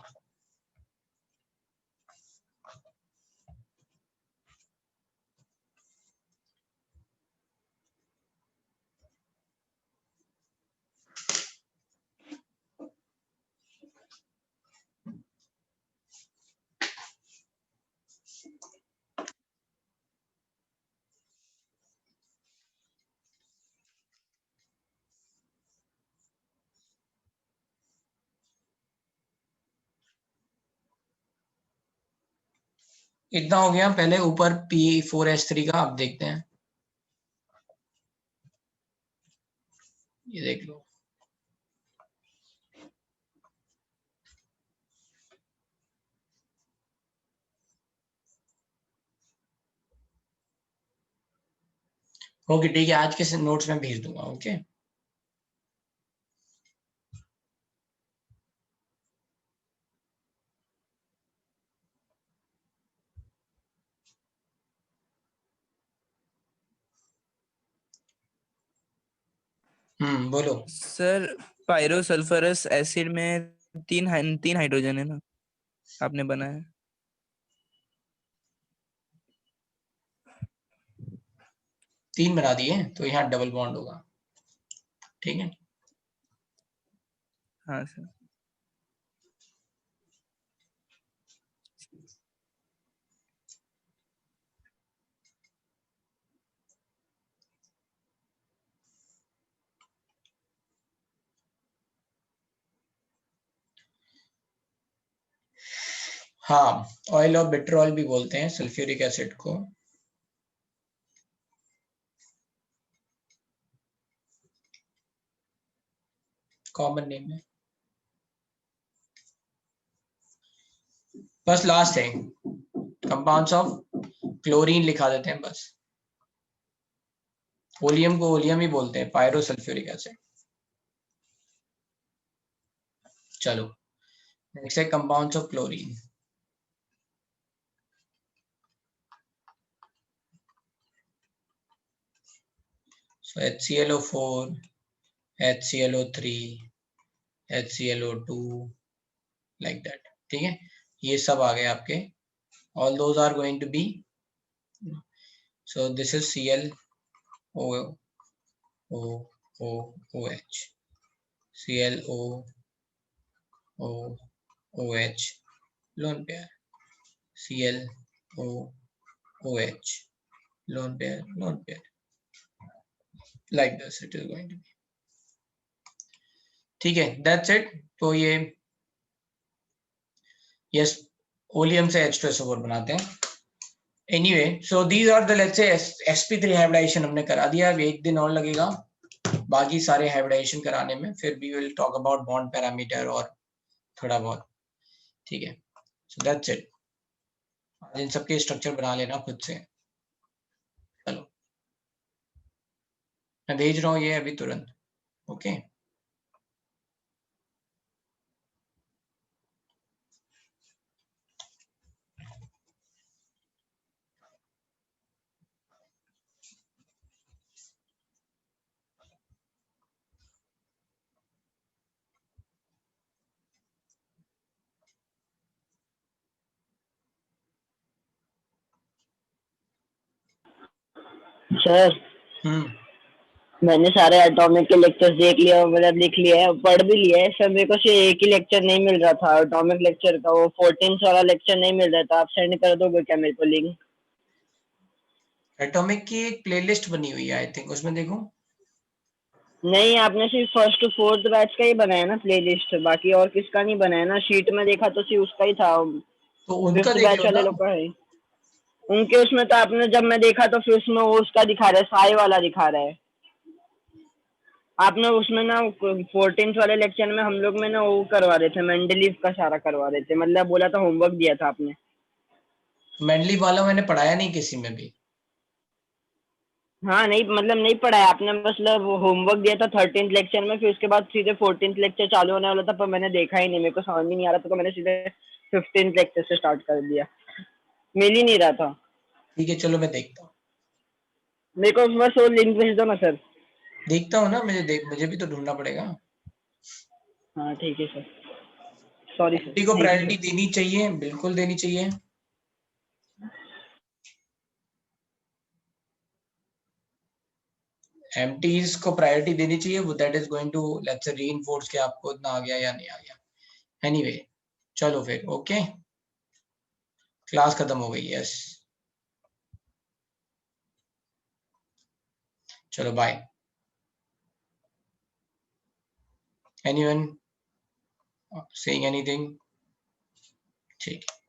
इतना हो गया। पहले ऊपर P4H3 का आप देखते हैं, ये देख लो। ओके ठीक है, आज के नोट्स में भेज दूंगा। ओके बोलो। सर पायरोसल्फरस एसिड में तीन हाइड्रोजन है ना, आपने बनाया। 3 बना दिए तो यहाँ डबल बॉन्ड होगा। ठीक है, हाँ सर। हाँ ऑयल ऑफ बिट्रॉल भी बोलते हैं सल्फ्यूरिक एसिड को। कॉमन नेम है, बस लास्ट है कंपाउंड्स ऑफ क्लोरीन लिखा देते हैं बस। ओलियम को ओलियम ही बोलते हैं, पायरोसल्फ्यूरिक एसिड। चलो नेक्स्ट है compounds of chlorine. So HClO4, HClO3, HClO2 like that। ठीक है, ये सब आ गए आपके। all those are going to be, so this is ClOOH, ClOOH lone pair, ClOOH lone pair, like this it is going to be। ठीक है, that's it। तो ये यस ओलियम से H2SO4 बनाते हैं। Anyway so these are the let's say sp3 hybridisation हमने करा दिया। अब एक दिन और लगेगा बाकी सारे हाइब्रिडाइजेशन कराने में, फिर we will talk about bond parameter और थोड़ा बहुत। ठीक है, सो दैट्स इट। इन सबके स्ट्रक्चर बना लेना खुद से। चलो मैं भेज रहा हूँ ये अभी तुरंत। ओके सर मैंने सारे एटॉमिक के लेक्चर्स देख लिया, मतलब लिख लिया है, पढ़ भी लिया है सर। मेरे को सिर्फ एक ही लेक्चर नहीं मिल रहा था एटॉमिक लेक्चर का, वो 14th वाला लेक्चर नहीं मिल रहा था। आप सेंड कर दोगे क्या मेरे को लिंक? एटॉमिक की एक प्लेलिस्ट बनी हुई है आई थिंक, उसमें देखो। नहीं, आपने सिर्फ फर्स्ट टू फोर्थ बैच का ही बनाया ना प्लेलिस्ट, बाकी और किसका नहीं बनाया ना। शीट में देखा तो सिर्फ उसका ही था, तो उनका फिफ्थ देख बैच लो वाले ना। लोग का है। उनके उसमें तो आपने, जब मैं देखा तो फिर उसमें वो उसका दिखा रहा है, साई वाला दिखा रहा है। आपने उसमें ना 14th वाले लेक्चर में हम लोग में ना वो करवा रहे थे, मेंडलीव का सारा करवा रहे थे, मतलब बोला था होमवर्क दिया था आपने। मेंडली वाला मैंने पढ़ाया नहीं किसी में भी। हाँ नहीं, मतलब नहीं पढ़ाया आपने, मतलब होमवर्क दिया था 13th लेक्चर में, फिर उसके बाद सीधे 14th लेक्चर चालू होने वाला था, पर मैंने देखा ही नहीं, मेरे को समझ में नहीं आ रहा था, तो मैंने सीधे 15th लेक्चर से स्टार्ट कर दिया, मिल ही नहीं रहा था। ठीक है चलो मैं देखता हूँ। मेरे को बस वो लिंक भेज दो ना सर। देखता हूँ ना, मुझे भी तो ढूंढना पड़ेगा। हाँ ठीक है सर, सॉरी सर। एमटी को प्रायोरिटी देनी चाहिए, बिल्कुल देनी चाहिए। एमटीज को प्रायोरिटी देनी चाहिए, वो that is going to let's say reinforce कि आपको इतना आ गया या नहीं आ गया। एनीवे चलो फिर ओके, क्लास खत्म हो गई। यस चलो बाय। Anyone saying anything? ठीक है।